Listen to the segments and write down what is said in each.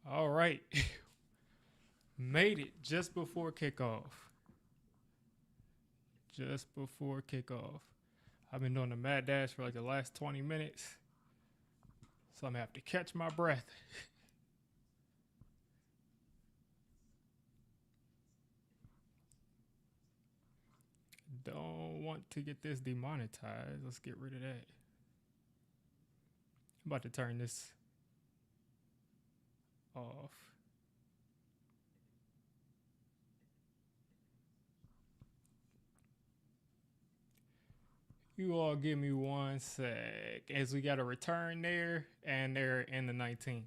All right. Made it just before kickoff. Just before kickoff. I've been doing the mad dash for like the last 20 minutes. So I'm going to have to catch my breath. Don't want to get this demonetized. Let's get rid of that. I'm about to turn this off. You all give me one sec. As we got a return there, and they're in the 19.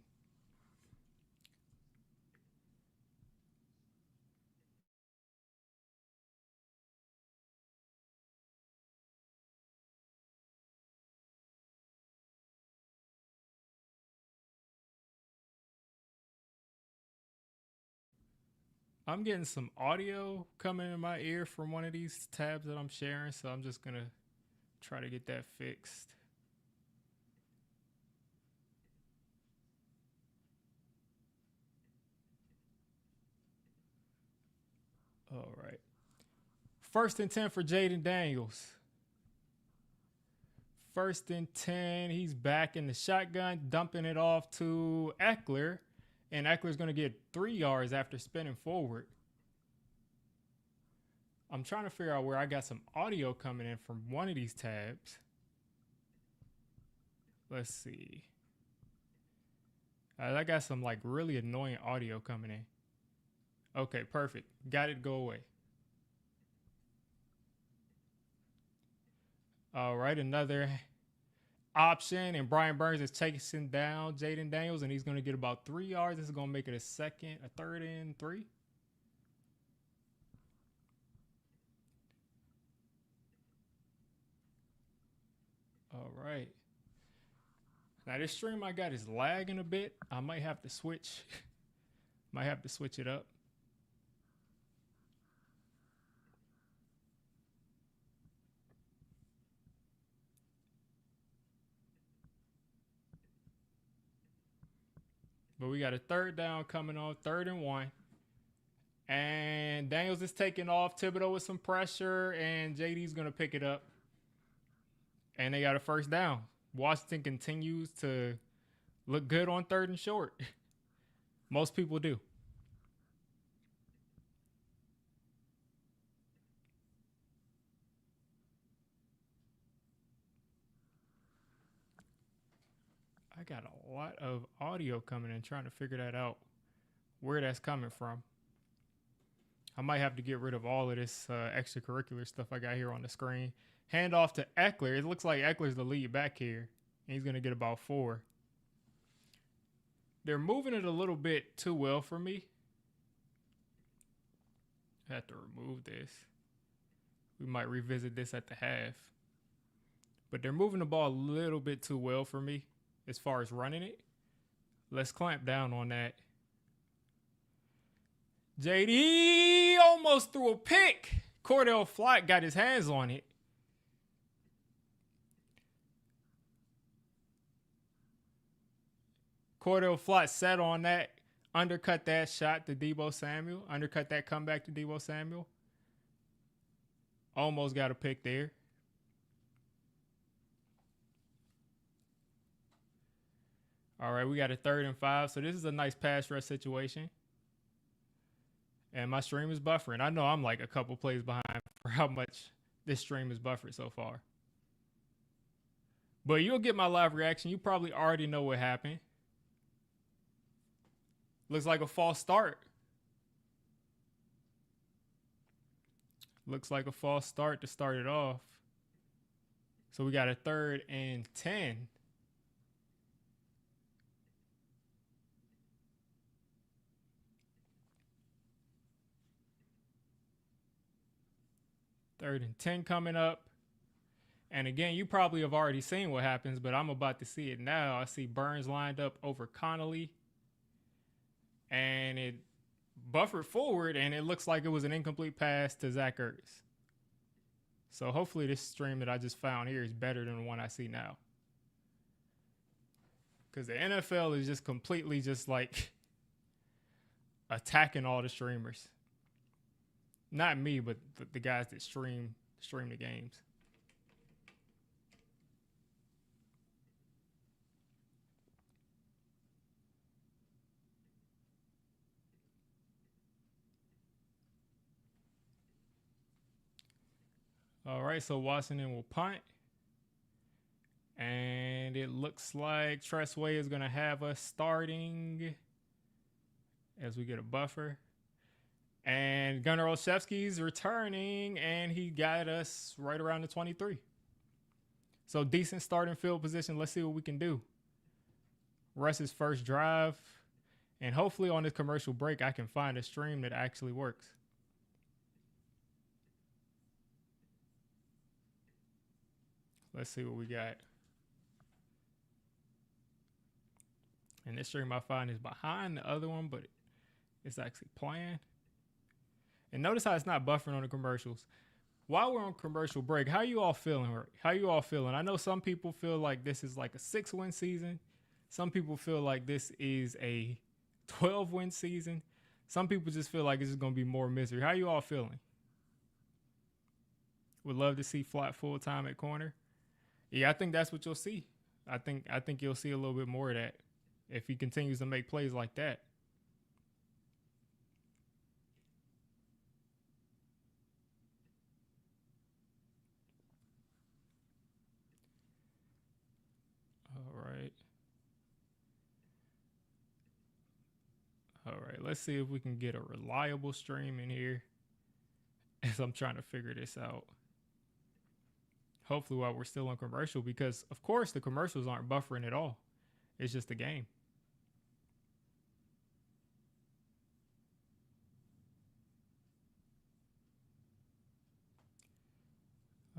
I'm getting some audio coming in my ear from one of these tabs that I'm sharing, so I'm just gonna try to get that fixed. All right. First and 10 for Jaden Daniels. First and 10. He's back in the shotgun, dumping it off to Eckler. And Eckler's going to get 3 yards after spinning forward. I'm trying to figure out where I got some audio coming in from one of these tabs. Let's see. I got some like really annoying audio coming in. Okay, perfect. Got it. Go away. All right, another option, and Brian Burns is chasing down Jaden Daniels, and he's going to get about 3 yards. This is going to make it a third and 3. All right. Now this stream I got is lagging a bit. I might have to switch. Might have to switch it up. But we got a third down coming on, 3rd and 1. And Daniels is taking off. Thibodeau with some pressure, and JD's going to pick it up. And they got a first down. Washington continues to look good on 3rd and short. Most people do. I got a lot of audio coming in, trying to figure that out, where that's coming from. I might have to get rid of all of this extracurricular stuff I got here on the screen. Hand off to Eckler. It looks like Eckler's the lead back here. And he's going to get about 4. They're moving it a little bit too well for me. I have to remove this. We might revisit this at the half. But they're moving the ball a little bit too well for me as far as running it. Let's clamp down on that. JD almost threw a pick. Cordell Flott got his hands on it. Cordell Flott sat on that, undercut that shot to Deebo Samuel, undercut that comeback to Deebo Samuel. Almost got a pick there. All right, we got a 3rd and 5. So this is a nice pass rush situation. And my stream is buffering. I know I'm like a couple plays behind for how much this stream is buffered so far. But you'll get my live reaction. You probably already know what happened. Looks like a false start. Looks like a false start to start it off. So we got a 3rd and 10. Third and 10 coming up. And again, you probably have already seen what happens, but I'm about to see it now. I see Burns lined up over Connolly. And it buffered forward, and it looks like it was an incomplete pass to Zach Ertz. So hopefully this stream that I just found here is better than the one I see now. Because the NFL is just completely just like attacking all the streamers. Not me, but the guys that stream the games. All right, so Washington will punt. And it looks like Tressway is going to have us starting as we get a buffer. And Gunnar Olszewski's returning, and he got us right around the 23. So decent starting field position. Let's see what we can do. Russ's first drive. And hopefully on this commercial break, I can find a stream that actually works. Let's see what we got. And this stream I find is behind the other one, but it's actually playing. And notice how it's not buffering on the commercials. While we're on commercial break, how you all feeling? How you all feeling? I know some people feel like this is like a 6-win season. Some people feel like this is a 12-win season. Some people just feel like this is going to be more misery. How you all feeling? Would love to see Flat full time at corner. Yeah, I think that's what you'll see. I think you'll see a little bit more of that if he continues to make plays like that. All right, let's see if we can get a reliable stream in here as I'm trying to figure this out. Hopefully while we're still on commercial, because of course the commercials aren't buffering at all. It's just a game.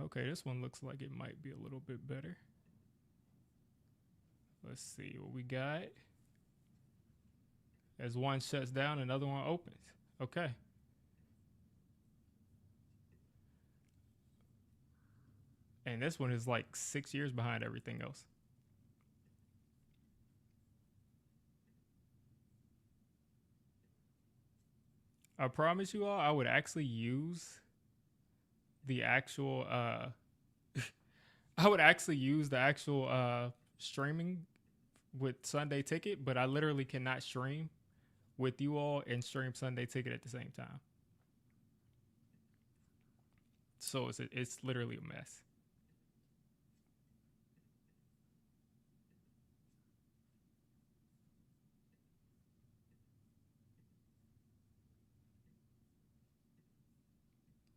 Okay, this one looks like it might be a little bit better. Let's see what we got. As one shuts down, another one opens. Okay. And this one is like 6 years behind everything else. I promise you all, I would actually use the actual I would actually use the actual streaming with Sunday Ticket, but I literally cannot stream with you all and stream Sunday Ticket at the same time. So it's literally a mess.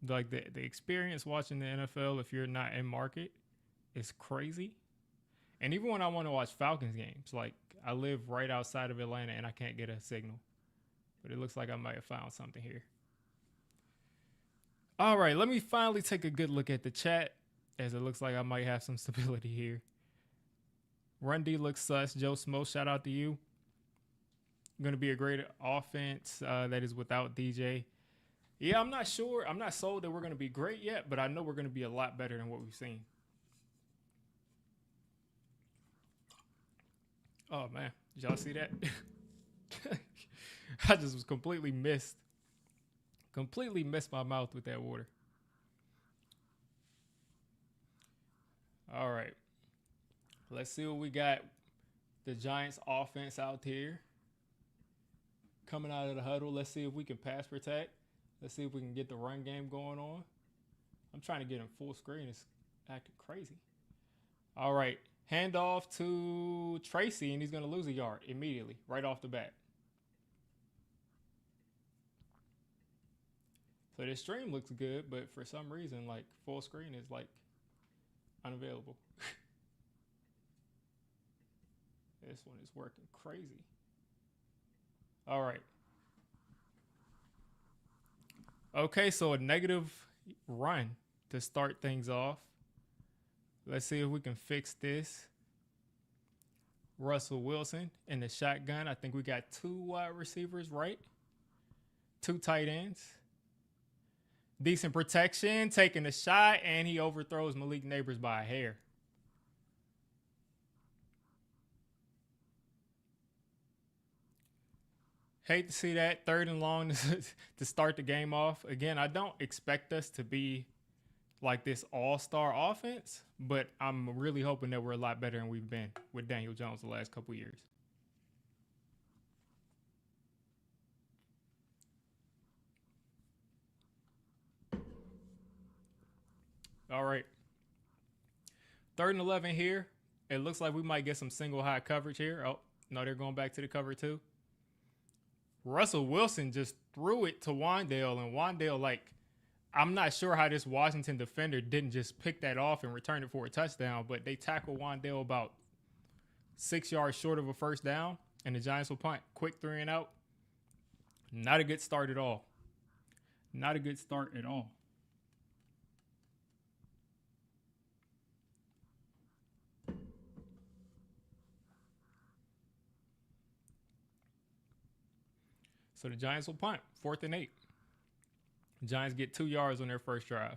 Like the experience watching the NFL, if you're not in market, is crazy. And even when I want to watch Falcons games, like I live right outside of Atlanta and I can't get a signal. But it looks like I might have found something here. All right, let me finally take a good look at the chat, as it looks like I might have some stability here. Run D looks sus. Joe Smo, shout out to you. Going to be a great offense that is without DJ. Yeah, I'm not sure. I'm not sold that we're going to be great yet, but I know we're going to be a lot better than what we've seen. Oh, man. Did y'all see that? I just was completely missed my mouth with that water. All right. Let's see what we got. The Giants offense out here. Coming out of the huddle. Let's see if we can pass protect. Let's see if we can get the run game going on. I'm trying to get him full screen. It's acting crazy. All right. Handoff to Tracy, and he's going to lose a yard immediately, right off the bat. So this stream looks good, but for some reason, like full screen is like unavailable. This one is working crazy. All right. Okay, so a negative run to start things off. Let's see if we can fix this. Russell Wilson in the shotgun. I think we got 2 wide receivers, right? 2 tight ends. Decent protection, taking a shot, and he overthrows Malik Neighbors by a hair. Hate to see that 3rd and long to start the game off. Again, I don't expect us to be like this all-star offense, but I'm really hoping that we're a lot better than we've been with Daniel Jones the last couple years. All right. 3rd and 11 here. It looks like we might get some single high coverage here. Oh, no, they're going back to the cover 2. Russell Wilson just threw it to Wan'Dale, and Wan'Dale, like, I'm not sure how this Washington defender didn't just pick that off and return it for a touchdown, but they tackled Wan'Dale about 6 yards short of a first down, and the Giants will punt. Quick 3-and-out. Not a good start at all. Not a good start at all. So the Giants will punt. 4th and 8. The Giants get 2 yards on their first drive.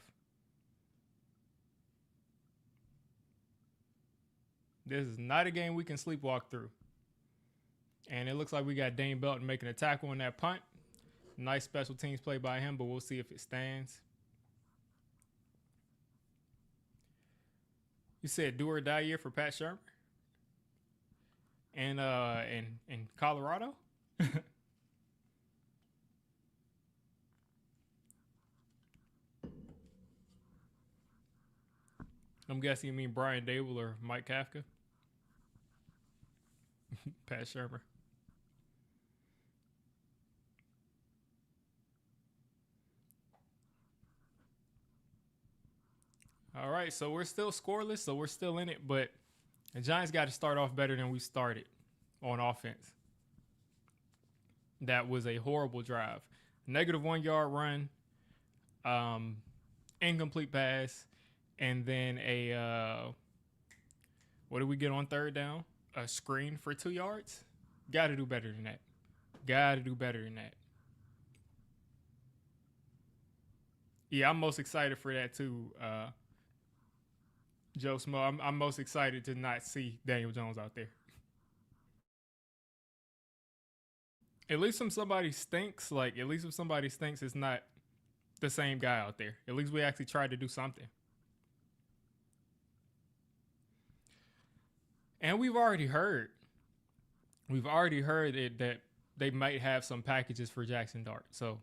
This is not a game we can sleepwalk through. And it looks like we got Dane Belton making a tackle on that punt. Nice special teams play by him, but we'll see if it stands. You said do or die year for Pat Shurmur? And in Colorado? I'm guessing you mean Brian Daboll or Mike Kafka. Pat Shurmur. All right, so we're still scoreless, so we're still in it, but the Giants got to start off better than we started on offense. That was a horrible drive. -1 yard run, incomplete pass, and then what did we get on 3rd down? A screen for 2 yards? Got to do better than that. Got to do better than that. Yeah, I'm most excited for that too, Joe Smo. I'm most excited to not see Daniel Jones out there. At least if somebody stinks, it's not the same guy out there. At least we actually tried to do something. And we've already heard that they might have some packages for Jackson Dart. So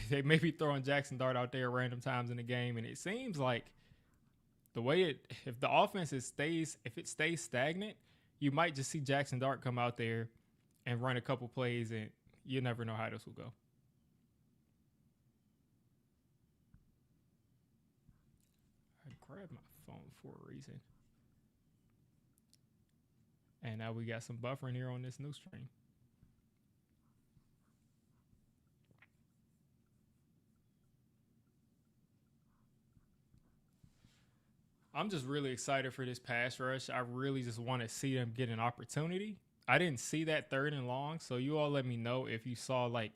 they may be throwing Jackson Dart out there at random times in the game. And it seems like if the offense stays stagnant, you might just see Jackson Dart come out there and run a couple plays, and you never know how this will go. I grabbed my phone for a reason. And now we got some buffering here on this new stream. I'm just really excited for this pass rush. I really just want to see them get an opportunity. I didn't see that 3rd and long, so you all let me know if you saw like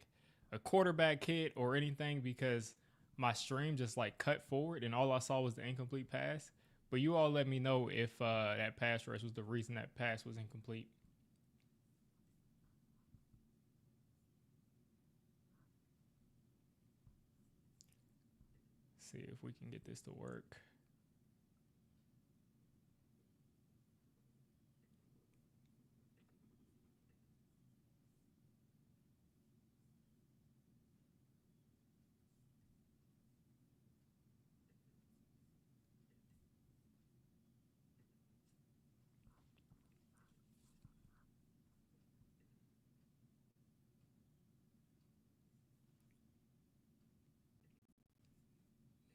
a quarterback hit or anything, because my stream just like cut forward and all I saw was the incomplete pass. But you all let me know if that pass rush was the reason that pass was incomplete. See if we can get this to work.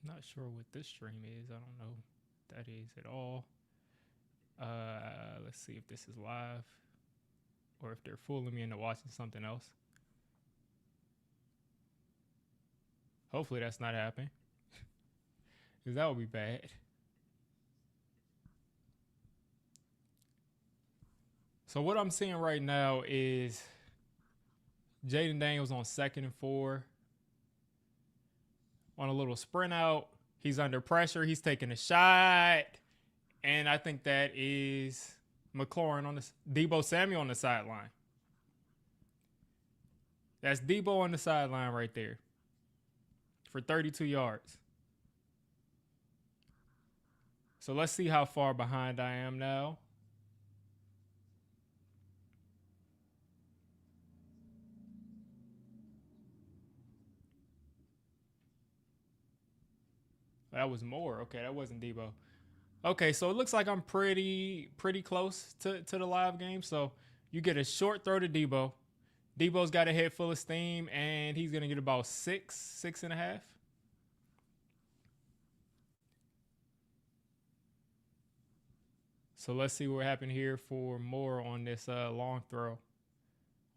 Not sure what this stream is. I don't know what that is at all. Let's see if this is live or if they're fooling me into watching something else. Hopefully that's not happening, because that would be bad. So what I'm seeing right now is Jaden Daniels on 2nd and 4. On a little sprint out. He's under pressure. He's taking a shot. And I think that is McLaurin on the Deebo Samuel on the sideline. That's Daboll on the sideline right there for 32 yards. So let's see how far behind I am now. That was more. Okay, that wasn't Daboll. Okay, so it looks like I'm pretty close to the live game. So you get a short throw to Daboll. Daboll's got a head full of steam, and he's gonna get about 6.5. So let's see what happened here for more on this long throw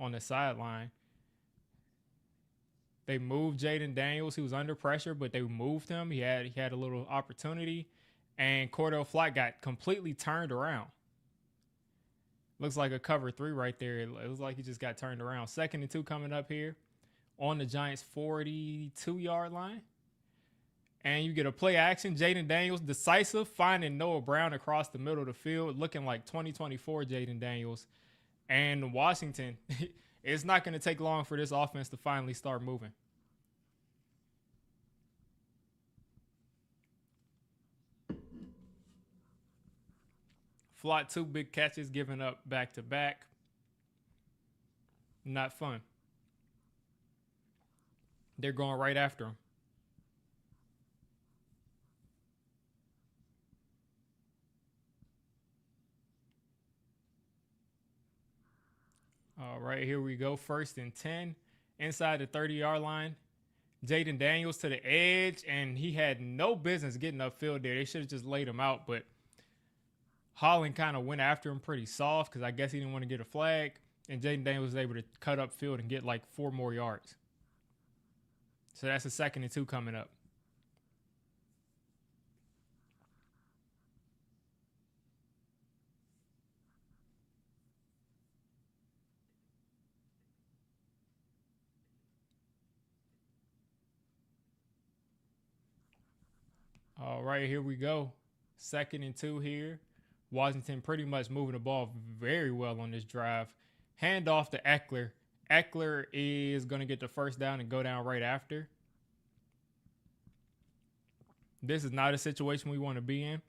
on the sideline. They moved Jaden Daniels. He was under pressure, but they moved him. He had a little opportunity, and Cordell Flott got completely turned around. Looks like a cover 3 right there. It looks like he just got turned around. 2nd and 2 coming up here on the Giants' 42-yard line. And you get a play action. Jaden Daniels, decisive, finding Noah Brown across the middle of the field, looking like 2024 Jaden Daniels. And Washington, it's not going to take long for this offense to finally start moving. Flott 2 big catches, giving up back to back. Not fun. They're going right after him. All right, here we go. 1st and 10 inside the 30-yard line. Jaden Daniels to the edge, and he had no business getting upfield there. They should have just laid him out, but Holland kind of went after him pretty soft because I guess he didn't want to get a flag, and Jaden Daniels was able to cut upfield and get like 4 more yards. So that's a 2nd and 2 coming up. All right, here we go. 2nd and 2 here. Washington pretty much moving the ball very well on this drive. Hand off to Eckler. Eckler is going to get the 1st down and go down right after. This is not a situation we want to be in.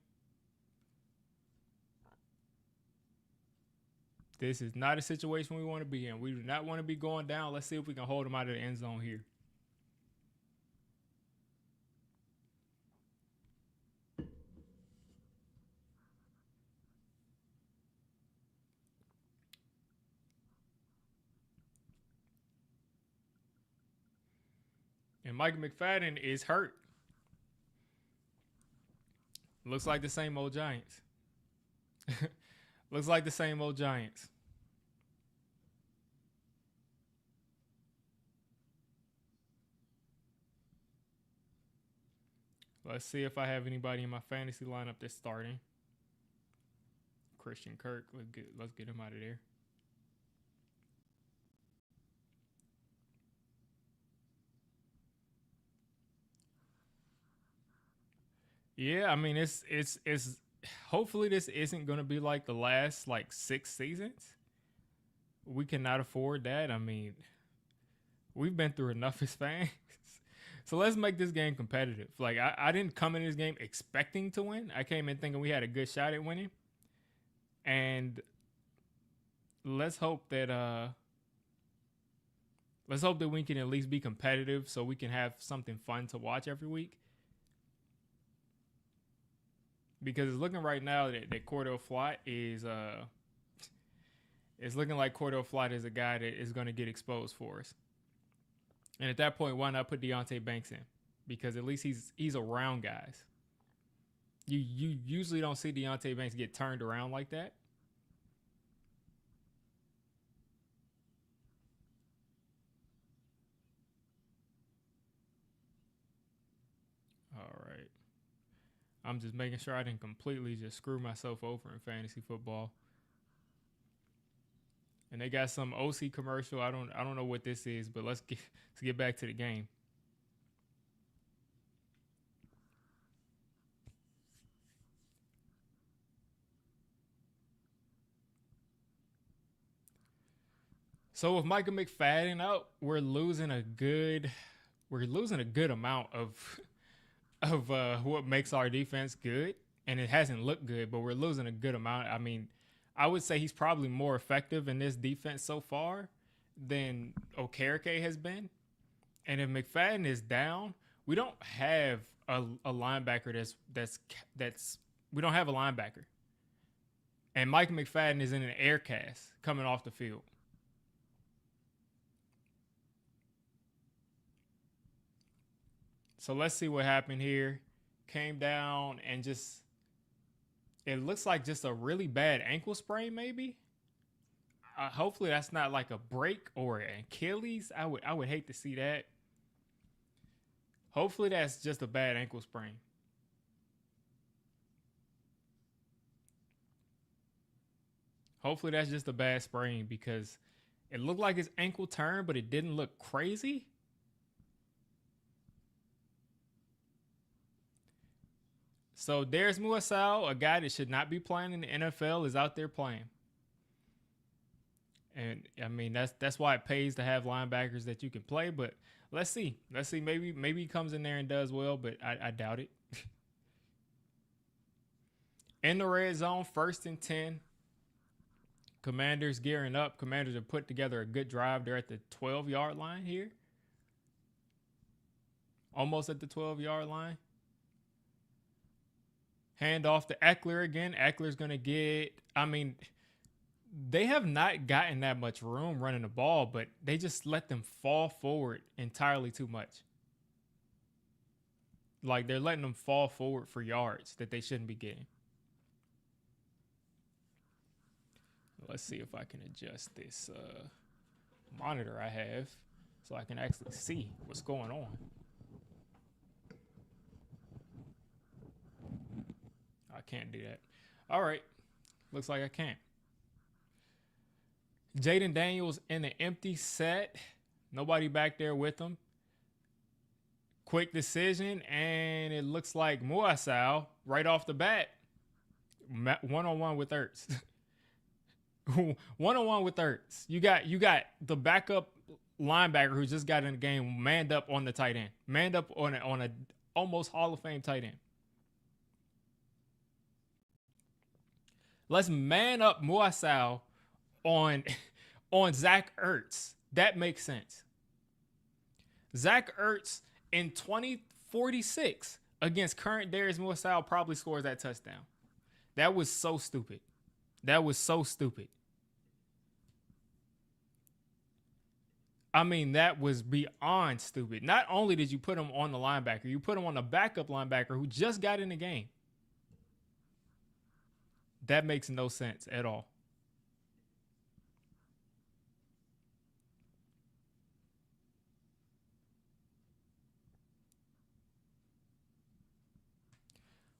This is not a situation we want to be in. We do not want to be going down. Let's see if we can hold them out of the end zone here. And Mike McFadden is hurt. Looks like the same old Giants. Looks like the same old Giants. Let's see if I have anybody in my fantasy lineup that's starting. Christian Kirk. Let's get him out of there. Yeah, I mean it's hopefully this isn't going to be like the last like 6 seasons. We cannot afford that. I mean, we've been through enough as fans. So let's make this game competitive. Like I didn't come in this game expecting to win. I came in thinking we had a good shot at winning. And let's hope that we can at least be competitive so we can have something fun to watch every week. Because it's looking right now that Cordell Flott is it's looking like Cordell Flott is a guy that is going to get exposed for us. And at that point, why not put Deonte Banks in? Because at least he's around guys. You usually don't see Deonte Banks get turned around like that. All right. I'm just making sure I didn't completely just screw myself over in fantasy football. And they got some OC commercial. I don't know what this is, but let's get back to the game. So with Micah McFadden out, we're losing a good amount of what makes our defense good, and it hasn't looked good, but we're losing a good amount. I mean, I would say he's probably more effective in this defense so far than Okereke has been. And if McFadden is down, we don't have a linebacker that's we don't have a linebacker. And Mike McFadden is in an air cast coming off the field. So let's see what happened here. Came down and it looks like just a really bad ankle sprain, maybe. Hopefully that's not like a break or an Achilles. I would hate to see that. Hopefully that's just a bad ankle sprain. Hopefully that's just a bad sprain because it looked like his ankle turned, but it didn't look crazy. So there's Muasau, a guy that should not be playing in the NFL, is out there playing. And I mean that's why it pays to have linebackers that you can play. But let's see. Maybe he comes in there and does well, but I doubt it. In the red zone, 1st and 10. Commanders gearing up. Commanders have put together a good drive. They're at the 12-yard line here. Almost at the 12-yard line. Hand off to Eckler again. Eckler's going to get, they have not gotten that much room running the ball, but they just let them fall forward entirely too much. Like they're letting them fall forward for yards that they shouldn't be getting. Let's see if I can adjust this monitor I have so I can actually see what's going on. I can't do that. All right. Looks like I can't. Jaden Daniels in an empty set. Nobody back there with him. Quick decision, and it looks like Muasau right off the bat. One-on-one with Ertz. One-on-one with Ertz. You got the backup linebacker who just got in the game manned up on the tight end. Manned up on a almost Hall of Fame tight end. Let's man up Muasau on Zach Ertz. That makes sense. Zach Ertz in 2046 against current Darius Muasau probably scores that touchdown. That was so stupid. That was so stupid. I mean, that was beyond stupid. Not only did you put him on the linebacker, you put him on the backup linebacker who just got in the game. That makes no sense at all.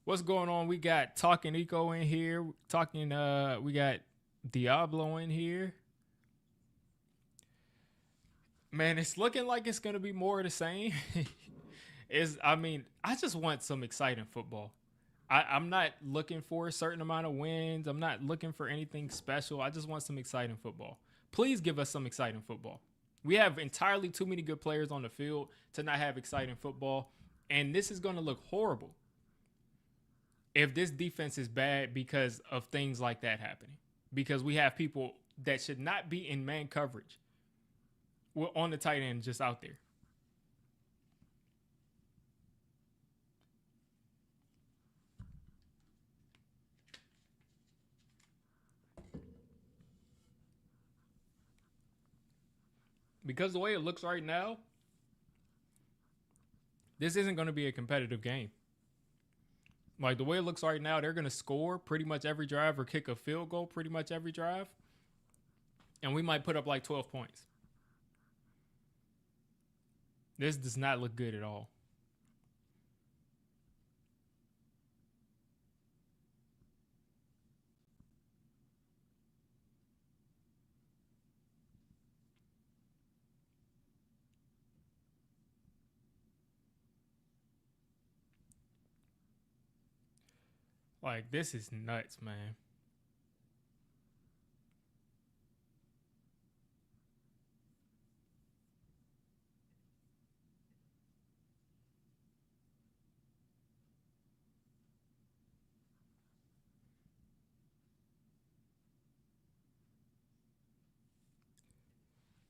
What's going on? We got Talking Eco in here. We got Diablo in here. Man, it's looking like it's going to be more of the same. I just want some exciting football. I'm not looking for a certain amount of wins. I'm not looking for anything special. I just want some exciting football. Please give us some exciting football. We have entirely too many good players on the field to not have exciting football. And this is going to look horrible if this defense is bad because of things like that happening. Because we have people that should not be in man coverage on the tight end just out there. Because the way it looks right now, this isn't going to be a competitive game. Like the way it looks right now, they're going to score pretty much every drive or kick a field goal pretty much every drive. And we might put up like 12 points. This does not look good at all. Like, this is nuts, man.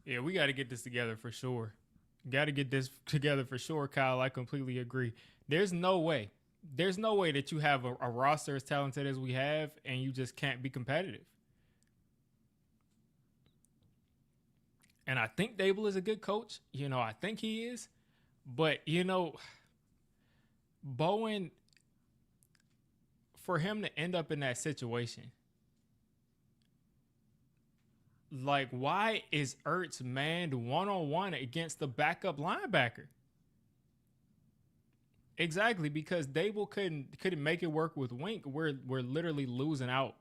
Yeah, we got to get this together for sure. Got to get this together for sure, Kyle. I completely agree. There's no way. There's no way that you have a roster as talented as we have and you just can't be competitive. And I think Daboll is a good coach. I think he is. But, Bowen, for him to end up in that situation, like, why is Ertz manned one-on-one against the backup linebacker? Exactly, because Daboll couldn't make it work with Wink. We're literally losing out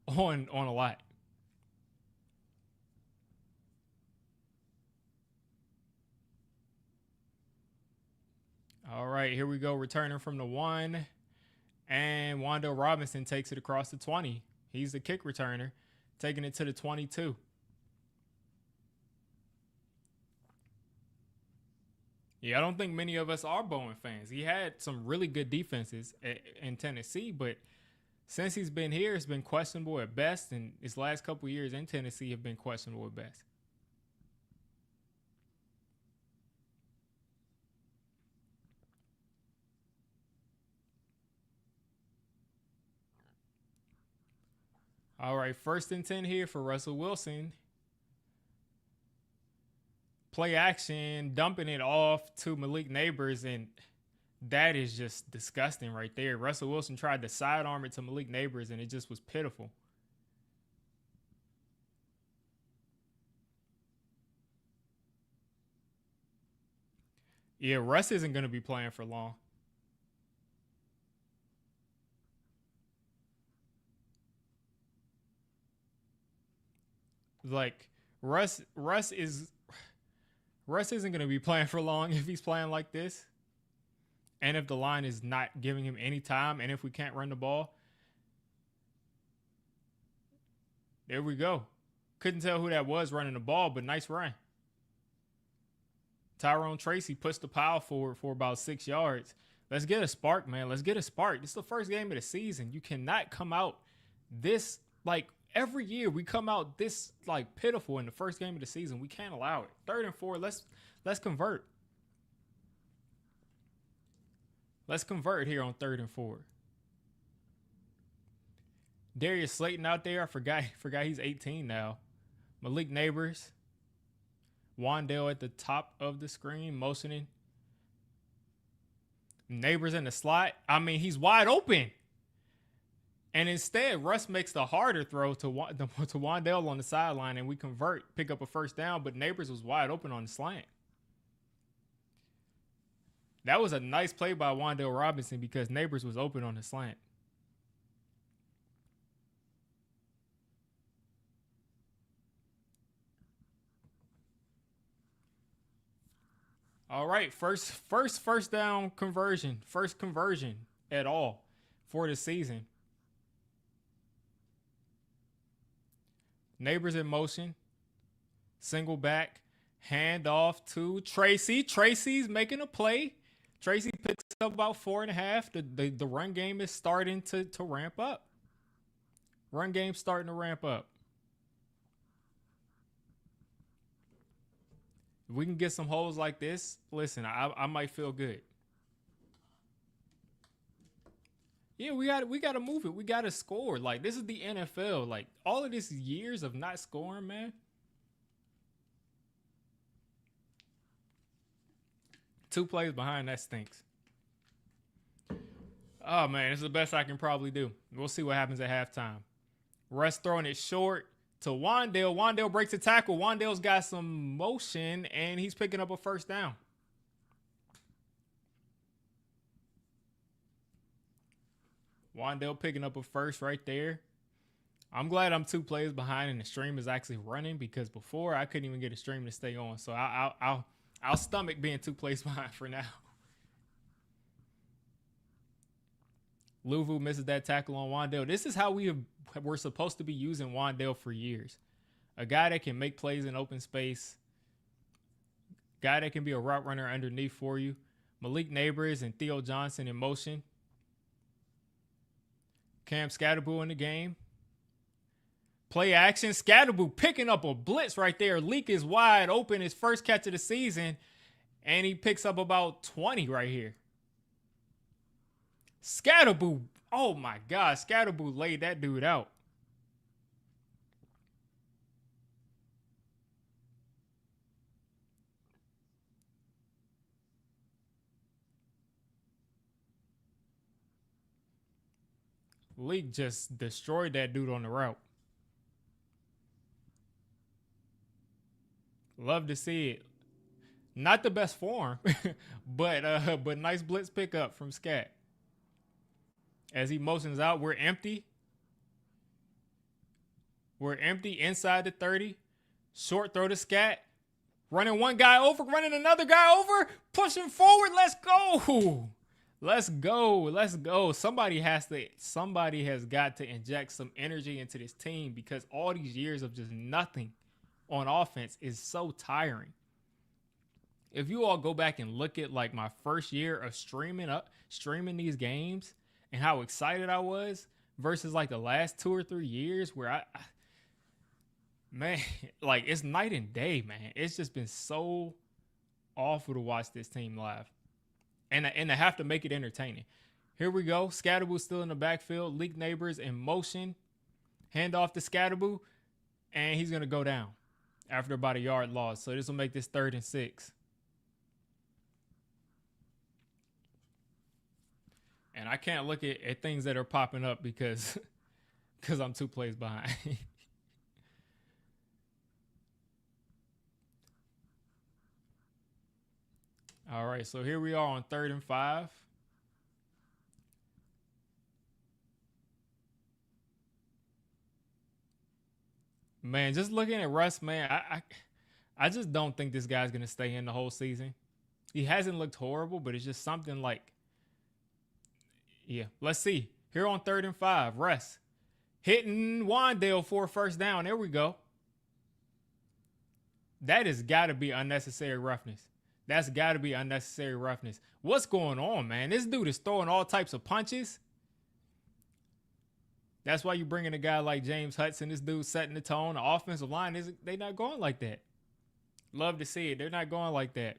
on a lot. All right, here we go. Returning from the 1. And Wan'Dale Robinson takes it across the 20. He's the kick returner, taking it to the 22. Yeah, I don't think many of us are Bowen fans. He had some really good defenses in Tennessee, but since he's been here, it's been questionable at best, and his last couple years in Tennessee have been questionable at best. All right, 1st and 10 here for Russell Wilson. Play action, dumping it off to Malik Neighbors, and that is just disgusting right there. Russell Wilson tried to sidearm it to Malik Neighbors, and it just was pitiful. Yeah, Russ isn't going to be playing for long. Like Russ isn't going to be playing for long if he's playing like this. And if the line is not giving him any time, and if we can't run the ball, there we go. Couldn't tell who that was running the ball, but nice run. Tyrone Tracy puts the pile forward for about 6 yards. Let's get a spark, man. Let's get a spark. This is the first game of the season. You cannot come out this, like, every year we come out this, like, pitiful in the first game of the season. We can't allow it. 3rd and 4, let's convert. Let's convert here on 3rd and 4. Darius Slayton out there. I forgot he's 18 now. Malik Neighbors. Wan'Dale at the top of the screen, motioning. Neighbors in the slot. I mean, he's wide open. And instead, Russ makes the harder throw to Wan'Dale on the sideline, and we convert, pick up a 1st down, but Neighbors was wide open on the slant. That was a nice play by Wan'Dale Robinson because Neighbors was open on the slant. All right, first down conversion, first conversion at all for the season. Neighbors in motion, single back, hand off to Tracy. Tracy's making a play. Tracy picks up about 4.5. The run game is starting to ramp up. Run game starting to ramp up. If we can get some holes like this, listen, I might feel good. Yeah, we got to move it. We got to score. Like, this is the NFL. Like, all of this years of not scoring, man. 2 plays behind, that stinks. Oh, man, this is the best I can probably do. We'll see what happens at halftime. Russ throwing it short to Wan'Dale. Wan'Dale breaks a tackle. Wan'Dale's got some motion, and he's picking up a 1st down. Wan'Dale picking up a 1st right there. I'm glad I'm 2 plays behind, and the stream is actually running because before I couldn't even get a stream to stay on. So I'll stomach being 2 plays behind for now. Luvu misses that tackle on Wan'Dale. This is how we're supposed to be using Wan'Dale for years. A guy that can make plays in open space. Guy that can be a route runner underneath for you. Malik Neighbors and Theo Johnson in motion. Cam Scatterbull in the game. Play action. Scatterboo picking up a blitz right there. Leak is wide open. His first catch of the season. And he picks up about 20 right here. Scatterboo. Oh my God. Scatterboo laid that dude out. Leak just destroyed that dude on the route. Love to see it. Not the best form, but nice blitz pickup from Scat. As he motions out, we're empty. We're empty inside the 30. Short throw to Scat. Running one guy over, running another guy over, pushing forward. Let's go. Let's go. Let's go. Somebody has got to inject some energy into this team because all these years of just nothing on offense is so tiring. If you all go back and look at like my first year of streaming these games and how excited I was versus like the last 2 or 3 years where man, like it's night and day, man. It's just been so awful to watch this team live. And to have to make it entertaining. Here we go. Scatterboo still in the backfield. Leak neighbors in motion. Hand off to Scatterboo. And he's going to go down after about a yard loss. So this will make this 3rd and 6. And I can't look at things that are popping up because I'm 2 plays behind. All right, so here we are on 3rd and 5. Man, just looking at Russ, man, I just don't think this guy's going to stay in the whole season. He hasn't looked horrible, but it's just something like, yeah, let's see. Here on 3rd and 5, Russ hitting Wandale for a first down. There we go. That has got to be unnecessary roughness. That's got to be unnecessary roughness. What's going on, man? This dude is throwing all types of punches. That's why you bring in a guy like James Hudson. This dude setting the tone. The offensive line, they're not going like that. Love to see it. They're not going like that.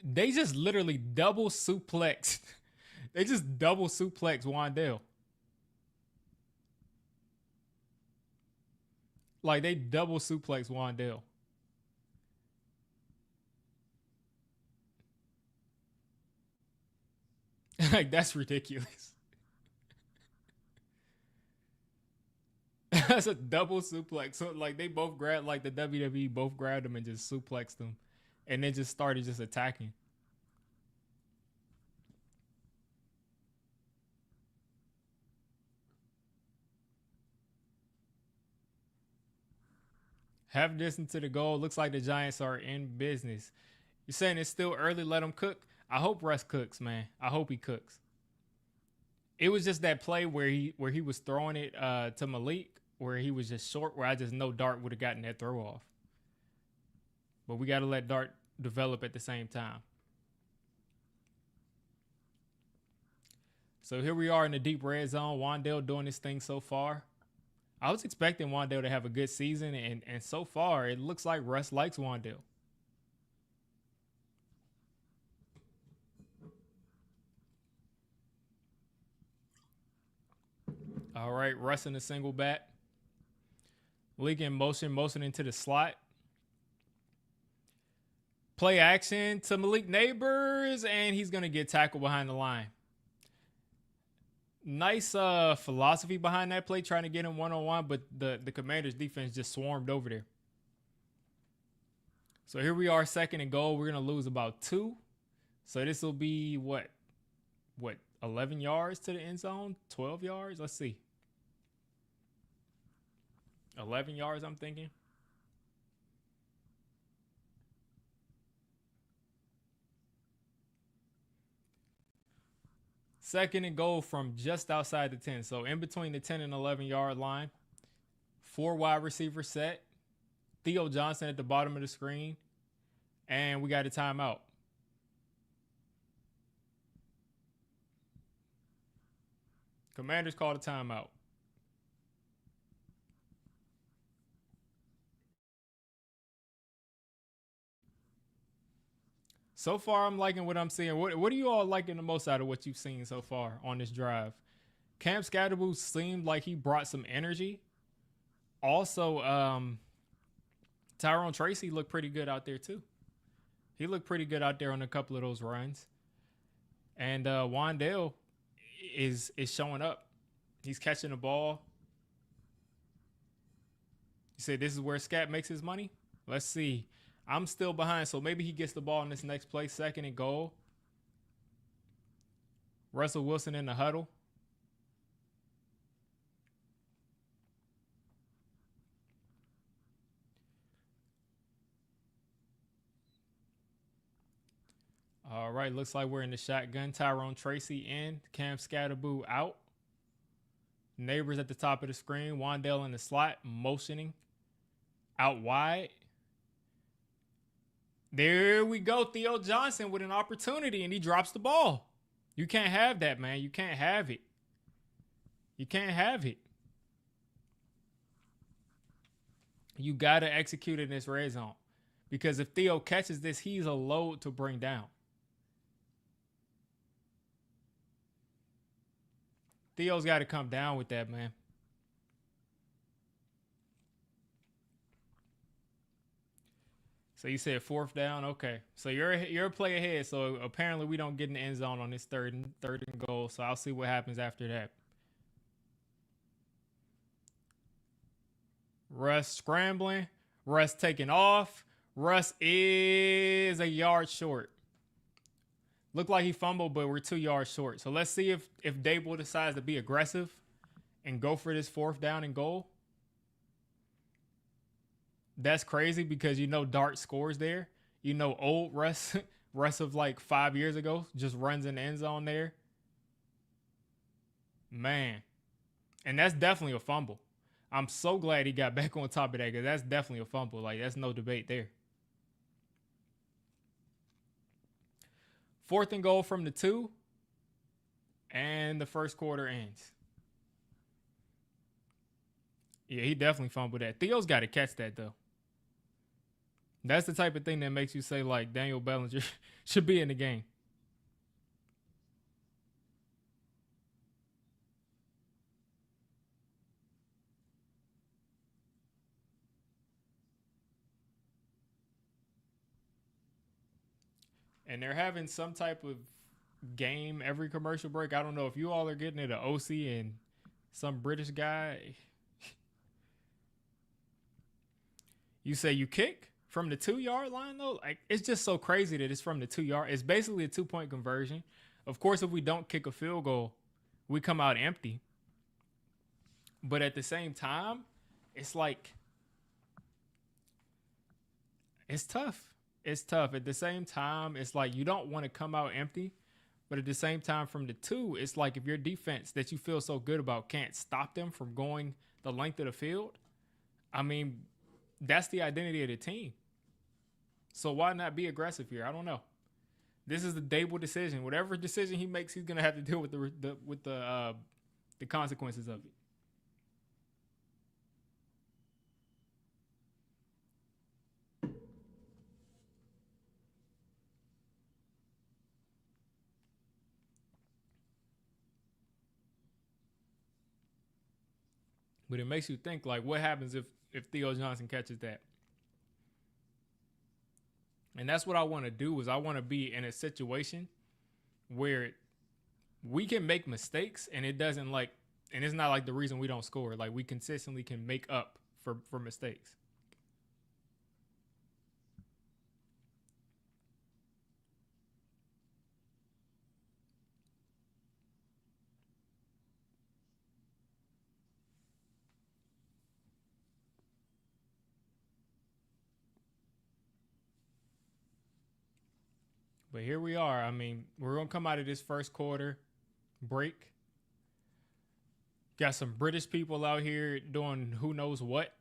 They just literally double suplex. They just double suplex Wandale. Like they double suplex Wandale. Like that's ridiculous. That's a double suplex. So like they both grabbed, like the WWE both grabbed him and just suplexed him, and then just started just attacking. Half distance to the goal. Looks like the Giants are in business. You're saying it's still early, let them cook? I hope Russ cooks, man. I hope he cooks. It was just that play where he was throwing it to Malik, where he was just short, where I just know Dart would have gotten that throw off. But we got to let Dart develop at the same time. So here we are in the deep red zone. Wandale doing his thing so far. I was expecting Wandale to have a good season, and so far, it looks like Russ likes Wandale. All right, Russ in the single back. Leak in motion into the slot. Play action to Malik Neighbors, and he's going to get tackled behind the line. Nice philosophy behind that play, trying to get him one-on-one, but the Commanders' defense just swarmed over there. So here we are, 2nd and goal. We're going to lose about 2. So this will be, what, 11 yards to the end zone? 12 yards? Let's see. 11 yards, I'm thinking. Second and goal from just outside the 10. So in between the 10 and 11-yard line. 4 wide receiver set. Theo Johnson at the bottom of the screen. And we got a timeout. Commanders called a timeout. So far, I'm liking what I'm seeing. What are you all liking the most out of what you've seen so far on this drive? Cam Scatterboo seemed like he brought some energy. Also, Tyrone Tracy looked pretty good out there too. He looked pretty good out there on a couple of those runs. And Wandale is showing up. He's catching the ball. You say this is where Scat makes his money? Let's see. I'm still behind, so maybe he gets the ball in this next play, 2nd and goal. Russell Wilson in the huddle. All right, looks like we're in the shotgun. Tyrone Tracy in, Cam Scatterboo out. Neighbors at the top of the screen. Wandale in the slot, motioning out wide. There we go. Theo Johnson with an opportunity, and he drops the ball. You can't have that, man. You can't have it. You can't have it. You got to execute in this red zone. Because if Theo catches this, he's a load to bring down. Theo's got to come down with that, man. So you said 4th down, okay. So you're a play ahead. So apparently we don't get in the end zone on this third and goal. So I'll see what happens after that. Russ scrambling. Russ taking off. Russ is a yard short. Looked like he fumbled, but we're 2 yards short. So let's see if Daboll decides to be aggressive and go for this 4th down and goal. That's crazy because Dart scores there. Old Russ, Russ of like 5 years ago, just runs in the end zone there. Man. And that's definitely a fumble. I'm so glad he got back on top of that because that's definitely a fumble. Like, that's no debate there. 4th and goal from the 2. And the first quarter ends. Yeah, he definitely fumbled that. Theo's got to catch that, though. That's the type of thing that makes you say, like, Daniel Bellinger should be in the game. And they're having some type of game every commercial break. I don't know if you all are getting it, an OC and some British guy. You say you kick from the 2-yard line, though? Like, it's just so crazy that it's from the 2-yard. It's basically a 2-point conversion. Of course, if we don't kick a field goal, we come out empty. But at the same time, it's like, it's tough. It's tough. At the same time, it's like you don't want to come out empty. But at the same time, from the 2, it's like if your defense that you feel so good about can't stop them from going the length of the field, I mean, that's the identity of the team. So why not be aggressive here? I don't know. This is the Daboll decision. Whatever decision he makes, he's gonna have to deal with the consequences of it. But it makes you think, like, what happens if Theo Johnson catches that? And that's what I want to do. Is I want to be in a situation where we can make mistakes and it doesn't like, and it's not like the reason we don't score. Like, we consistently can make up for mistakes. But here we are. I mean, we're going to come out of this first quarter break. Got some British people out here doing who knows what.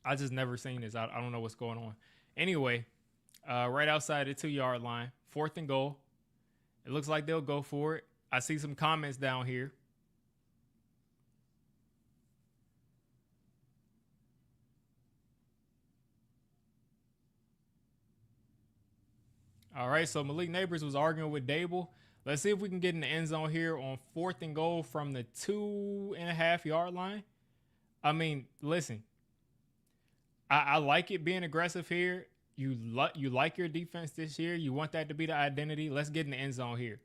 I just never seen this. I don't know what's going on. Anyway, right outside the 2-yard line, 4th and goal. It looks like they'll go for it. I see some comments down here. All right, so Malik Neighbors was arguing with Daboll. Let's see if we can get in the end zone here on 4th and goal from the 2.5-yard line. I mean, listen, I like it being aggressive here. You like your defense this year. You want that to be the identity. Let's get in the end zone here.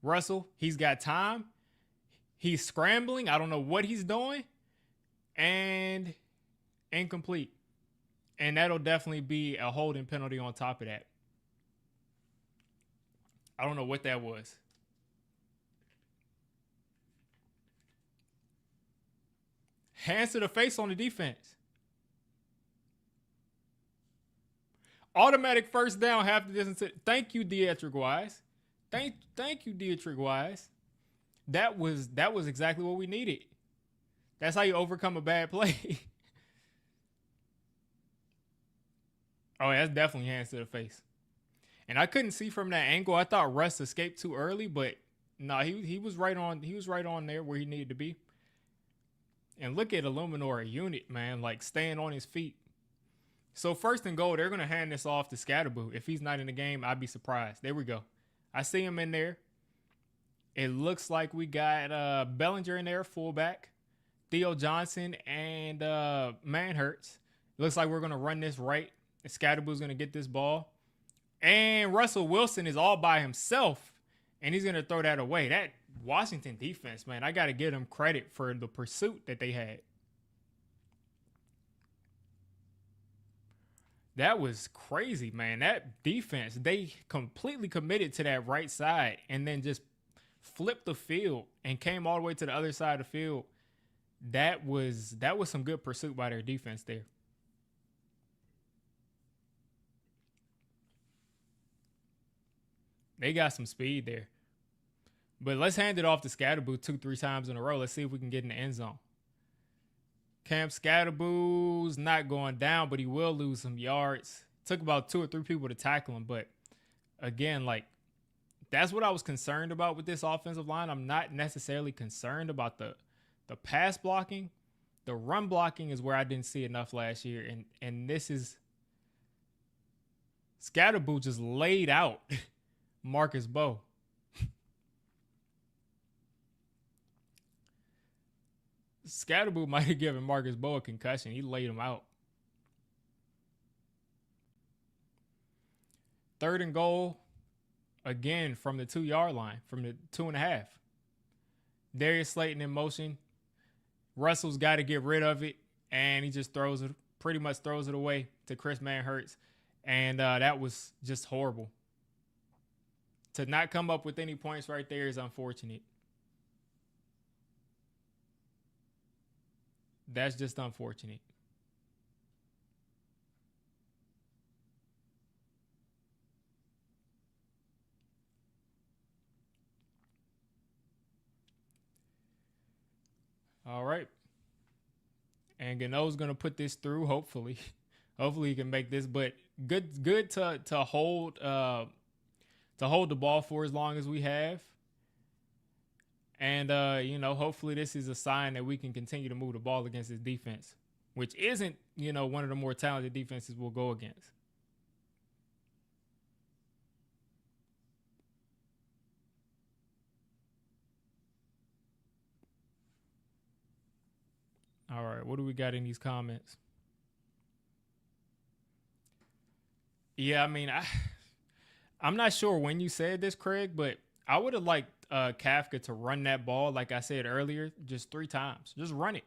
Russell, he's got time. He's scrambling. I don't know what he's doing. And incomplete. And that'll definitely be a holding penalty on top of that. I don't know what that was. Hands to the face on the defense. Automatic first down, half the distance. Thank you, Dietrich Wise. Thank you, Dietrich Wise. That was exactly what we needed. That's how you overcome a bad play. Oh, that's definitely hands to the face. And I couldn't see from that angle. I thought Russ escaped too early, but no, he was right on. He was right on there where he needed to be. And look at Illuminor unit, man, like staying on his feet. So 1st and goal, they're gonna hand this off to Scatterboo. If he's not in the game, I'd be surprised. There we go. I see him in there. It looks like we got Bellinger in there, fullback, Theo Johnson, and Manhurts. Looks like we're gonna run this right. Scatterboo's gonna get this ball. And Russell Wilson is all by himself, and he's going to throw that away. That Washington defense, man, I got to give them credit for the pursuit that they had. That was crazy, man. That defense, they completely committed to that right side and then just flipped the field and came all the way to the other side of the field. That was some good pursuit by their defense there. They got some speed there. But let's hand it off to Scatterboo 2-3 times in a row. Let's see if we can get in the end zone. Cam Scatterboo's not going down, but he will lose some yards. Took about 2 or 3 people to tackle him. But again, like, that's what I was concerned about with this offensive line. I'm not necessarily concerned about the pass blocking. The run blocking is where I didn't see enough last year. And this is Scatterboo just laid out Marcus Bowe. Scatterboo might have given Marcus Bowe a concussion. He laid him out. 3rd and goal, again, from the 2-yard line, from the 2.5. Darius Slayton in motion. Russell's got to get rid of it, and he just pretty much throws it away to Chris Manhurts. And that was just horrible. To not come up with any points right there is unfortunate. That's just unfortunate. All right. And Gano's going to put this through, hopefully. Hopefully he can make this, but good to hold the ball for as long as we have. And hopefully this is a sign that we can continue to move the ball against this defense, which isn't, one of the more talented defenses we'll go against. All right, what do we got in these comments? Yeah, I mean, I'm not sure when you said this, Craig, but I would have liked Kafka to run that ball, like I said earlier, just 3 times. Just run it.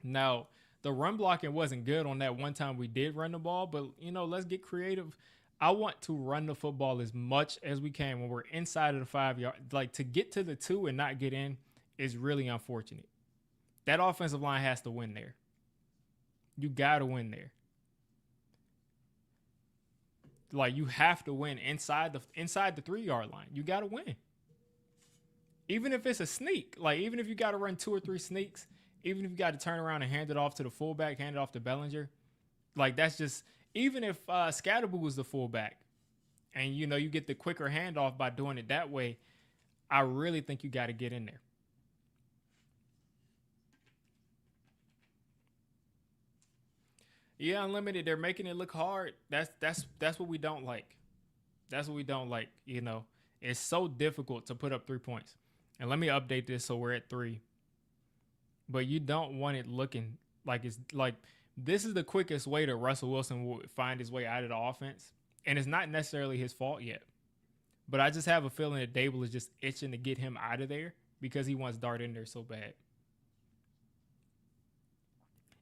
Now, the run blocking wasn't good on that one time we did run the ball, but, let's get creative. I want to run the football as much as we can when we're inside of the 5-yard. Like, to get to the 2 and not get in is really unfortunate. That offensive line has to win there. You got to win there. Like, you have to win inside the 3-yard line. You got to win. Even if it's a sneak, like even if you got to run 2 or 3 sneaks Even if you got to turn around and hand it off to the fullback, hand it off to Bellinger, like that's just, even if Scatterboo was the fullback and, you know, you get the quicker handoff by doing it that way, I really think you got to get in there. Yeah, unlimited. They're making it look hard. That's what we don't like. That's what we don't like. You know, it's so difficult to put up 3 points. And let me update this so we're at 3. But you don't want it looking like it's like this is the quickest way that Russell Wilson will find his way out of the offense. And it's not necessarily his fault yet. But I just have a feeling that Daboll is just itching to get him out of there because he wants Dart in there so bad.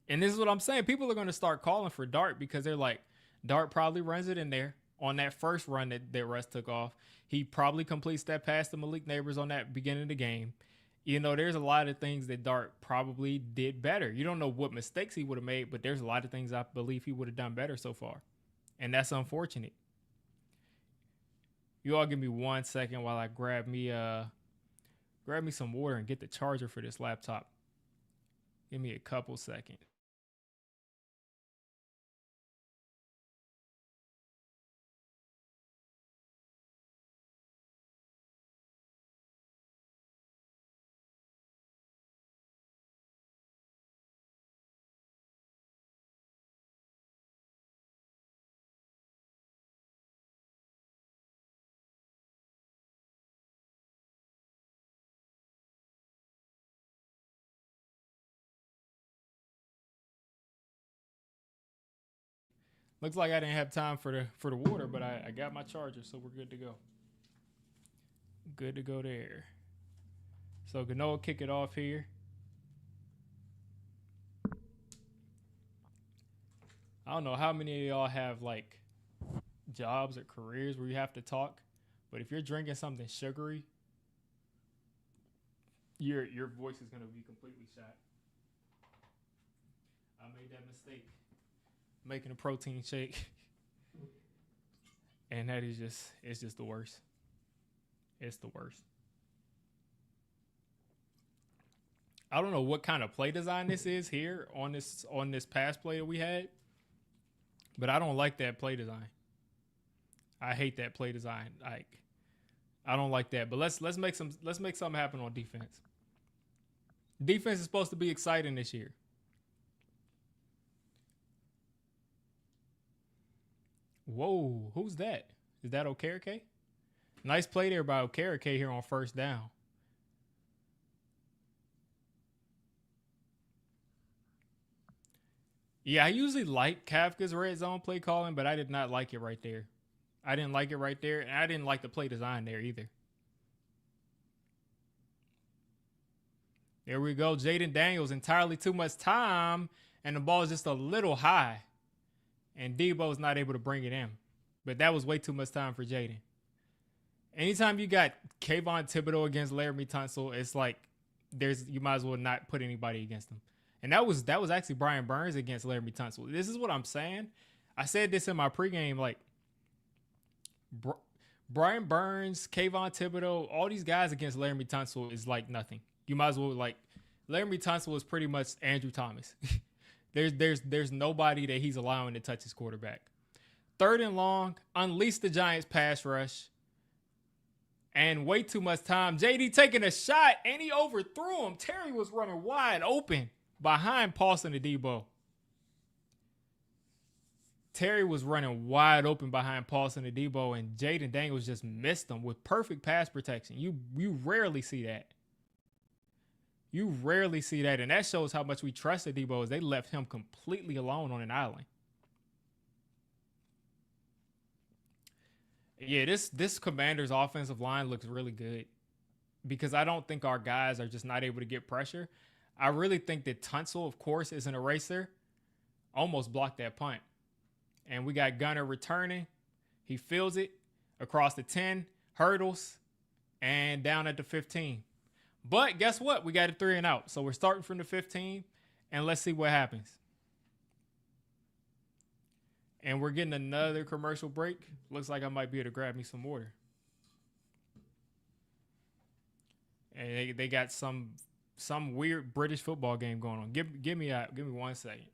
And this is what I'm saying. People are going to start calling for Dart because they're like, Dart probably runs it in there on that first run that Russ took off. He probably completes that pass to Malik Neighbors on that beginning of the game. You know, there's a lot of things that Dart probably did better. You don't know what mistakes he would have made, but there's a lot of things I believe he would have done better so far. And that's unfortunate. You all give me 1 second while I grab me some water and get the charger for this laptop. Give me a couple seconds. Looks like I didn't have time for the water, but I got my charger, so we're good to go. Good to go there. So Gano will kick it off here. I don't know how many of y'all have like jobs or careers where you have to talk, but if you're drinking something sugary, your voice is gonna be completely shot. I made that mistake making a protein shake, and that is it's just the worst. It's the worst. I don't know what kind of play design this is here on this pass play that we had, but I don't like that play design. I hate that play design. Like, I don't like that. But let's make something happen on defense. Defense is supposed to be exciting this year. Whoa, who's that? Is that Okereke? Nice play there by Okereke here on first down. Yeah, I usually like Kafka's red zone play calling, but I did not like it right there. I didn't like it right there, and I didn't like the play design there either. There we go. Jaden Daniels, entirely too much time, and the ball is just a little high. And Debo's not able to bring it in. But that was way too much time for Jaden. Anytime you got Kayvon Thibodeau against Laramie Tunsil, it's like you might as well not put anybody against him. And that was actually Brian Burns against Laramie Tunsil. This is what I'm saying. I said this in my pregame, like Brian Burns, Kayvon Thibodeau, all these guys against Laramie Tunsil is like nothing. You might as well like Laramie Tunsil is pretty much Andrew Thomas. There's nobody that he's allowing to touch his quarterback. 3rd and long, unleash the Giants pass rush. And way too much time. JD taking a shot, and he overthrew him. Terry was running wide open behind Paulson and Daboll. Terry was running wide open behind Paulson and Daboll, and Jaden Daniels just missed him with perfect pass protection. You rarely see that. You rarely see that, and that shows how much we trusted Daboll as they left him completely alone on an island. Yeah, this Commanders offensive line looks really good because I don't think our guys are just not able to get pressure. I really think that Tunsil, of course, is an eraser. Almost blocked that punt. And we got Gunner returning. He fields it across the 10, hurdles, and down at the 15. But guess what? We got a 3 and out. So we're starting from the 15, and let's see what happens. And we're getting another commercial break. Looks like I might be able to grab me some water. And they got some some weird British football game going on. Give me 1 second.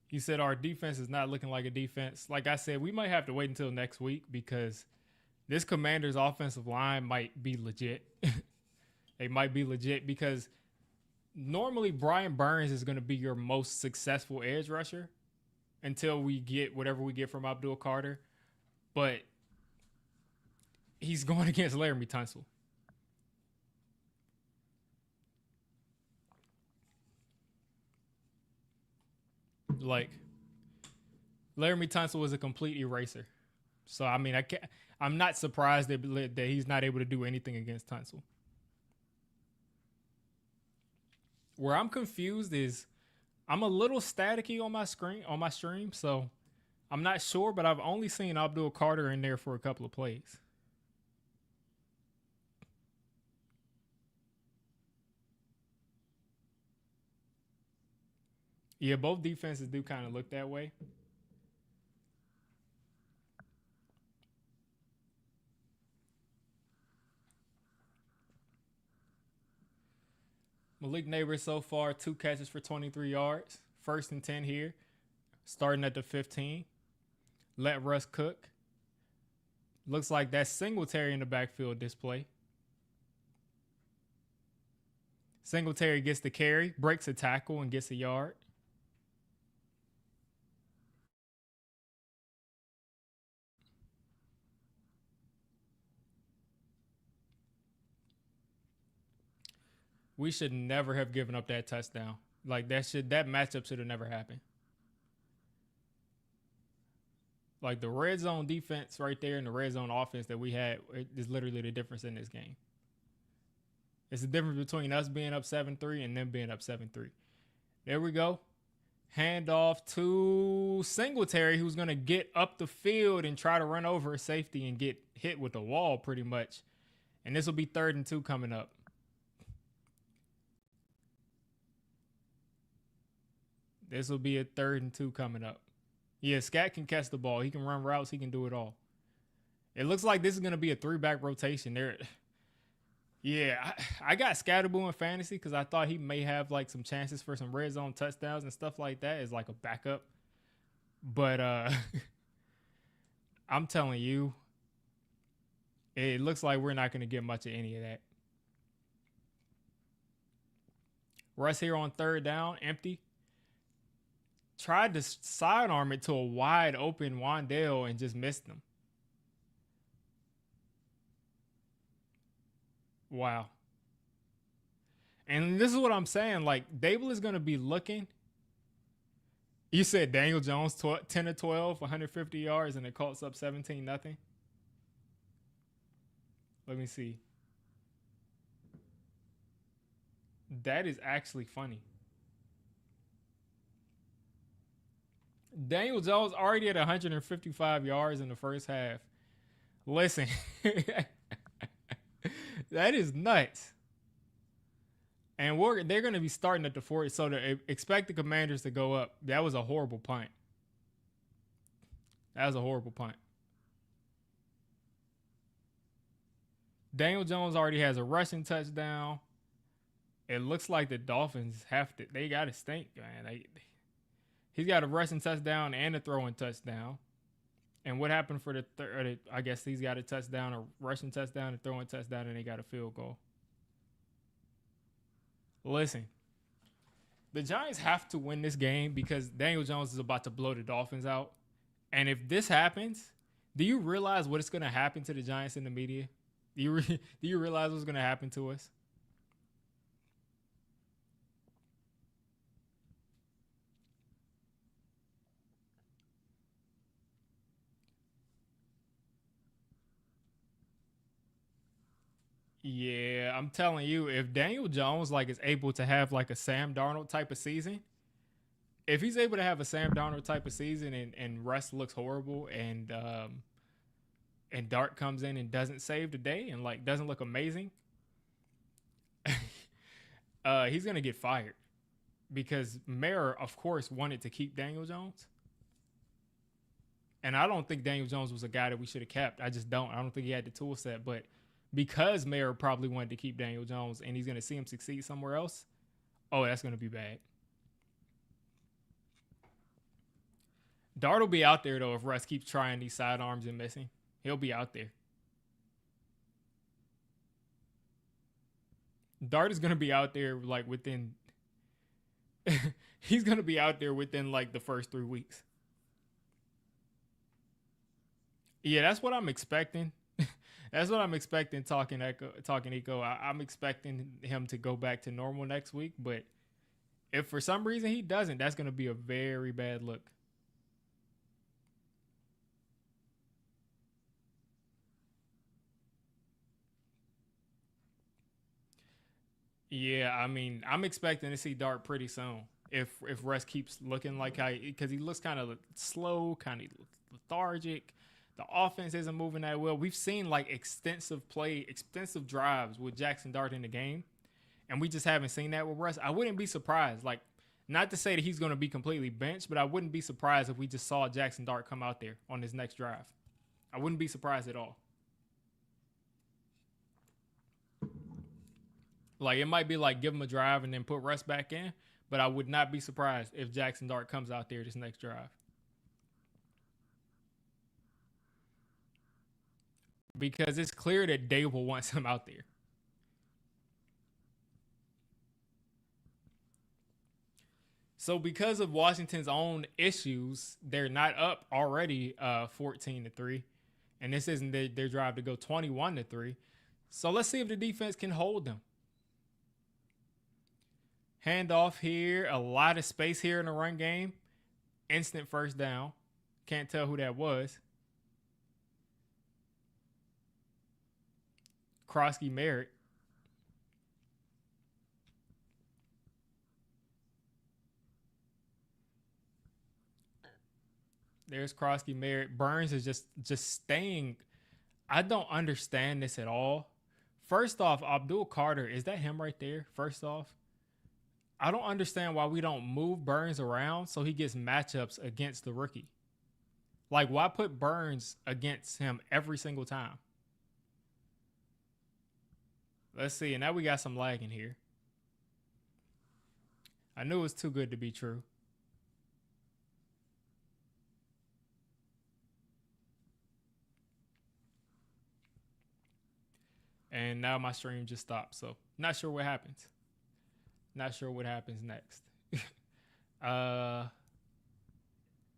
You said our defense is not looking like a defense. Like I said, we might have to wait until next week because this Commanders offensive line might be legit. They might be legit because normally Brian Burns is going to be your most successful edge rusher until we get whatever we get from Abdul Carter. But he's going against Laramie Tunsil. Like Laramie Tunsil was a complete eraser. So I mean, I'm not surprised that he's not able to do anything against Tunsil. Where I'm confused is I'm a little staticky on my stream, so I'm not sure, but I've only seen Abdul Carter in there for a couple of plays. Yeah, both defenses do kind of look that way. Malik Neighbors so far, 2 catches for 23 yards. 1st and 10 here, starting at the 15. Let Russ cook. Looks like that's Singletary in the backfield display. Singletary gets the carry, breaks a tackle, and gets a yard. We should never have given up that touchdown. Like that matchup should have never happened. Like the red zone defense right there and the red zone offense that we had is literally the difference in this game. It's the difference between us being up 7-3 and them being up 7-3. There we go. Hand off to Singletary, who's going to get up the field and try to run over a safety and get hit with the wall pretty much. And this will be 3rd and 2 coming up. This will be a 3rd and 2 coming up. Yeah, Scat can catch the ball. He can run routes. He can do it all. It looks like this is going to be a 3-back rotation. Yeah, I got Scatterboo in fantasy because I thought he may have like some chances for some red zone touchdowns and stuff like that as like a backup. But I'm telling you, it looks like we're not going to get much of any of that. Russ here on 3rd down, empty. Tried to sidearm it to a wide open Wandale and just missed him. Wow. And this is what I'm saying. Like, Daboll is going to be looking. You said Daniel Jones 10 to 12, 150 yards, and the Colts up 17-0. Let me see. That is actually funny. Daniel Jones already at 155 yards in the first half. Listen, that is nuts. And they're going to be starting at the 40. So to expect the Commanders to go up, that was a horrible punt. That was a horrible punt. Daniel Jones already has a rushing touchdown. It looks like the Dolphins they got to stink, man. He's got a rushing touchdown and a throwing touchdown. And what happened for the third? I guess he's got a touchdown, a rushing touchdown, a throwing touchdown, and they got a field goal. Listen, the Giants have to win this game because Daniel Jones is about to blow the Dolphins out. And if this happens, do you realize what is going to happen to the Giants in the media? Do you realize what's going to happen to us? Yeah, I'm telling you, if Daniel Jones like is able to have like a Sam Darnold type of season, if he's able to have a Sam Darnold type of season and Russ looks horrible and Dart comes in and doesn't save the day and like doesn't look amazing, he's gonna get fired because Mayer, of course, wanted to keep Daniel Jones, and I don't think Daniel Jones was a guy that we should have kept. I just don't. I don't think he had the tool set, but because Mayer probably wanted to keep Daniel Jones and he's gonna see him succeed somewhere else, oh, that's gonna be bad. Dart will be out there though if Russ keeps trying these sidearms and missing. He'll be out there. Dart is gonna be out there like within. He's gonna be out there within like the first 3 weeks. Yeah, that's what I'm expecting. That's what I'm expecting. Talking Eco. I'm expecting him to go back to normal next week. But if for some reason he doesn't, that's gonna be a very bad look. Yeah, I mean, I'm expecting to see Dart pretty soon. If Russ keeps looking like how, because he looks kind of slow, kind of lethargic. The offense isn't moving that well. We've seen like extensive drives with Jackson Dart in the game, and we just haven't seen that with Russ. I wouldn't be surprised. Like, not to say that he's going to be completely benched, but I wouldn't be surprised if we just saw Jackson Dart come out there on his next drive. I wouldn't be surprised at all. Like it might be like give him a drive and then put Russ back in, but I would not be surprised if Jackson Dart comes out there this next drive because it's clear that Daboll wants him out there. So because of Washington's own issues, they're not up already 14-3, and this isn't their drive to go 21-3. So let's see if the defense can hold them. Handoff here, a lot of space here in the run game. Instant first down. Can't tell who that was. Krosky Merritt. There's Krosky Merritt. Burns is just staying. I don't understand this at all. First off, Abdul Carter, is that him right there? First off, I don't understand why we don't move Burns around so he gets matchups against the rookie. Like, why put Burns against him every single time? Let's see. And now we got some lag in here. I knew it was too good to be true. And now my stream just stopped. So, not sure what happens. Not sure what happens next. uh,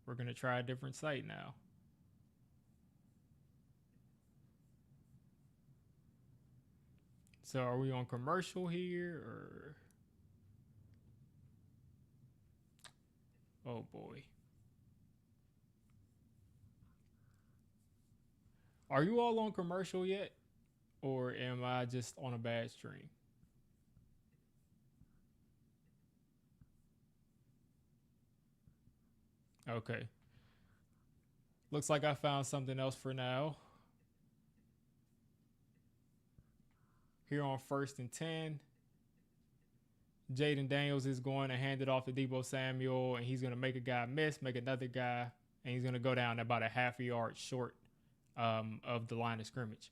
we're going to try a different site now. So are we on commercial here or? Oh boy. Are you all on commercial yet? Or am I just on a bad stream? Okay. Looks like I found something else for now. Here on 1st and 10. Jaden Daniels is going to hand it off to Deebo Samuel, and he's going to make a guy miss, make another guy, and he's going to go down about a half a yard short of the line of scrimmage.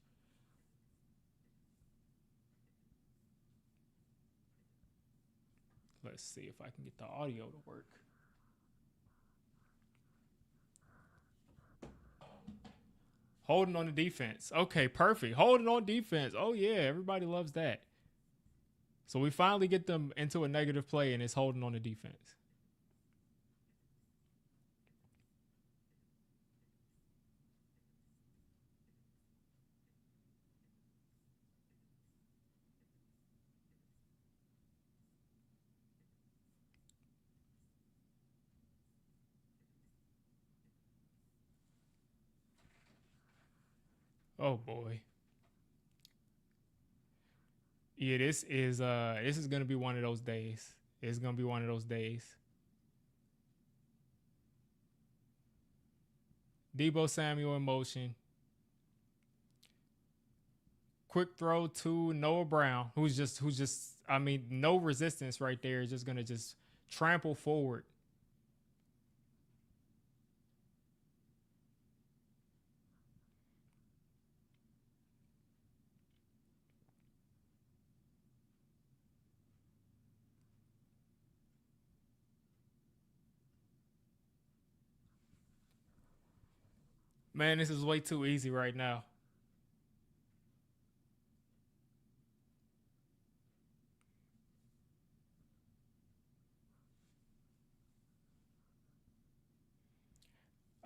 Let's see if I can get the audio to work. Holding on the defense. Okay, perfect. Holding on defense. Oh yeah, everybody loves that. So we finally get them into a negative play, and it's holding on the defense. Oh boy. Yeah, this is gonna be one of those days. It's gonna be one of those days. Debo Samuel in motion. Quick throw to Noah Brown, who's just I mean, no resistance right there. Is just gonna just trample forward. Man, this is way too easy right now.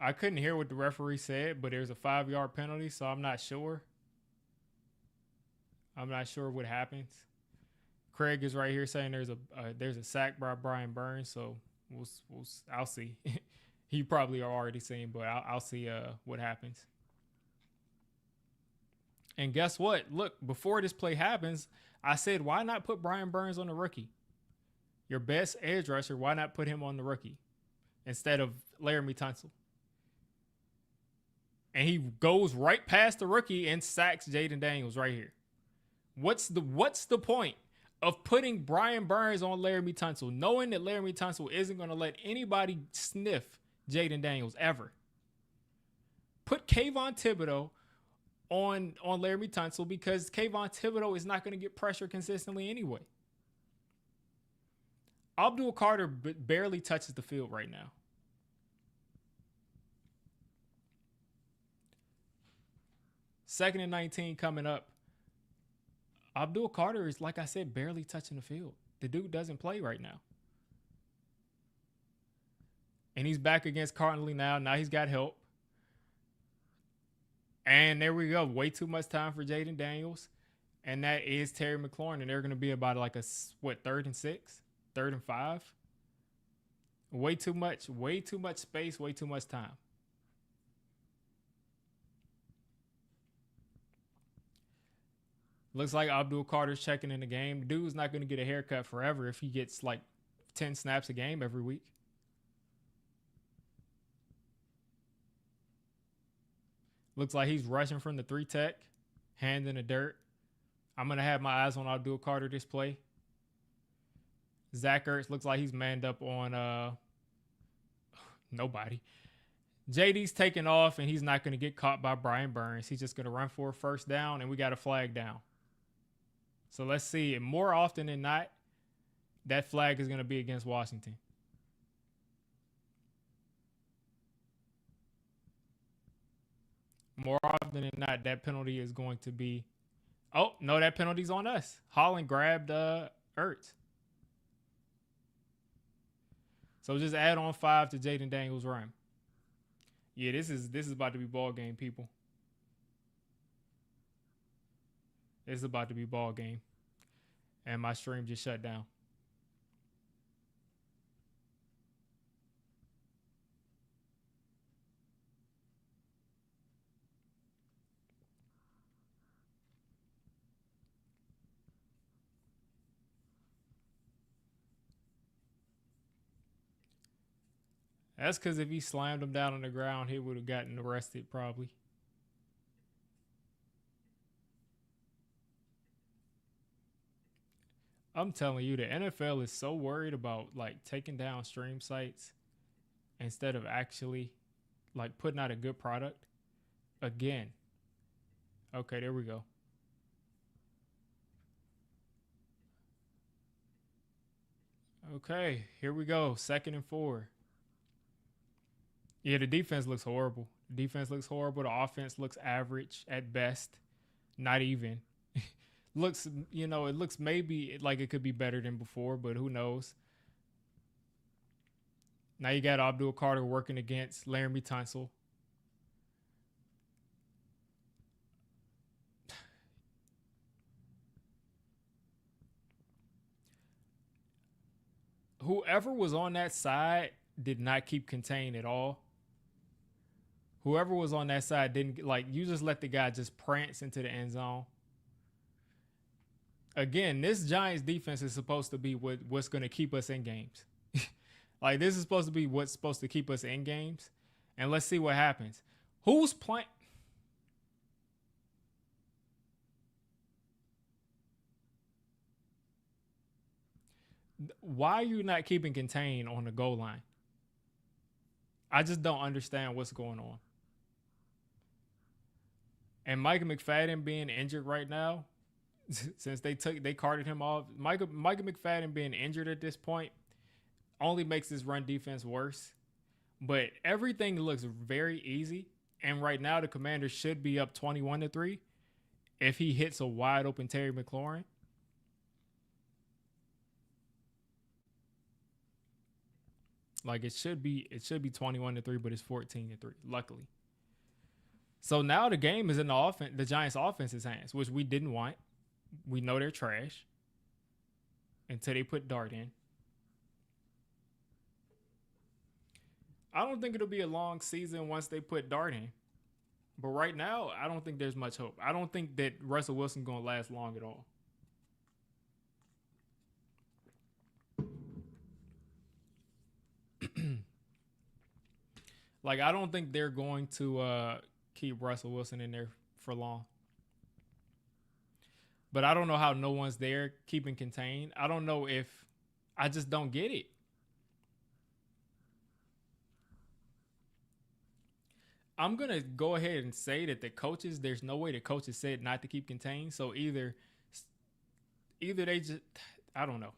I couldn't hear what the referee said, but there's a 5 yard penalty, so I'm not sure. I'm not sure what happens. Craig is right here saying there's a sack by Brian Burns, so I'll see. He probably are already seen, but I'll see what happens. And guess what? Look, before this play happens, I said why not put Brian Burns on the rookie? Your best edge rusher, why not put him on the rookie instead of Laramie Tunsil? And he goes right past the rookie and sacks Jaden Daniels right here. What's the point of putting Brian Burns on Laramie Tunsil, knowing that Laramie Tunsil isn't going to let anybody sniff Jaden Daniels ever? Put Kayvon Thibodeau on Laramie Tunsil because Kayvon Thibodeau is not going to get pressure consistently anyway. Abdul Carter barely touches the field right now. Second and 19 coming up. Abdul Carter is, like I said, barely touching the field. The dude doesn't play right now. And he's back against Cardinley now. Now he's got help. And there we go. Way too much time for Jaden Daniels. And that is Terry McLaurin. And they're going to be about like a, 3rd and 6? 3rd and 5? Way too much space, way too much time. Looks like Abdul Carter's checking in the game. Dude's not going to get a haircut forever if he gets like 10 snaps a game every week. Looks like he's rushing from the 3 tech, hand in the dirt. I'm going to have my eyes on Abdul Carter this play. Zach Ertz looks like he's manned up on nobody. JD's taking off, and he's not going to get caught by Brian Burns. He's just going to run for a first down, and we got a flag down. So let's see. And more often than not, that flag is going to be against Washington. More often than not, that penalty is going to be. Oh, no, that penalty's on us. Holland grabbed Ertz. So just add on 5 to Jaden Daniels' run. Yeah, this is about to be ball game, people. It's about to be ball game. And my stream just shut down. That's because if he slammed him down on the ground, he would have gotten arrested probably. I'm telling you, the NFL is so worried about like taking down stream sites instead of actually like putting out a good product. Again. Okay, there we go. Okay, here we go. 2nd and 4. Yeah, the defense looks horrible. Defense looks horrible. The offense looks average at best. Not even. Looks, it looks maybe like it could be better than before, but who knows? Now you got Abdul Carter working against Laramie Tunsil. Whoever was on that side did not keep contained at all. Whoever was on that side didn't, like, you just let the guy just prance into the end zone. Again, this Giants defense is supposed to be what's going to keep us in games. Like, this is supposed to be what's supposed to keep us in games. And let's see what happens. Who's playing? Why are you not keeping contained on the goal line? I just don't understand what's going on. And Micah McFadden being injured right now, since they carted him off. Micah McFadden being injured at this point only makes this run defense worse. But everything looks very easy. And right now the Commanders should be up 21-3 if he hits a wide open Terry McLaurin. Like, it should be 21-3, but it's 14-3, luckily. So now the game is in the Giants offense's hands, which we didn't want. We know they're trash until they put Dart in. I don't think it'll be a long season once they put Dart in. But right now, I don't think there's much hope. I don't think that Russell Wilson's going to last long at all. Like, I don't think they're going to keep Russell Wilson in there for long. But I don't know how no one's there keeping contained. I don't know if I just don't get it. I'm going to go ahead and say that there's no way the coaches said not to keep contained. So either they just, I don't know.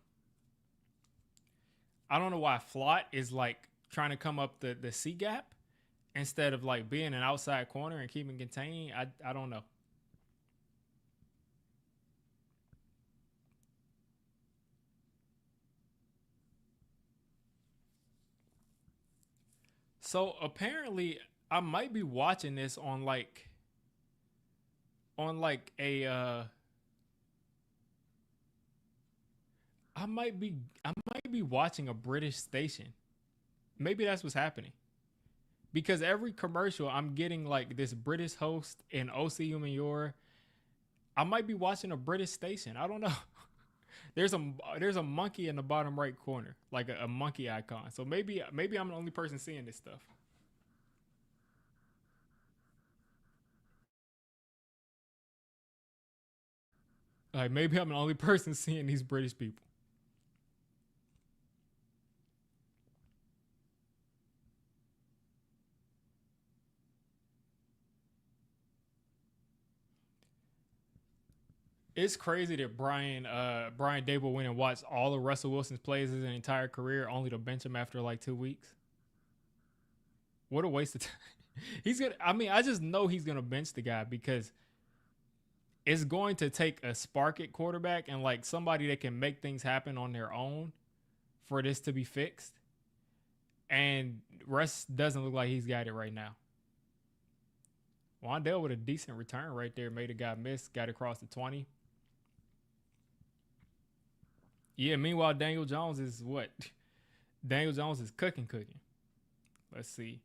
I don't know why Flott is like trying to come up the C gap instead of like being an outside corner and keeping contained. I don't know. So apparently I might be watching this on a I might be watching a British station. Maybe that's what's happening. Because every commercial I'm getting like this British host and OC Umenyor. I might be watching a British station. I don't know. There's a monkey in the bottom right corner, like a monkey icon. So maybe I'm the only person seeing this stuff. Like, maybe I'm the only person seeing these British people. It's crazy that Brian Daboll went and watched all of Russell Wilson's plays his entire career, only to bench him after like 2 weeks. What a waste of time. I just know he's gonna bench the guy because it's going to take a spark at quarterback and like somebody that can make things happen on their own for this to be fixed. And Russ doesn't look like he's got it right now. Wandale with a decent return right there made a guy miss, got across the 20. Yeah, meanwhile, Daniel Jones is what? Daniel Jones is cooking. Let's see.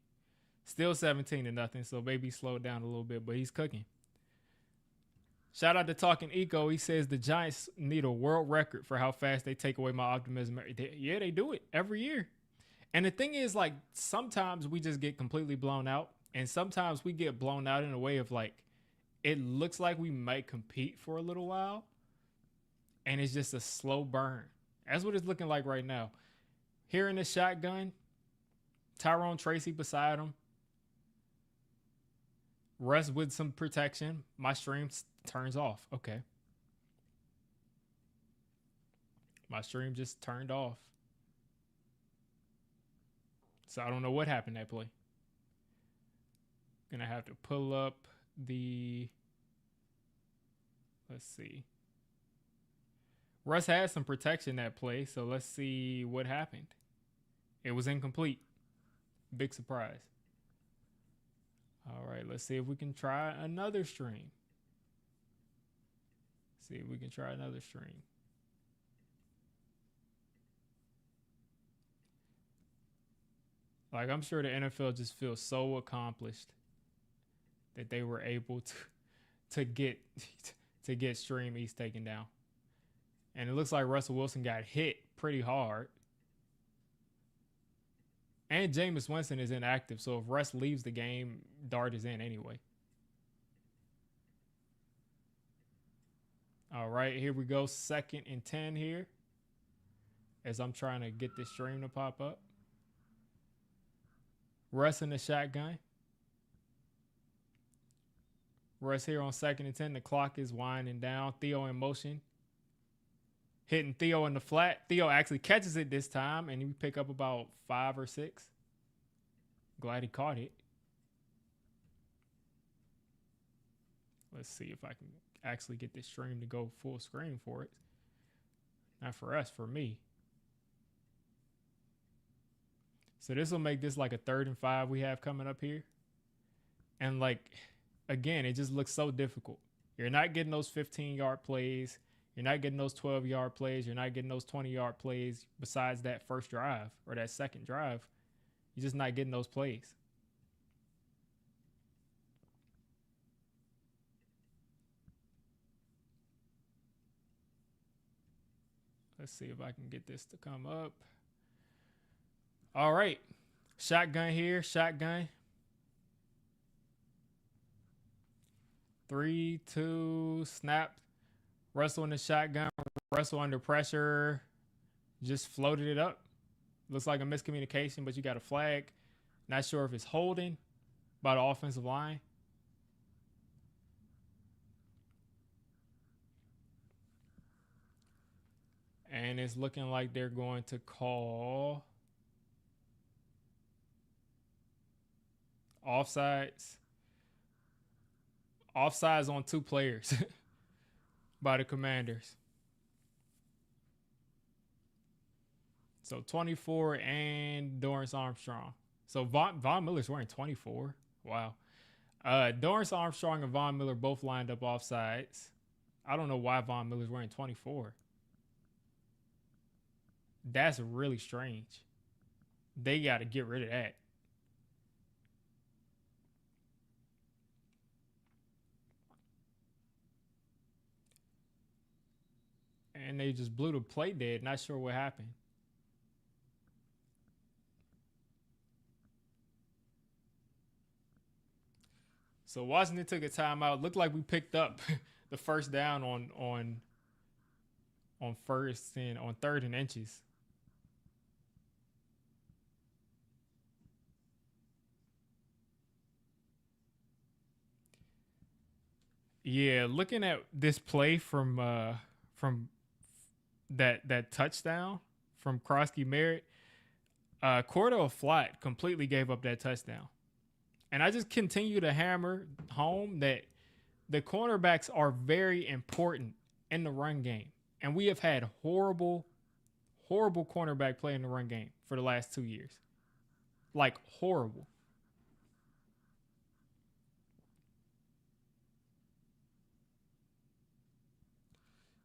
Still 17-0, so maybe slowed down a little bit, but he's cooking. Shout out to Talking Eco. He says the Giants need a world record for how fast they take away my optimism. Yeah, they do it every year. And the thing is, like, sometimes we just get completely blown out, and sometimes we get blown out in a way of, like, it looks like we might compete for a little while, and it's just a slow burn. That's what it's looking like right now. Here in the shotgun, Tyrone Tracy beside him. Russ with some protection. My stream turns off. Okay. My stream just turned off. So I don't know what happened that play. Gonna have to pull up the. Let's see. Russ had some protection that play, so let's see what happened. It was incomplete. Big surprise. All right, let's see if we can try another stream. See if we can try another stream. Like, I'm sure the NFL just feels so accomplished that they were able to get to get Stream East taken down. And it looks like Russell Wilson got hit pretty hard. And Jameis Winston is inactive, so if Russ leaves the game, Dart is in anyway. All right, here we go. 2nd and 10 here. As I'm trying to get this stream to pop up. Russ in the shotgun. Russ here on 2nd and 10. The clock is winding down. Theo in motion. Hitting Theo in the flat. Theo actually catches it this time, and he pick up about 5 or 6. Glad he caught it. Let's see if I can actually get this stream to go full screen for it. Not for us, for me. So this will make this like a 3rd and 5 we have coming up here. And like, again, it just looks so difficult. You're not getting those 15-yard plays. You're not getting those 12-yard plays. You're not getting those 20-yard plays besides that first drive or that second drive. You're just not getting those plays. Let's see if I can get this to come up. All right. Shotgun here. Shotgun. 3, 2, snap. Russell in the shotgun. Russell under pressure. Just floated it up. Looks like a miscommunication, but you got a flag. Not sure if it's holding by the offensive line. And it's looking like they're going to call offsides. Offsides on 2 players by the Commanders. So 24 and Dorrance Armstrong. So Von Miller's wearing 24. Wow. Dorrance Armstrong and Von Miller both lined up offsides. I don't know why Von Miller's wearing 24. That's really strange. They got to get rid of that. And they just blew the play dead. Not sure what happened. So Washington took a timeout. Looked like we picked up the first down on 1st and on 3rd and inches. Yeah, looking at this play from that touchdown from Krosky Merritt, Cordell Flott completely gave up that touchdown. And I just continue to hammer home that the cornerbacks are very important in the run game. And we have had horrible cornerback play in the run game for the last 2 years. Like, horrible.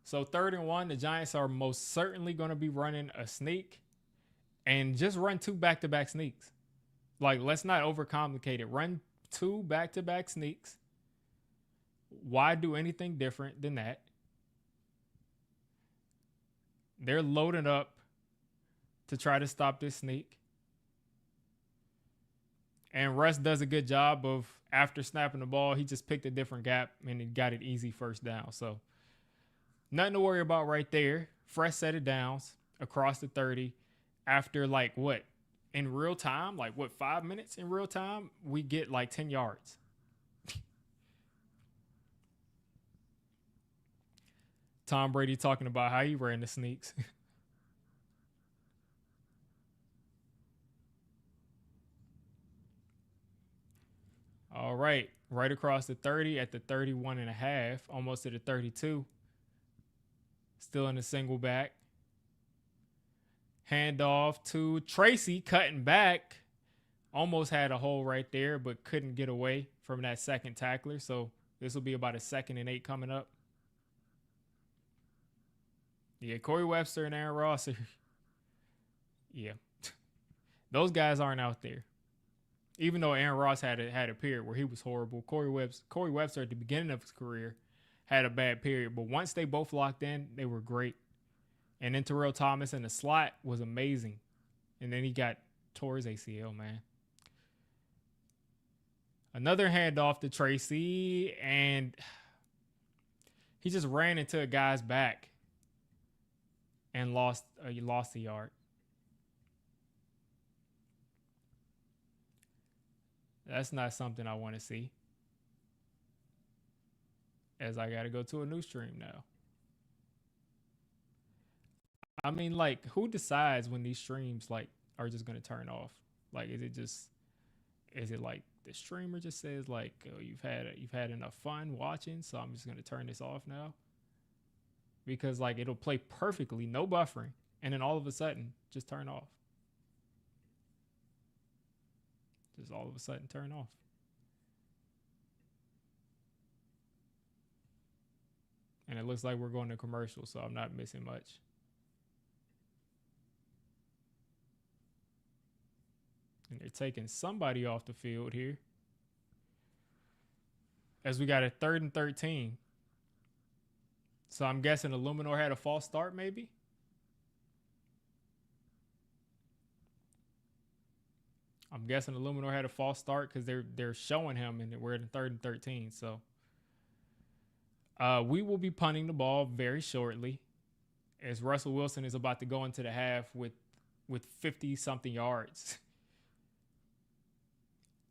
So 3rd and 1, the Giants are most certainly going to be running a sneak and just run 2 back-to-back sneaks. Like, let's not overcomplicate it. Run 2 back-to-back sneaks. Why do anything different than that? They're loading up to try to stop this sneak. And Russ does a good job of, after snapping the ball, he just picked a different gap and he got it easy first down. So nothing to worry about right there. Fresh set of downs across the 30. After like what? In real time, like what, 5 minutes in real time, we get like 10 yards. Tom Brady talking about how he ran the sneaks. All right. Right across the 30 at the 31 and a half, almost to the 32. Still in the single back. Handoff to Tracy, cutting back. Almost had a hole right there, but couldn't get away from that second tackler. So this will be about a 2nd and 8 coming up. Yeah, Corey Webster and Aaron Ross are, yeah. Those guys aren't out there. Even though Aaron Ross had a period where he was horrible. Corey Webster at the beginning of his career had a bad period. But once they both locked in, they were great. And then Terrell Thomas in the slot was amazing. And then he tore his ACL, man. Another handoff to Tracy, and he just ran into a guy's back and lost a yard. That's not something I want to see, as I got to go to a new stream now. I mean, like, who decides when these streams like are just gonna turn off? Like, is it like the streamer just says like, oh, you've had enough fun watching, so I'm just gonna turn this off now? Because like it'll play perfectly, no buffering, and then all of a sudden just turn off. Just all of a sudden turn off. And it looks like we're going to commercial, so I'm not missing much. And they're taking somebody off the field here, as we got a 3rd and 13. So I'm guessing Illuminor had a false start, maybe? I'm guessing Illuminor had a false start because they're showing him, and we're in 3rd and 13. So we will be punting the ball very shortly, as Russell Wilson is about to go into the half with 50-something yards.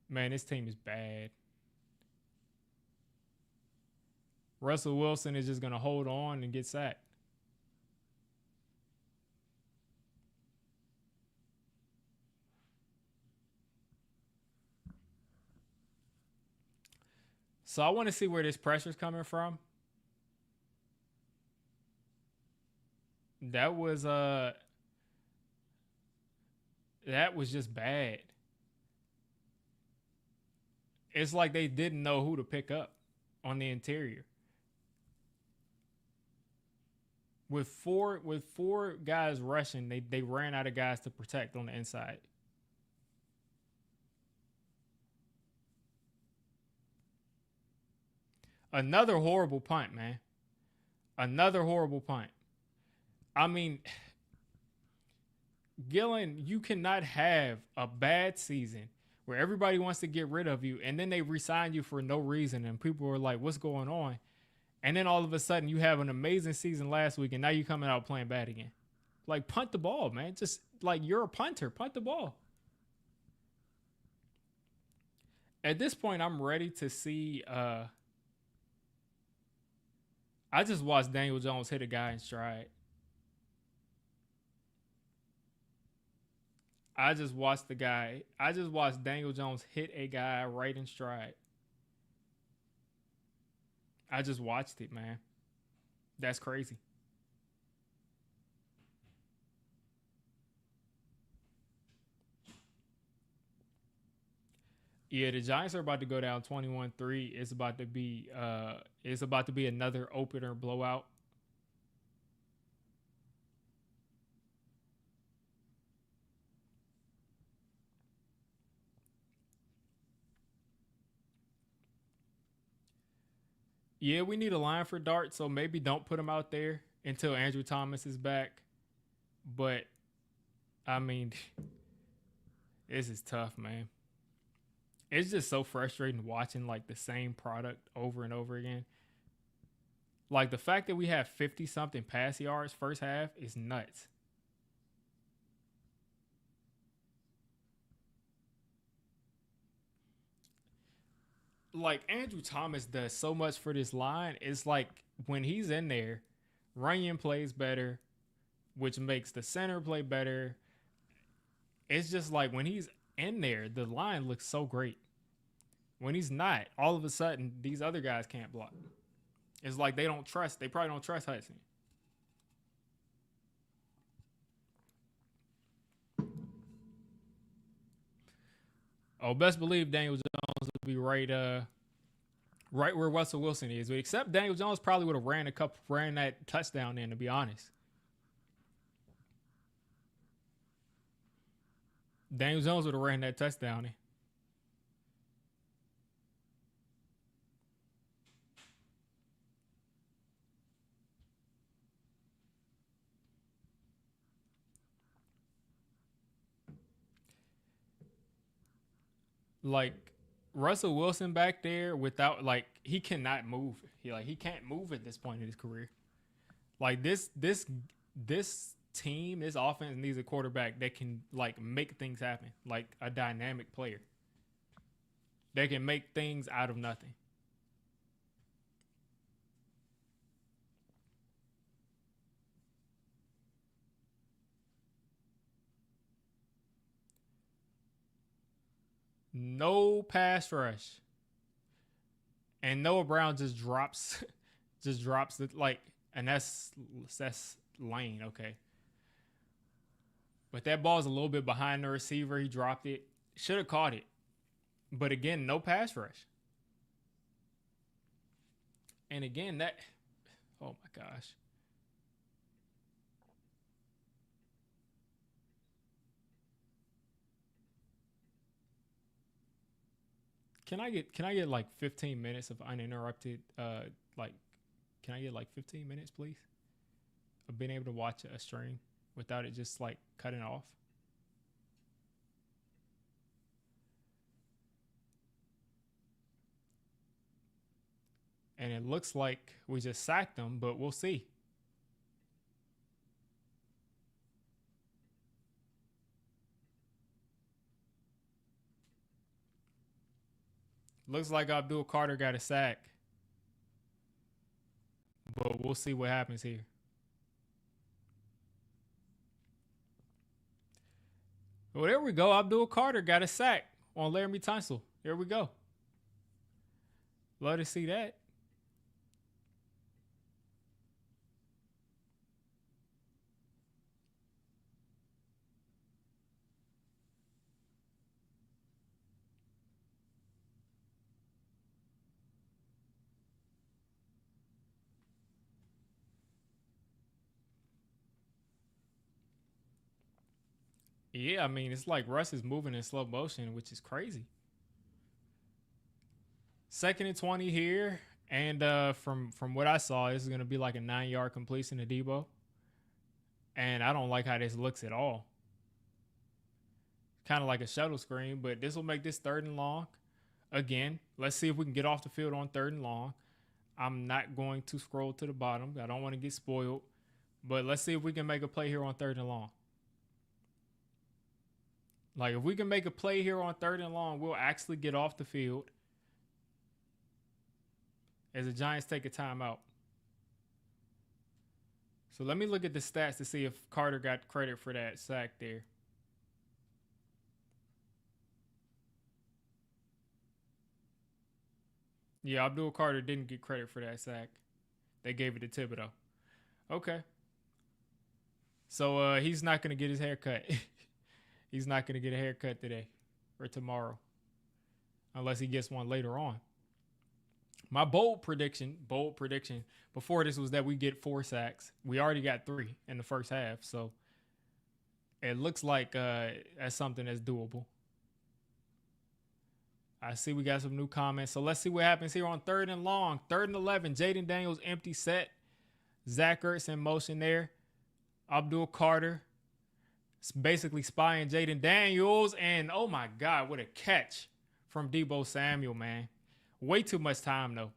Man, this team is bad. Russell Wilson is just going to hold on and get sacked. So I want to see where this pressure is coming from. That was just bad. It's like they didn't know who to pick up on the interior. With four guys rushing, they ran out of guys to protect on the inside. Another horrible punt, man. Another horrible punt. I mean, Gillen, you cannot have a bad season where everybody wants to get rid of you, and then they re-sign you for no reason, and people are like, what's going on? And then all of a sudden you have an amazing season last week, and now you're coming out playing bad again. Like, punt the ball, man. Just like, you're a punter. Punt the ball. At this point, I'm ready to see I just watched Daniel Jones hit a guy in stride. I just watched Daniel Jones hit a guy right in stride. I just watched it, man. That's crazy. Yeah, the Giants are about to go down 21-3. It's about to be another opener blowout. Yeah, we need a line for Dart, so maybe don't put him out there until Andrew Thomas is back. But, I mean, this is tough, man. It's just so frustrating watching, like, the same product over and over again. Like, the fact that we have 50-something pass yards first half is nuts. Like, Andrew Thomas does so much for this line. It's like when he's in there, Runyon plays better, which makes the center play better. It's just like when he's in there, the line looks so great. When he's not, all of a sudden these other guys can't block. It's like they probably don't trust Hudson. Oh, best believe Daniel Jones would be right where Russell Wilson is. Except Daniel Jones probably would have ran that touchdown in, to be honest. Daniel Jones would have ran that touchdown in. Like Russell Wilson back there without he cannot move. He can't move at this point in his career. Like this team, this offense needs a quarterback that can make things happen, like a dynamic player. They can make things out of nothing. No pass rush. And Noah Brown just drops it and that's lane, okay. But that ball's a little bit behind the receiver. He dropped it. Should have caught it. But again, no pass rush. And again, oh my gosh. Can I get like 15 minutes of uninterrupted can I get like 15 minutes, please? Of being able to watch a stream without it just cutting off. And it looks like we just sacked them, but we'll see. Looks like Abdul Carter got a sack. But we'll see what happens here. Well, there we go. Abdul Carter got a sack on Laramie Tunsil. There we go. Love to see that. Yeah, I mean, it's like Russ is moving in slow motion, which is crazy. 2nd and 20 here. And from what I saw, this is going to be like a 9-yard completion to Daboll. And I don't like how this looks at all. Kind of like a shuttle screen, but this will make this 3rd and long. Again, let's see if we can get off the field on 3rd and long. I'm not going to scroll to the bottom. I don't want to get spoiled. But let's see if we can make a play here on 3rd and long. Like, if we can make a play here on 3rd and long, we'll actually get off the field as the Giants take a timeout. So let me look at the stats to see if Carter got credit for that sack there. Yeah, Abdul Carter didn't get credit for that sack. They gave it to Thibodeau. Okay. So he's not going to get his hair cut. He's not going to get a haircut today or tomorrow unless he gets one later on. My bold prediction before this was that we get 4 sacks. We already got 3 in the first half, so it looks like that's something that's doable. I see we got some new comments. So let's see what happens here on 3rd and long. 3rd and 11. Jaden Daniels empty set. Zach Ertz in motion there. Abdul Carter basically spying Jaden Daniels. And oh my God, what a catch from Deebo Samuel, man. Way too much time though.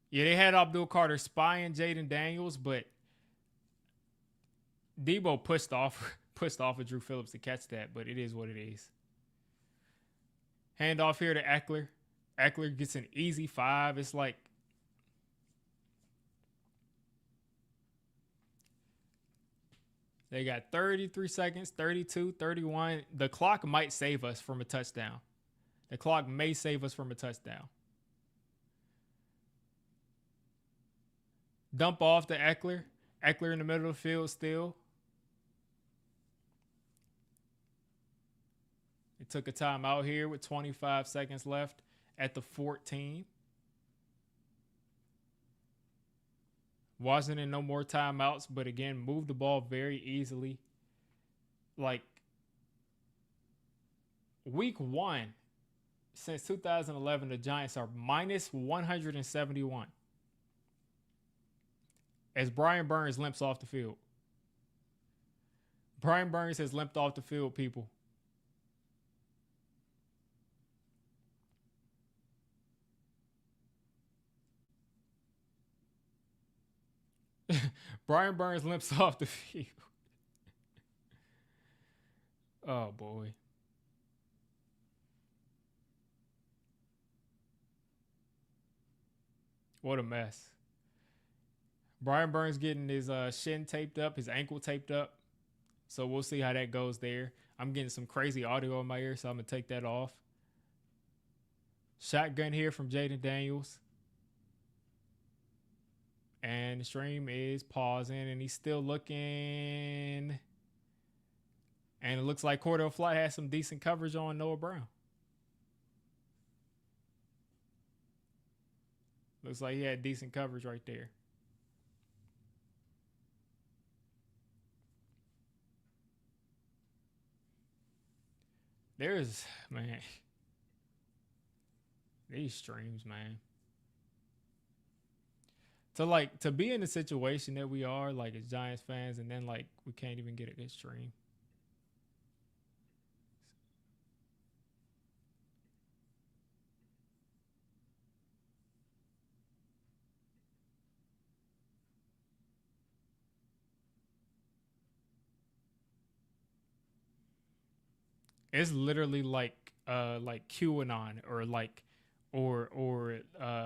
Yeah, they had Abdul Carter spying Jaden Daniels, but Deebo pushed off of Drew Phillips to catch that, but it is what it is. Handoff here to Eckler. Eckler gets an easy 5. It's like they got 33 seconds, 32, 31. The clock might save us from a touchdown. The clock may save us from a touchdown. Dump off to Eckler. Eckler in the middle of the field still. It took a timeout here with 25 seconds left at the 14. Washington, no more timeouts, but again, moved the ball very easily. Like, week 1, since 2011, the Giants are minus 171. As Brian Burns limps off the field. Brian Burns has limped off the field, people. Brian Burns limps off the field. Oh, boy. What a mess. Brian Burns getting his shin taped up, his ankle taped up. So we'll see how that goes there. I'm getting some crazy audio in my ear, so I'm going to take that off. Shotgun here from Jaden Daniels. And the stream is pausing, and he's still looking. And it looks like Cordell Fly has some decent coverage on Noah Brown. Looks like he had decent coverage right there. There's, man, these streams, man. To be in the situation that we are, like, as Giants fans, and then, like, we can't even get a good stream. It's literally like QAnon or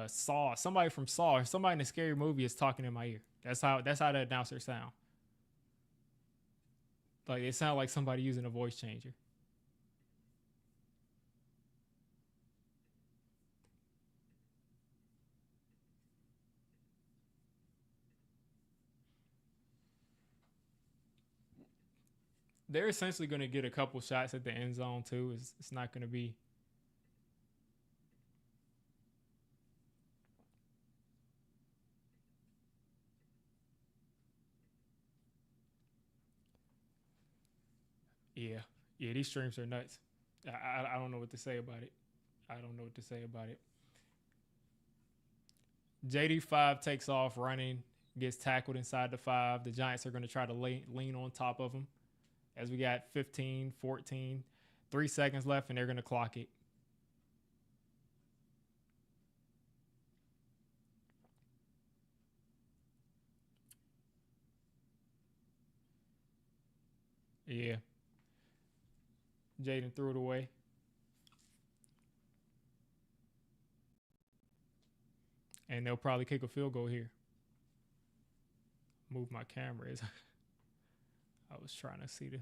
Saw. Somebody from Saw or somebody in a scary movie is talking in my ear. That's how the announcers sound. Like, it sounds like somebody using a voice changer. They're essentially going to get a couple shots at the end zone too. It's not going to be. Yeah, these streams are nuts. I don't know what to say about it. JD5 takes off running, gets tackled inside the 5. The Giants are going to try to lean on top of him as we got 15, 14, 3 seconds left, and they're going to clock it. Yeah. Jaden threw it away. And they'll probably kick a field goal here. Move my camera. I was trying to see the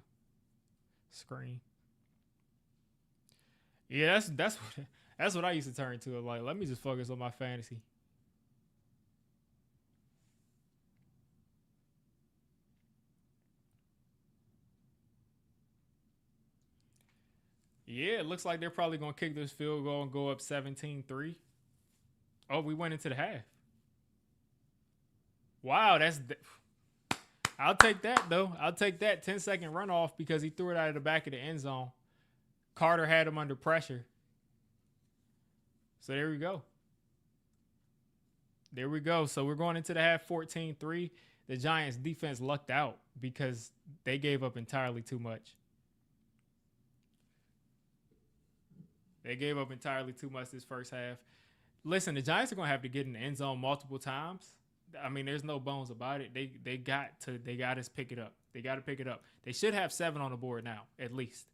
screen. Yeah, that's what I used to turn to. Like, let me just focus on my fantasy. Yeah, it looks like they're probably going to kick this field goal and go up 17-3. Oh, we went into the half. Wow, I'll take that, though. I'll take that 10-second runoff because he threw it out of the back of the end zone. Carter had him under pressure. So there we go. So we're going into the half 14-3. The Giants defense lucked out because they gave up entirely too much. This first half. Listen, the Giants are going to have to get in the end zone multiple times. I mean, there's no bones about it. They got to pick it up. They got to pick it up. They should have 7 on the board now, at least.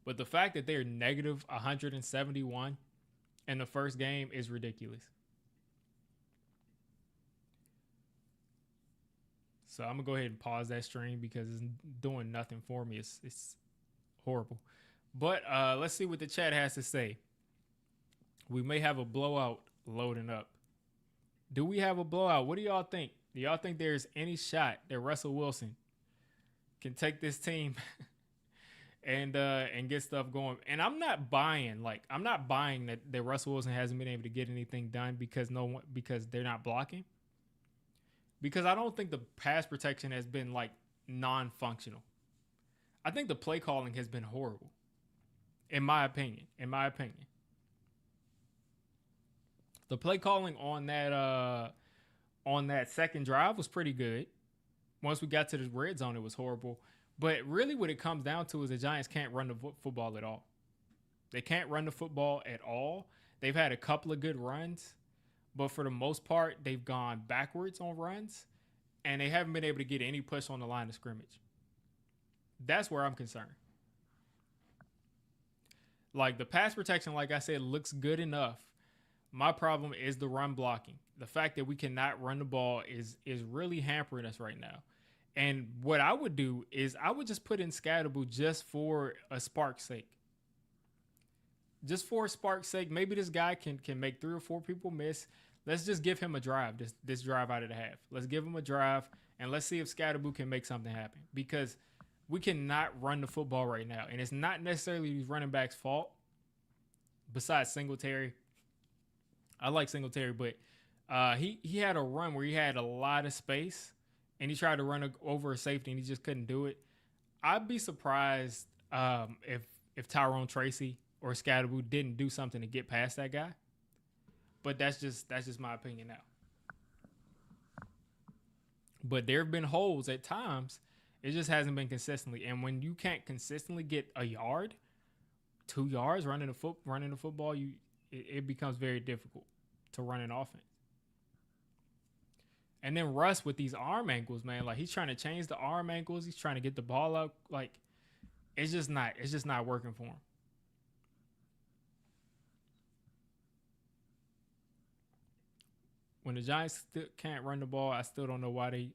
But the fact that they're negative 171 in the first game is ridiculous. So I'm gonna go ahead and pause that stream because it's doing nothing for me. It's horrible. But let's see what the chat has to say. We may have a blowout loading up. Do we have a blowout? What do y'all think? Do y'all think there's any shot that Russell Wilson can take this team and get stuff going? And I'm not buying that Russell Wilson hasn't been able to get anything done because they're not blocking. Because I don't think the pass protection has been like non-functional. I think the play calling has been horrible. In my opinion. The play calling on that second drive was pretty good. Once we got to the red zone, it was horrible. But really what it comes down to is the Giants can't run the football at all. They can't run the football at all. They've had a couple of good runs, but for the most part, they've gone backwards on runs, and they haven't been able to get any push on the line of scrimmage. That's where I'm concerned. Like, the pass protection, like I said, looks good enough. My problem is the run blocking. The fact that we cannot run the ball is really hampering us right now. And what I would do is I would just put in Scatterable just for a spark's sake. Just for a spark's sake. Maybe this guy can make 3 or 4 people miss. Let's just give him a drive, this drive out of the half. Let's give him a drive, and let's see if Scatterable can make something happen. Because we cannot run the football right now. And it's not necessarily these running backs' fault. Besides Singletary. I like Singletary, but he had a run where he had a lot of space, and he tried to run over a safety, and he just couldn't do it. I'd be surprised if Tyrone Tracy or Scatterable didn't do something to get past that guy. But that's just my opinion now. But there have been holes at times. It just hasn't been consistently. And when you can't consistently get a yard, 2 yards running the football, it becomes very difficult to run an offense. And then Russ with these arm ankles, man, like he's trying to change the arm ankles. He's trying to get the ball out. Like it's just not working for him. When the Giants still can't run the ball, I still don't know why they.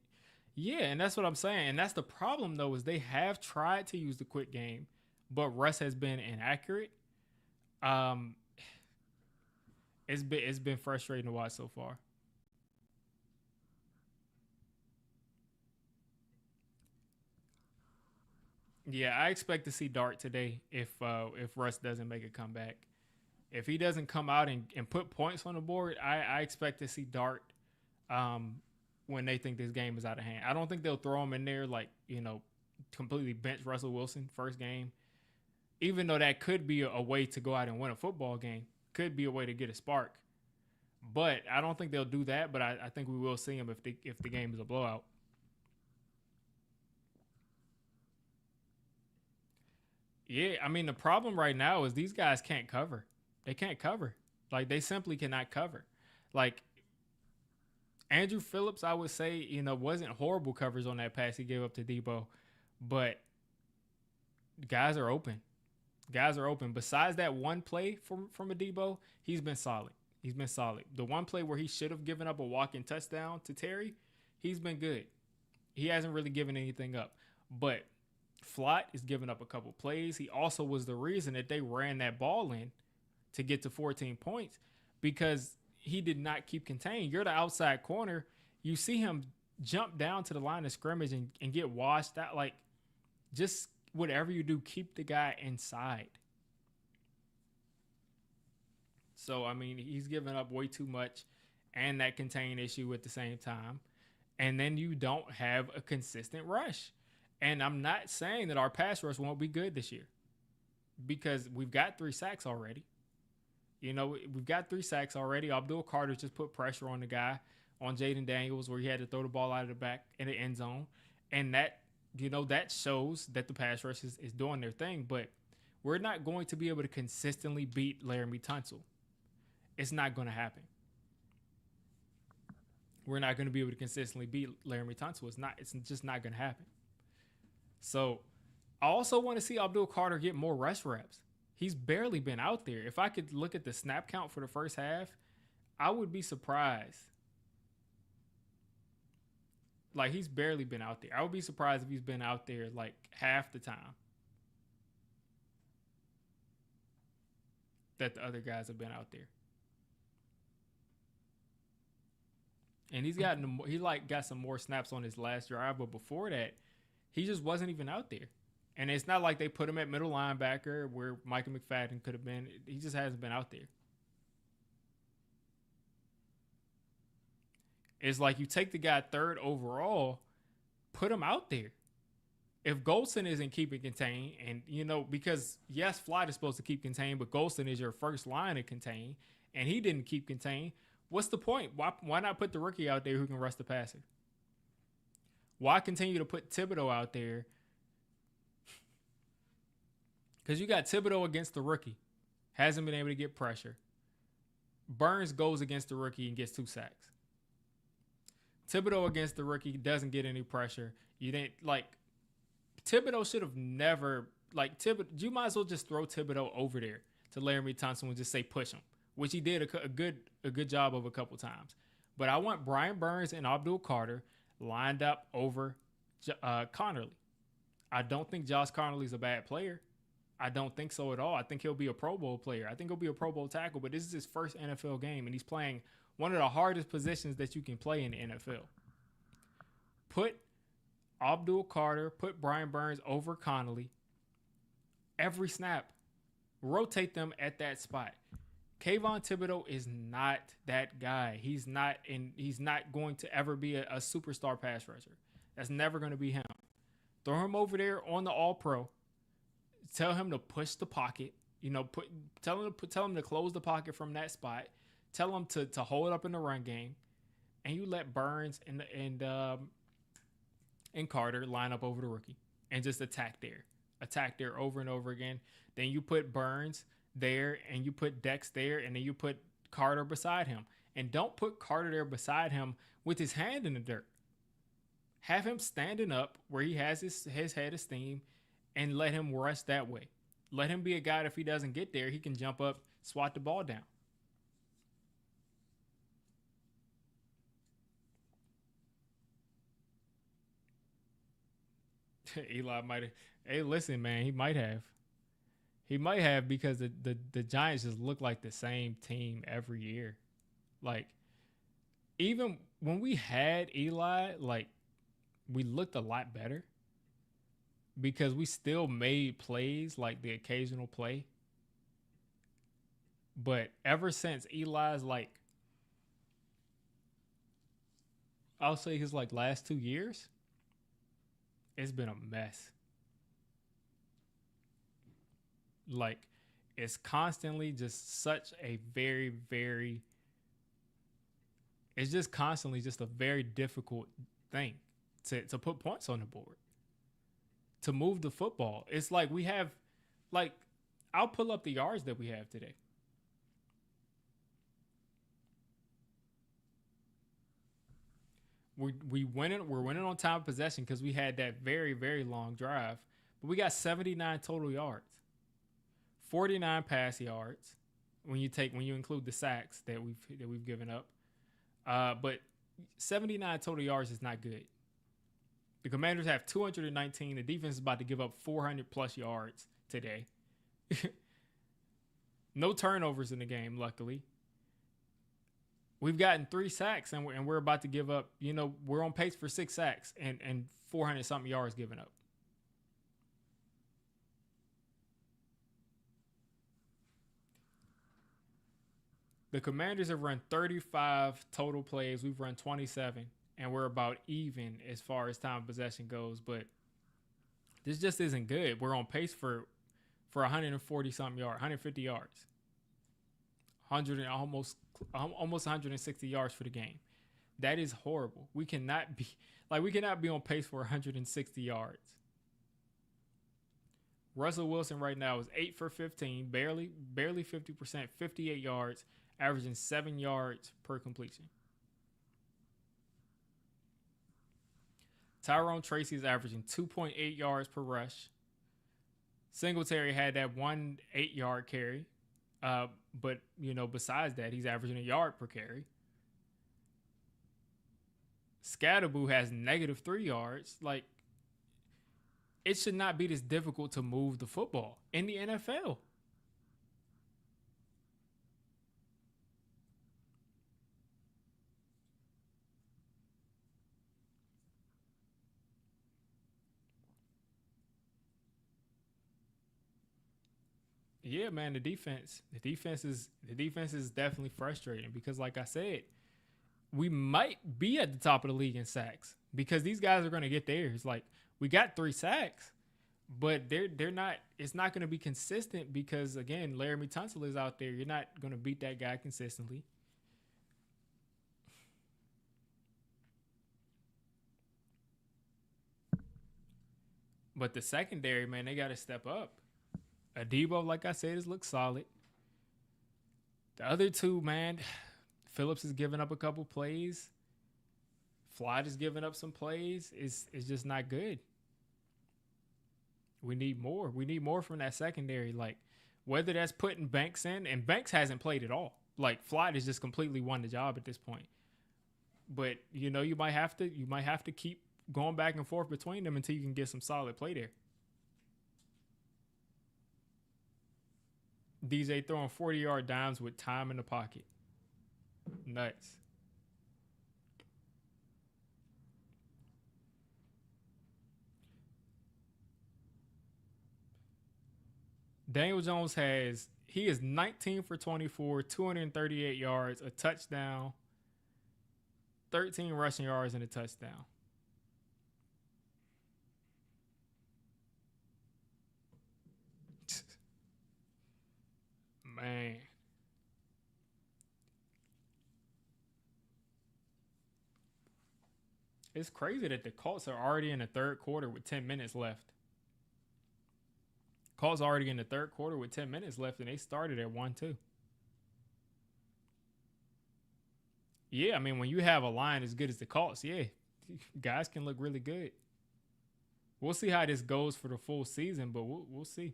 Yeah, and that's what I'm saying. And that's the problem, though, is they have tried to use the quick game, but Russ has been inaccurate. It's been frustrating to watch so far. Yeah, I expect to see Dart today if Russ doesn't make a comeback. If he doesn't come out and put points on the board, I expect to see Dart when they think this game is out of hand. I don't think they'll throw him in there like, completely bench Russell Wilson first game. Even though that could be a way to go out and win a football game. Could be a way to get a spark. But I don't think they'll do that, but I think we will see him if the game is a blowout. Yeah, I mean, the problem right now is these guys can't cover. They can't cover. Like, they simply cannot cover. Like, Andrew Phillips, I would say, wasn't horrible coverage on that pass he gave up to Daboll. But guys are open. Guys are open. Besides that one play from a Daboll, he's been solid. He's been solid. The one play where he should have given up a walk-in touchdown to Terry, he's been good. He hasn't really given anything up. But Flott is giving up a couple plays. He also was the reason that they ran that ball in to get to 14 points because he did not keep contained. You're the outside corner. You see him jump down to the line of scrimmage and get washed out. Like, just whatever you do, keep the guy inside. So, I mean, he's giving up way too much and that contain issue at the same time. And then you don't have a consistent rush. And I'm not saying that our pass rush won't be good this year because we've got 3 sacks already. We've got 3 sacks already. Abdul Carter just put pressure on the guy, on Jaden Daniels, where he had to throw the ball out of the back in the end zone. And that, that shows that the pass rush is doing their thing. But we're not going to be able to consistently beat Laramie Tunsil. It's not going to happen. We're not going to be able to consistently beat Laramie Tunsil. It's just not going to happen. So I also want to see Abdul Carter get more rush reps. He's barely been out there. If I could look at the snap count for the first half, I would be surprised Like, he's barely been out there. I would be surprised if he's been out there like half the time that the other guys have been out there. And got some more snaps on his last drive, but before that, he just wasn't even out there. And it's not like they put him at middle linebacker where Micah McFadden could have been. He just hasn't been out there. It's like you take the guy third overall, put him out there. If Golson isn't keeping contained, and because yes, Floyd is supposed to keep contained, but Golson is your first line to contain, and he didn't keep contained, what's the point? Why not put the rookie out there who can rush the passer? Why continue to put Thibodeau out there? Because you got Thibodeau against the rookie. Hasn't been able to get pressure. Burns goes against the rookie and gets 2 sacks. Thibodeau against the rookie doesn't get any pressure. You didn't Thibodeau should have never you might as well just throw Thibodeau over there to Laramie Tunsil and just say push him, which he did a good job of a couple times. But I want Brian Burns and Abdul Carter lined up over Connerly. I don't think Josh Connerly's a bad player. I don't think so at all. I think he'll be a Pro Bowl player. I think he'll be a Pro Bowl tackle, but this is his first NFL game, and he's playing one of the hardest positions that you can play in the NFL. Put Abdul Carter, put Brian Burns over Connolly every snap. Rotate them at that spot. Kayvon Thibodeau is not that guy. He's not going to ever be a superstar pass rusher. That's never going to be him. Throw him over there on the All-Pro. Tell him to push the pocket. Tell him to close the pocket from that spot. Tell him to hold up in the run game, and you let Burns and Carter line up over the rookie and just attack there over and over again. Then you put Burns there, and you put Dex there, and then you put Carter beside him. And don't put Carter there beside him with his hand in the dirt. Have him standing up where he has his head of steam, and let him rush that way. Let him be a guy that if he doesn't get there, he can jump up, swat the ball down. Eli might have. Hey, listen, man, he might have. He might have because the Giants just look like the same team every year. Like, even when we had Eli, we looked a lot better because we still made plays, like the occasional play. But ever since Eli's, I'll say his last 2 years, it's been a mess. It's constantly just such a very, very, it's just constantly just a very difficult thing to put points on the board, to move the football. It's like we have, I'll pull up the yards that we have today. We're winning on time of possession because we had that very, very long drive. But we got 79 total yards. 49 pass yards when you include the sacks that we've given up. But 79 total yards is not good. The Commanders have 219. The defense is about to give up 400 plus yards today. No turnovers in the game, luckily. We've gotten 3 sacks, and we're about to give up. We're on pace for 6 sacks and 400 something yards given up. The Commanders have run 35 total plays. We've run 27, and we're about even as far as time of possession goes. But this just isn't good. We're on pace for 140 something yards, 150 yards, 100 and almost 160 yards for the game. That is horrible. We cannot be on pace for 160 yards. Russell Wilson right now is 8 for 15, barely 50%, 58 yards, averaging 7 yards per completion. Tyrone Tracy is averaging 2.8 yards per rush. Singletary had that 1 8-yard carry. But, besides that, he's averaging a yard per carry. Scatterboo has -3 yards. Like, it should not be this difficult to move the football in the NFL. Yeah, man, the defense is definitely frustrating because, like I said, we might be at the top of the league in sacks because these guys are going to get theirs. Like, we got 3 sacks, but they're not. It's not going to be consistent because, again, Laramie Tunsil is out there. You're not going to beat that guy consistently. But the secondary, man, they got to step up. Adebo, like I said, has looked solid. The other two, man, Phillips is giving up a couple plays. Floyd is giving up some plays. It's just not good. We need more. We need more from that secondary. Like, whether that's putting Banks in, and Banks hasn't played at all. Like, Floyd has just completely won the job at this point. But you might have to keep going back and forth between them until you can get some solid play there. DJ throwing 40-yard dimes with time in the pocket. Nuts. Daniel Jones he is 19 for 24, 238 yards, a touchdown, 13 rushing yards, and a touchdown. Man, it's crazy that the Colts are already in the third quarter with 10 minutes left. Colts already in the third quarter with 10 minutes left, and they started at 1-2. Yeah, I mean, when you have a line as good as the Colts, yeah, guys can look really good. We'll see how this goes for the full season, but we'll see.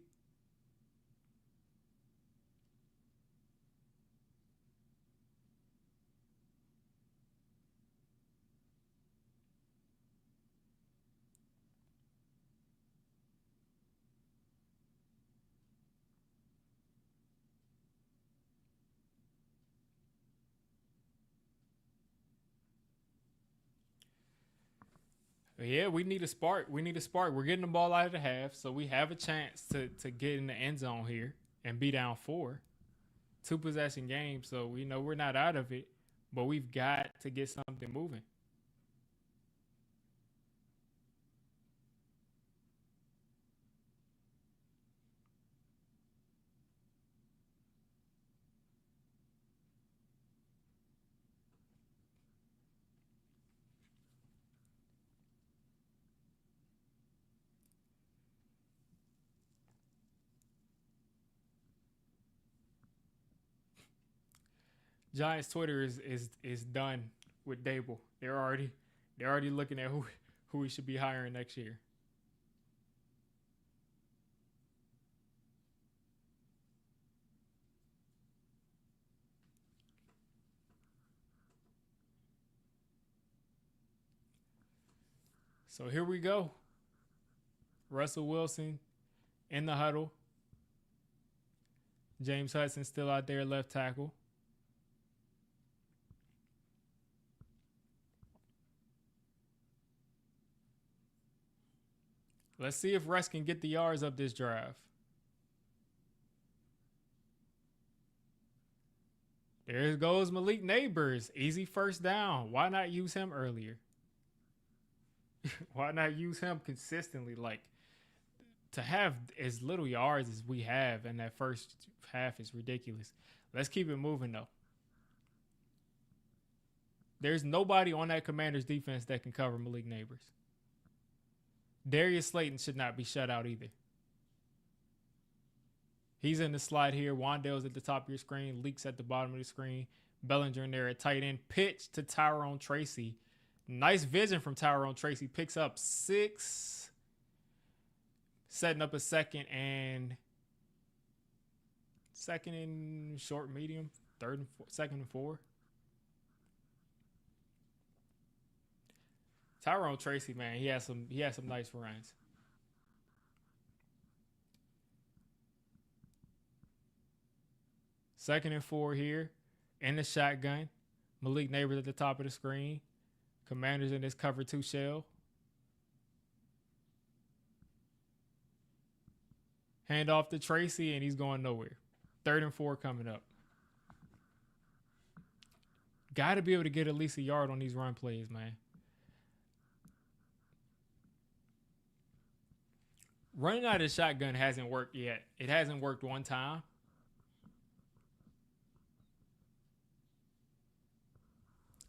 But yeah, we need a spark. We need a spark. We're getting the ball out of the half, so we have a chance to get in the end zone here and be down 4. 2 possession game, so we know we're not out of it, but we've got to get something moving. Giants Twitter is done with Daboll. They're already looking at who we should be hiring next year. So here we go. Russell Wilson in the huddle. James Hudson still out there left tackle. Let's see if Russ can get the yards up this drive. There goes Malik Neighbors. Easy first down. Why not use him earlier? Why not use him consistently? Like, to have as little yards as we have in that first half is ridiculous. Let's keep it moving though. There's nobody on that Commanders defense that can cover Malik Neighbors. Darius Slayton should not be shut out either. He's in the slide here. Wandale's at the top of your screen. Leaks at the bottom of the screen. Bellinger in there at tight end. Pitch to Tyrone Tracy. Nice vision from Tyrone Tracy. Picks up 6. Setting up a second and short medium. Second and 4. Tyrone Tracy, man, he has some nice runs. Second and 4 here in the shotgun. Malik Neighbors at the top of the screen. Commanders in this cover 2 shell. Hand off to Tracy, and he's going nowhere. Third and 4 coming up. Got to be able to get at least a yard on these run plays, man. Running out of the shotgun hasn't worked yet. It hasn't worked one time.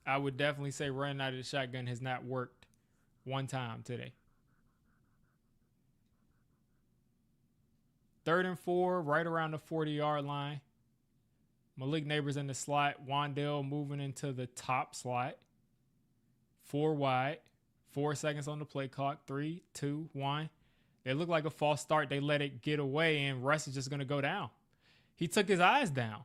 I would definitely say running out of the shotgun has not worked one time today. Third and 4, right around the 40-yard line. Malik Neighbors in the slot. Wandale moving into the top slot. 4 wide. 4 seconds on the play clock. 3, 2, 1. They look like a false start. They let it get away, and Russ is just going to go down. He took his eyes down.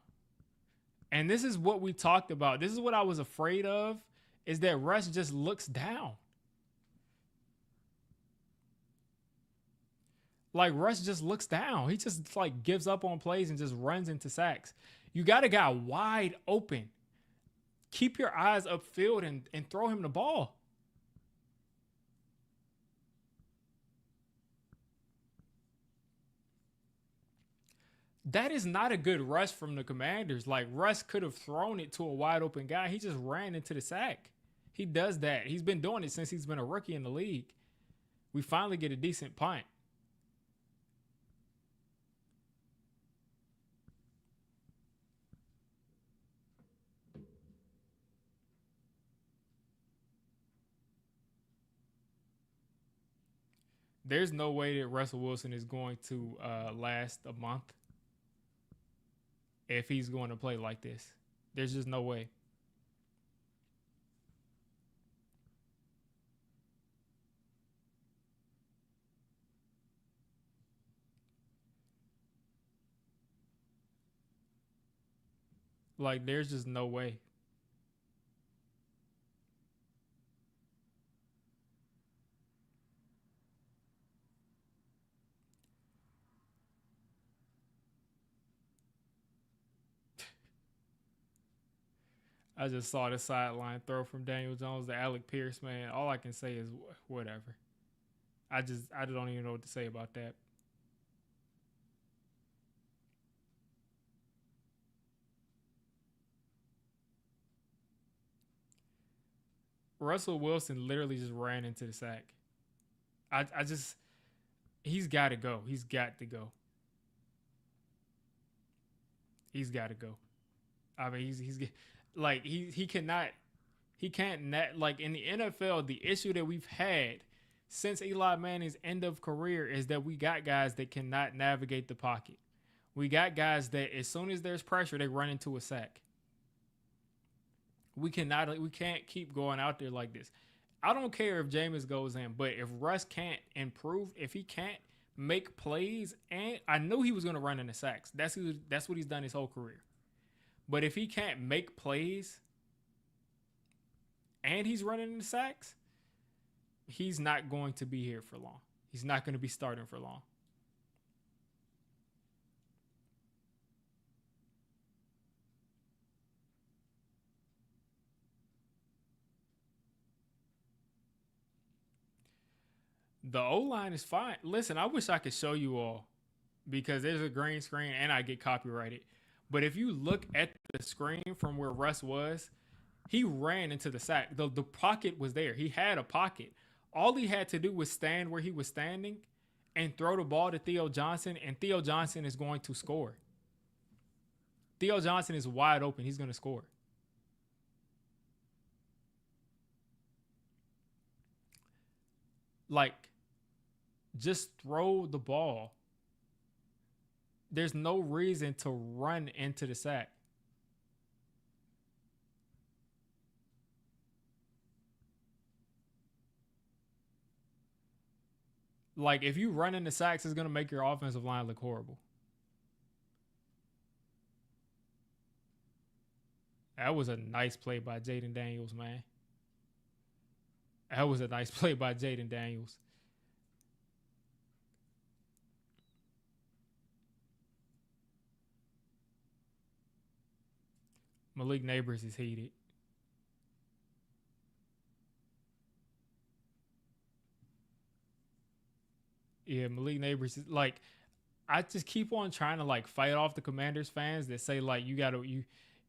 And this is what we talked about. This is what I was afraid of, is that Russ just looks down. Like, Russ just looks down. He just, like, gives up on plays and just runs into sacks. You got a guy wide open. Keep your eyes upfield and throw him the ball. That is not a good rush from the Commanders. Like, Russ could have thrown it to a wide open guy. He just ran into the sack. He does that. He's been doing it since he's been a rookie in the league. We finally get a decent punt. There's no way that Russell Wilson is going to last a month if he's going to play like this. There's just no way. Like, there's just no way. I just saw the sideline throw from Daniel Jones to Alec Pierce, man. All I can say is whatever. I don't even know what to say about that. Russell Wilson literally just ran into the sack. He's got to go. He's got to go. He's got to go. I mean, he can't like in the NFL, the issue that we've had since Eli Manning's end of career is that we got guys that cannot navigate the pocket. We got guys that as soon as there's pressure, they run into a sack. We can't keep going out there like this. I don't care if Jameis goes in, but if Russ can't improve, if he can't make plays, and I knew he was going to run into sacks. That's what he's done his whole career. But if he can't make plays and he's running into sacks, he's not going to be here for long. He's not going to be starting for long. The O-line is fine. Listen, I wish I could show you all because there's a green screen and I get copyrighted. But if you look at the screen from where Russ was, he ran into the sack. The pocket was there. He had a pocket. All he had to do was stand where he was standing and throw the ball to Theo Johnson, and Theo Johnson is going to score. Theo Johnson is wide open. He's going to score. Like, just throw the ball. There's no reason to run into the sack. Like, if you run into sacks, it's going to make your offensive line look horrible. That was a nice play by Jaden Daniels, man. That was a nice play by Jaden Daniels. Malik Neighbors is heated. Yeah, Malik Neighbors is like, I just keep on trying to like fight off the Commanders fans that say like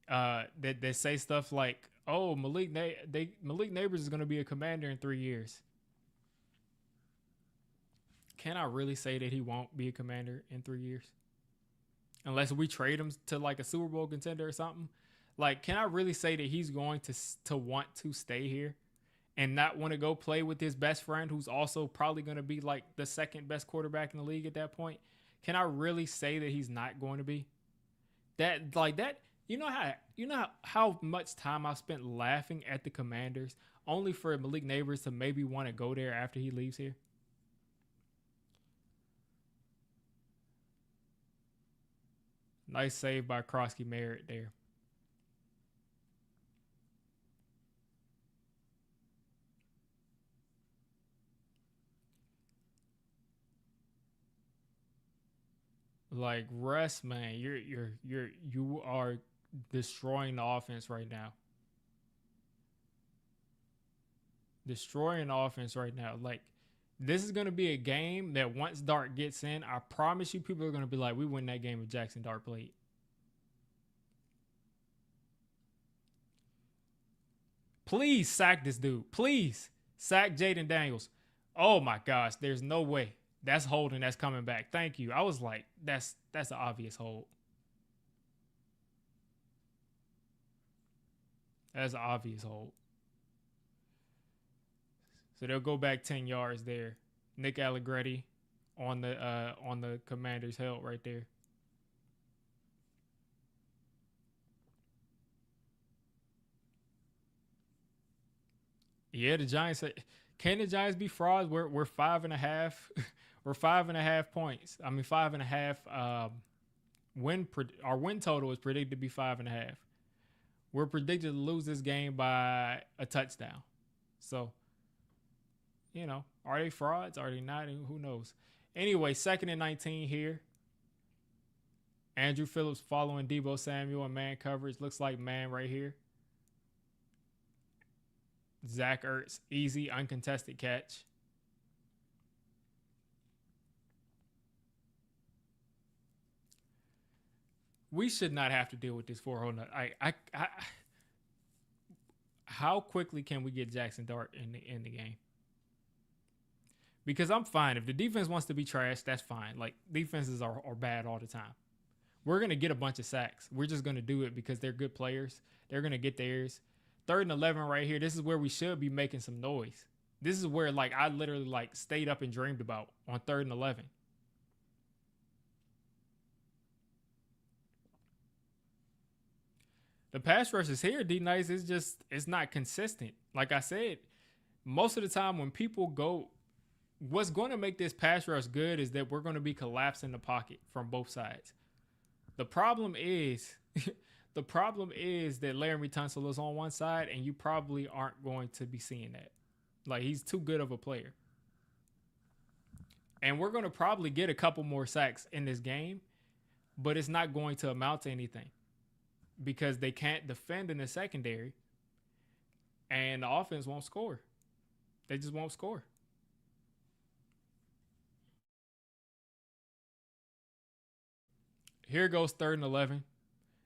that say stuff like, oh, Malik Neighbors is gonna be a Commander in 3 years. Can I really say that he won't be a Commander in 3 years? Unless we trade him to like a Super Bowl contender or something. Like, can I really say that he's going to want to stay here and not want to go play with his best friend, who's also probably going to be like the second best quarterback in the league at that point? Can I really say that he's not going to be? That like that, how much time I spent laughing at the Commanders only for Malik Neighbors to maybe want to go there after he leaves here? Nice save by Krosky Merritt there. Like, Russ, man, you are destroying the offense right now. Destroying the offense right now. Like, this is gonna be a game that once Dart gets in, I promise you, people are gonna be like, we win that game if Jackson Dart played. Please sack this dude. Please sack Jaden Daniels. Oh my gosh, there's no way. That's holding. That's coming back. Thank you. I was like, that's an obvious hold. That's an obvious hold. So they'll go back 10 yards there. Nick Allegretti on the Commanders' help right there. Yeah, the Giants. Can the Giants be frauds? We're 5.5. We're 5.5 points. I mean 5.5. Our win total is predicted to be 5.5. We're predicted to lose this game by a touchdown. So, are they frauds? Are they not? Who knows? Anyway, 2nd and 19 here. Andrew Phillips following Deebo Samuel in man coverage. Looks like man right here. Zach Ertz, easy, uncontested catch. We should not have to deal with this 4-0. How quickly can we get Jackson Dart in the game? Because I'm fine. If the defense wants to be trashed, that's fine. Like, defenses are bad all the time. We're going to get a bunch of sacks. We're just going to do it because they're good players. They're going to get theirs. 3rd and 11 right here. This is where we should be making some noise. This is where, like, I literally, like, stayed up and dreamed about on 3rd and 11. The pass rush is here, D-Nice. It's not consistent. Like I said, most of the time when people go, what's going to make this pass rush good is that we're going to be collapsing the pocket from both sides. The problem is that Laramie Tunsil is on one side, and you probably aren't going to be seeing that. Like, he's too good of a player. And we're going to probably get a couple more sacks in this game, but it's not going to amount to anything because they can't defend in the secondary, and the offense won't score. They just won't score. Here goes 3rd and 11.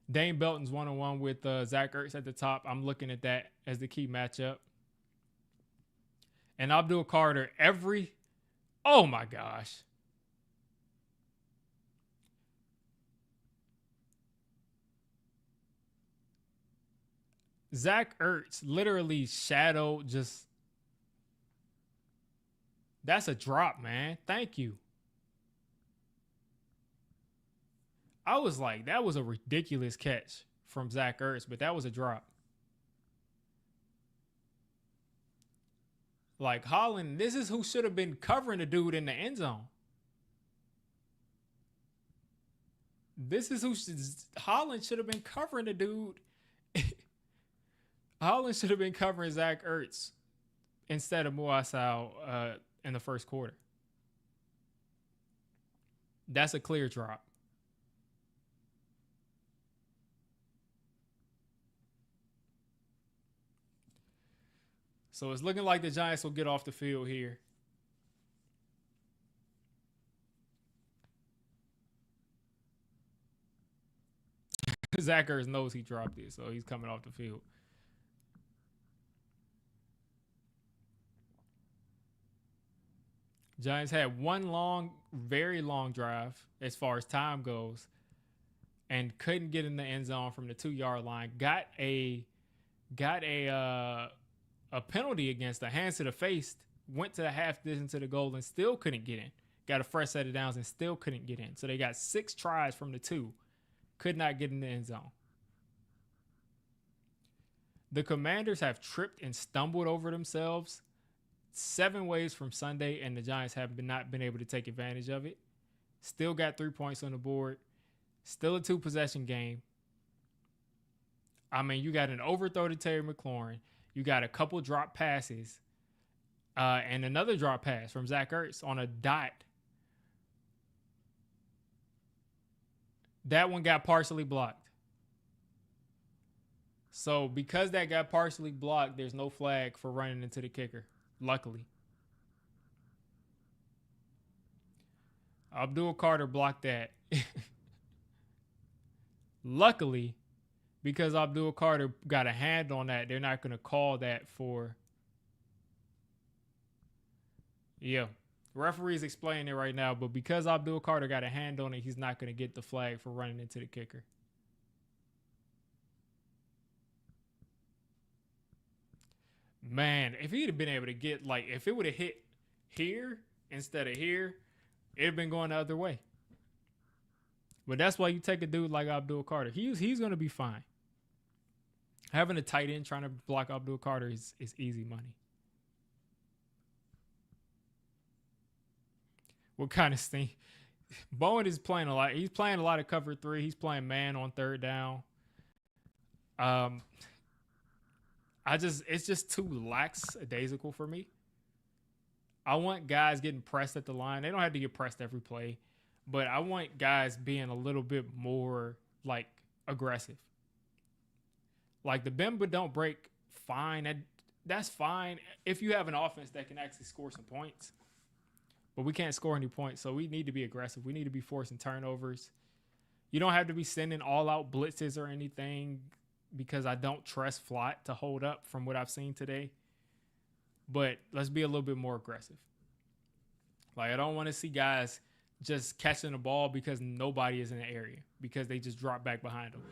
Dane Belton's 1-on-1 with Zach Ertz at the top. I'm looking at that as the key matchup. And Abdul Carter, oh my gosh. Zach Ertz literally shadowed that's a drop, man. Thank you. I was like, that was a ridiculous catch from Zach Ertz, but that was a drop. Like, Holland, this is who should have been covering the dude in the end zone. This is Holland should have been covering the dude. Holland should have been covering Zach Ertz instead of Muasau in the first quarter. That's a clear drop. So it's looking like the Giants will get off the field here. Zach Ertz knows he dropped it, so he's coming off the field. Giants had one long, very long drive as far as time goes, and couldn't get in the end zone from the 2 yard line. Got a penalty against the hands to the face. Went to the half distance to the goal and still couldn't get in. Got a fresh set of downs and still couldn't get in. So they got 6 tries from the 2. Could not get in the end zone. The Commanders have tripped and stumbled over themselves 7 ways from Sunday, and the Giants have not been able to take advantage of it. Still got 3 points on the board. Still a 2-possession game. I mean, you got an overthrow to Terry McLaurin. You got a couple drop passes and another drop pass from Zach Ertz on a dot. That one got partially blocked. So because that got partially blocked, there's no flag for running into the kicker, luckily. Abdul Carter blocked that. Luckily, because Abdul Carter got a hand on that, they're not going to call that for... Yeah. Referee's explaining it right now, but because Abdul Carter got a hand on it, he's not going to get the flag for running into the kicker. Man, if he'd have been able to get, like, if it would have hit here instead of here, it'd have been going the other way. But that's why you take a dude like Abdul Carter. He's going to be fine. Having a tight end trying to block Abdul Carter is easy money. What kind of thing? Bowen is playing a lot. He's playing a lot of cover 3. He's playing man on 3rd down. It's just too lackadaisical for me. I want guys getting pressed at the line. They don't have to get pressed every play, but I want guys being a little bit more like aggressive. Like the bend but don't break, fine. That's fine if you have an offense that can actually score some points. But we can't score any points, so we need to be aggressive. We need to be forcing turnovers. You don't have to be sending all-out blitzes or anything because I don't trust Flott to hold up from what I've seen today. But let's be a little bit more aggressive. Like, I don't want to see guys just catching the ball because nobody is in the area, because they just drop back behind them.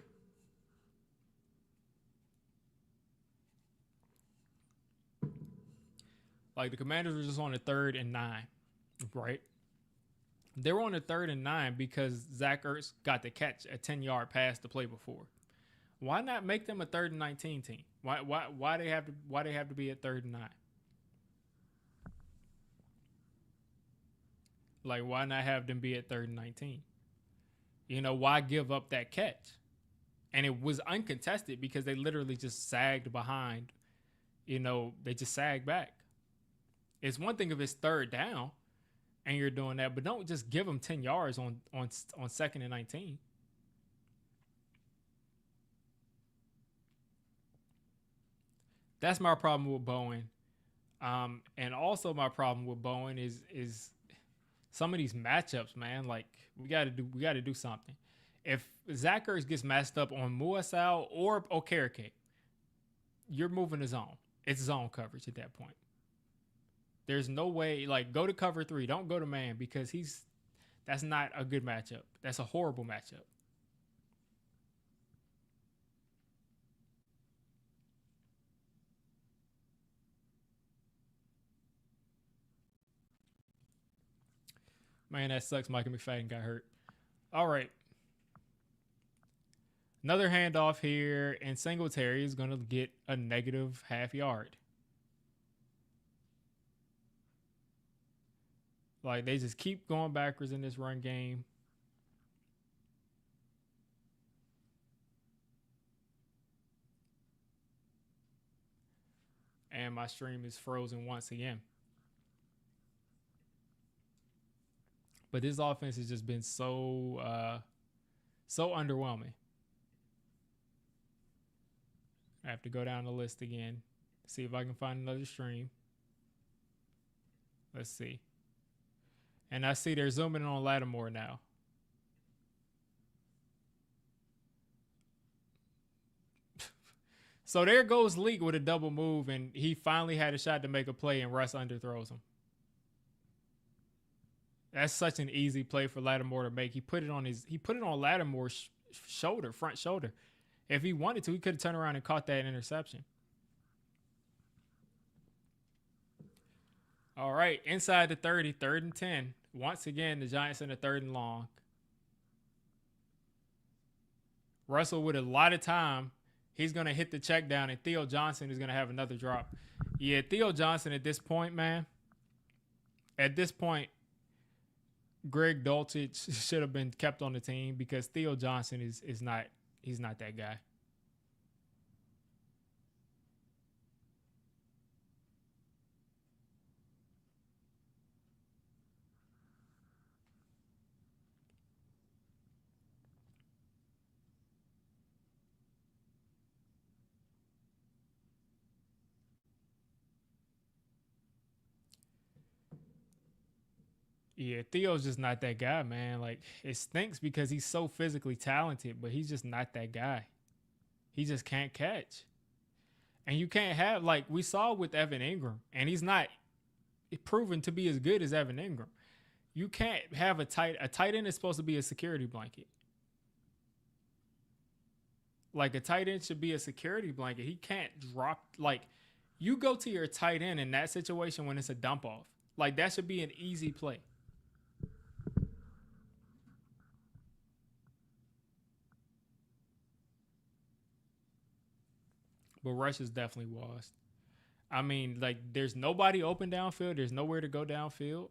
Like, the Commanders were just on the 3rd and 9, right? They were on the 3rd and 9 because Zach Ertz got to catch a 10-yard pass to play before. Why not make them a 3rd and 19 team? Why they have to be at 3rd and 9? Like, why not have them be at 3rd and 19? You know, why give up that catch? And it was uncontested because they literally just sagged behind. You know, they just sagged back. It's one thing if it's 3rd down and you're doing that, but don't just give them 10 yards on 2nd and 19. That's my problem with Bowen. And also my problem with Bowen is some of these matchups, man. Like, we got to do something. If Zach Ertz gets matched up on Muasau or Okereke, you're moving the zone. It's zone coverage at that point. There's no way, like, go to cover 3. Don't go to man because that's not a good matchup. That's a horrible matchup. Man, that sucks. Micah McFadden got hurt. All right. Another handoff here, and Singletary is going to get a negative half yard. Like, they just keep going backwards in this run game. and my stream is frozen once again. But this offense has just been so underwhelming. I have to go down the list again, see if I can find another stream. Let's see. And I see they're zooming in on Lattimore now. So there goes Leak with a double move, and he finally had a shot to make a play, and Russ underthrows him. That's such an easy play for Lattimore to make. He put it on Lattimore's shoulder, front shoulder. If he wanted to, he could have turned around and caught that interception. All right, inside the 30, 3rd and 10. Once again, the Giants in the 3rd and long. Russell with a lot of time. He's going to hit the check down, and Theo Johnson is going to have another drop. Yeah, Theo Johnson at this point, man. At this point, Greg Dulcich should have been kept on the team because Theo Johnson is not that guy. Yeah, Theo's just not that guy, man. Like, it stinks because he's so physically talented, but he's just not that guy. He just can't catch. And you can't have, like we saw with Evan Ingram, and he's not proven to be as good as Evan Ingram. You can't have a tight end is supposed to be a security blanket. Like, a tight end should be a security blanket. He can't drop, like, you go to your tight end in that situation when it's a dump off. Like, that should be an easy play. But Rush is definitely washed. I mean, like, there's nobody open downfield. There's nowhere to go downfield.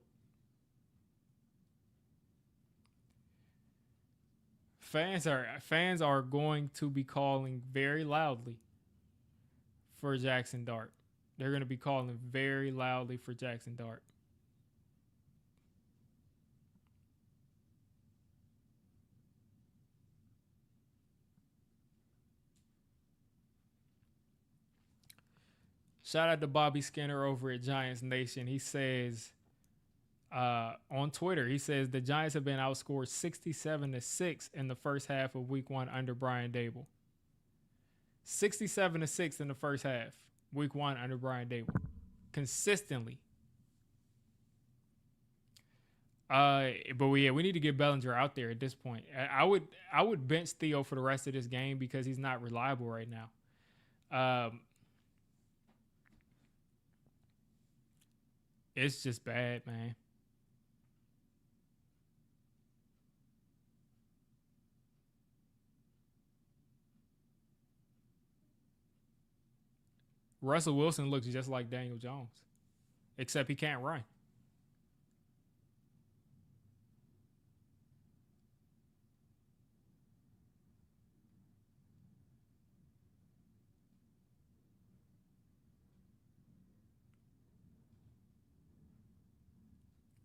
Fans are going to be calling very loudly for Jackson Dart. They're going to be calling very loudly for Jackson Dart. Shout out to Bobby Skinner over at Giants Nation. He says on Twitter, he says the Giants have been outscored 67-6 in the first half of Week 1 under Brian Daboll. 67-6 in the first half, Week 1 under Brian Daboll, consistently. But we need to get Bellinger out there at this point. I would bench Theo for the rest of this game because he's not reliable right now. It's just bad, man. Russell Wilson looks just like Daniel Jones, except he can't run.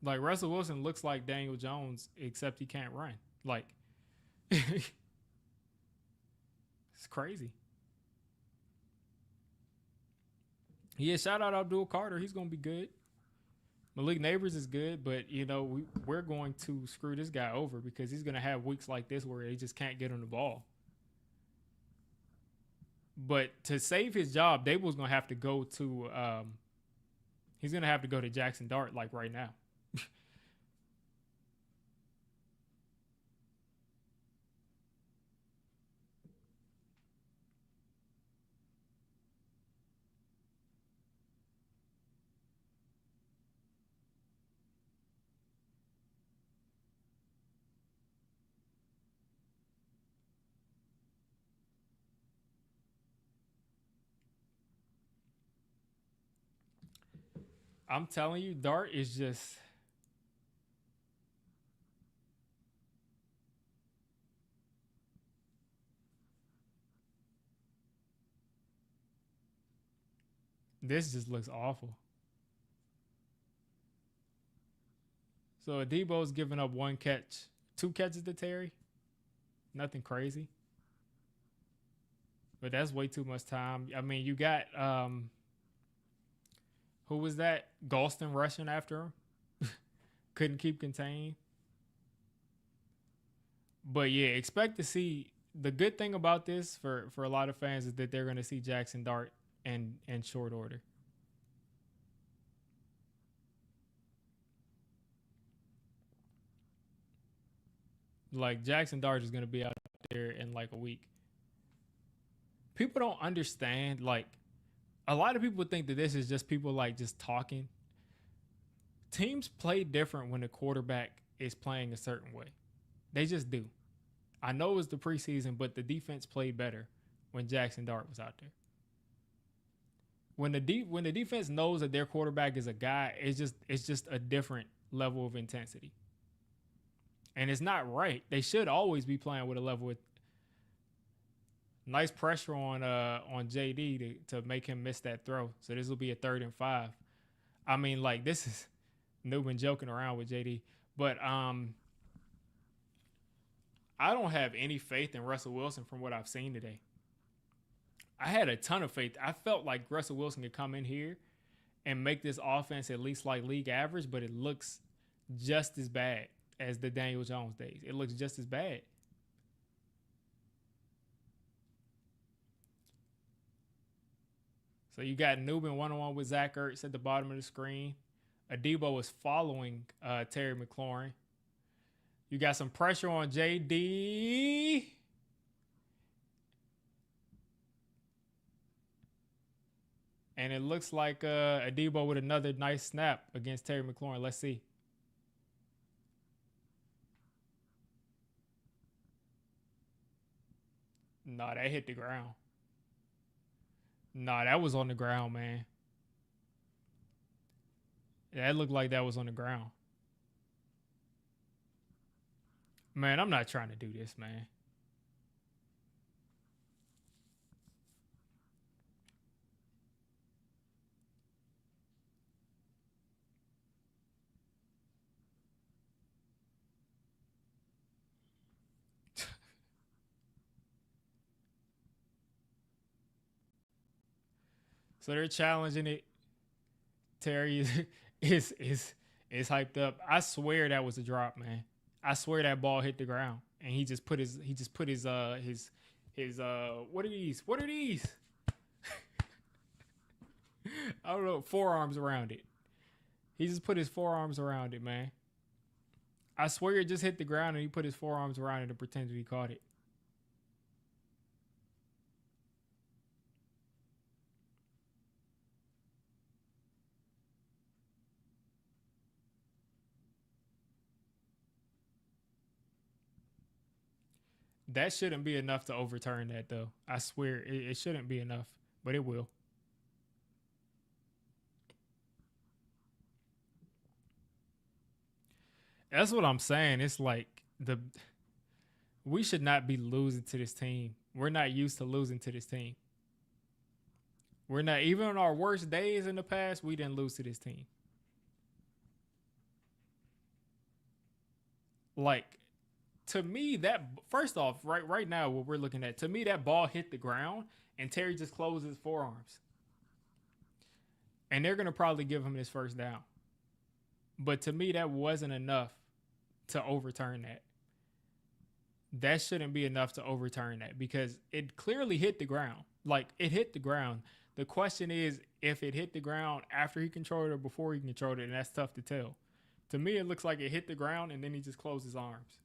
Like, Russell Wilson looks like Daniel Jones, except he can't run. Like, it's crazy. Yeah, shout out Abdul Carter. He's going to be good. Malik Neighbors is good, but, you know, we're going to screw this guy over because he's going to have weeks like this where he just can't get on the ball. But to save his job, Daboll's going to have to go to he's going to have to go to Jackson Dart, like, right now. I'm telling you, Dart is just... This just looks awful. So Debo's giving up one catch, two catches to Terry. Nothing crazy, but that's way too much time. I mean, you got who was that? Galston rushing after him. Couldn't keep contained. But yeah, expect to see the good thing about this for a lot of fans is that they're going to see Jackson Dart in short order. Like Jackson Dart is going to be out there in like a week. People don't understand. Like a lot of people think that this is just people like just talking. Teams play different when the quarterback is playing a certain way. They just do. I know it was the preseason, but the defense played better when Jackson Dart was out there. When the defense knows that their quarterback is a guy, it's just a different level of intensity. And it's not right. They should always be playing with a level with nice pressure on JD to make him miss that throw. So this will be a 3rd and 5. I mean, like this is Newman joking around with JD, but I don't have any faith in Russell Wilson from what I've seen today. I had a ton of faith. I felt like Russell Wilson could come in here and make this offense at least like league average, but it looks just as bad as the Daniel Jones days. It looks just as bad. So you got Newman one-on-one with Zach Ertz at the bottom of the screen. Adebo is following Terry McLaurin. You got some pressure on JD. And it looks like Adebo with another nice snap against Terry McLaurin. Let's see. Nah, that hit the ground. Nah, that was on the ground, man. That looked like that was on the ground. Man, I'm not trying to do this, man. So they're challenging it. Terry is hyped up. I swear that was a drop, man. I swear that ball hit the ground and he just put his what are these? What are these? I don't know, forearms around it. He just put his forearms around it, man. I swear it just hit the ground and he put his forearms around it and pretended he caught it. That shouldn't be enough to overturn that, though. I swear it shouldn't be enough, but it will. That's what I'm saying. It's like the we should not be losing to this team. We're not used to losing to this team. We're not even on our worst days in the past. We didn't lose to this team. Like to me, that first off, right now, what we're looking at, to me, that ball hit the ground and Terry just closed his forearms, and they're gonna probably give him his first down. But to me, that wasn't enough to overturn that. That shouldn't be enough to overturn that because it clearly hit the ground. Like it hit the ground. The question is if it hit the ground after he controlled it or before he controlled it, and that's tough to tell. To me, it looks like it hit the ground and then he just closed his arms.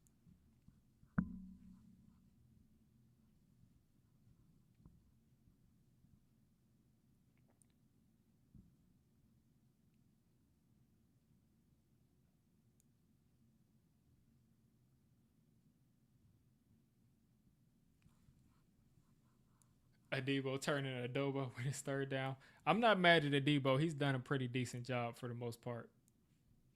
Adebo turning Adobo with his 3rd down. I'm not mad at Adebo. He's done a pretty decent job for the most part.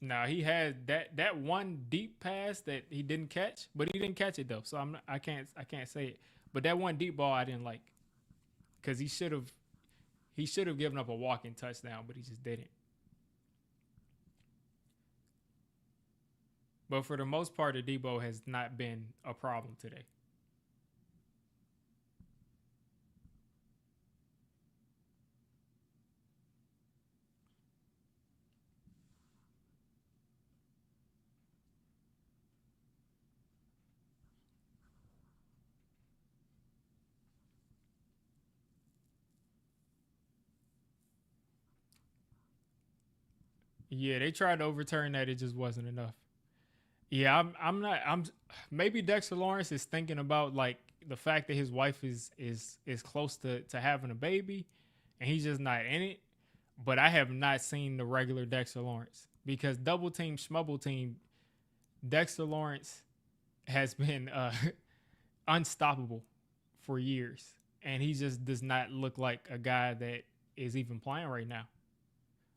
Now he had that one deep pass that he didn't catch, but he didn't catch it though. So I can't say it. But that one deep ball I didn't like because he should have He should have given up a walking touchdown, but he just didn't. But for the most part, Daboll has not been a problem today. Yeah, they tried to overturn that. It just wasn't enough. Yeah, I'm not. I'm maybe Dexter Lawrence is thinking about like the fact that his wife is close to having a baby, and he's just not in it. But I have not seen the regular Dexter Lawrence because double team, schmubble team, Dexter Lawrence has been unstoppable for years, and he just does not look like a guy that is even playing right now.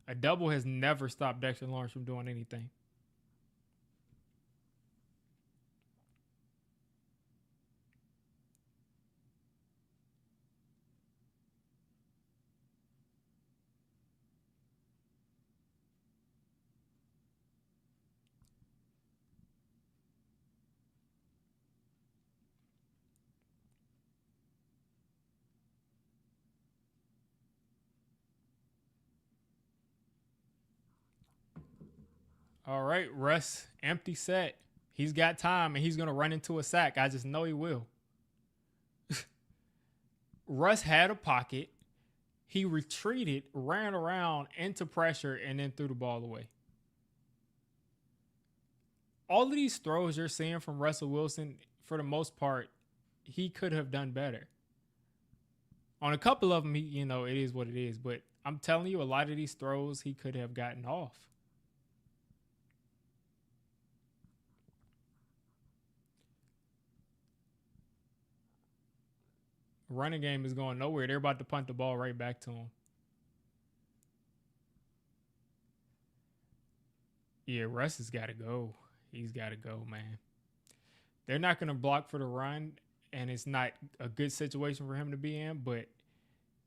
A double has never stopped Dexter Lawrence from doing anything. All right, Russ, empty set. He's got time and he's going to run into a sack. I just know he will. Russ had a pocket. He retreated, ran around into pressure, and then threw the ball away. All of these throws you're seeing from Russell Wilson, for the most part, he could have done better. On a couple of them, it is what it is. But I'm telling you, a lot of these throws he could have gotten off. Running game is going nowhere. They're about to punt the ball right back to him. Yeah, Russ has got to go. He's got to go, man. They're not going to block for the run, and it's not a good situation for him to be in, but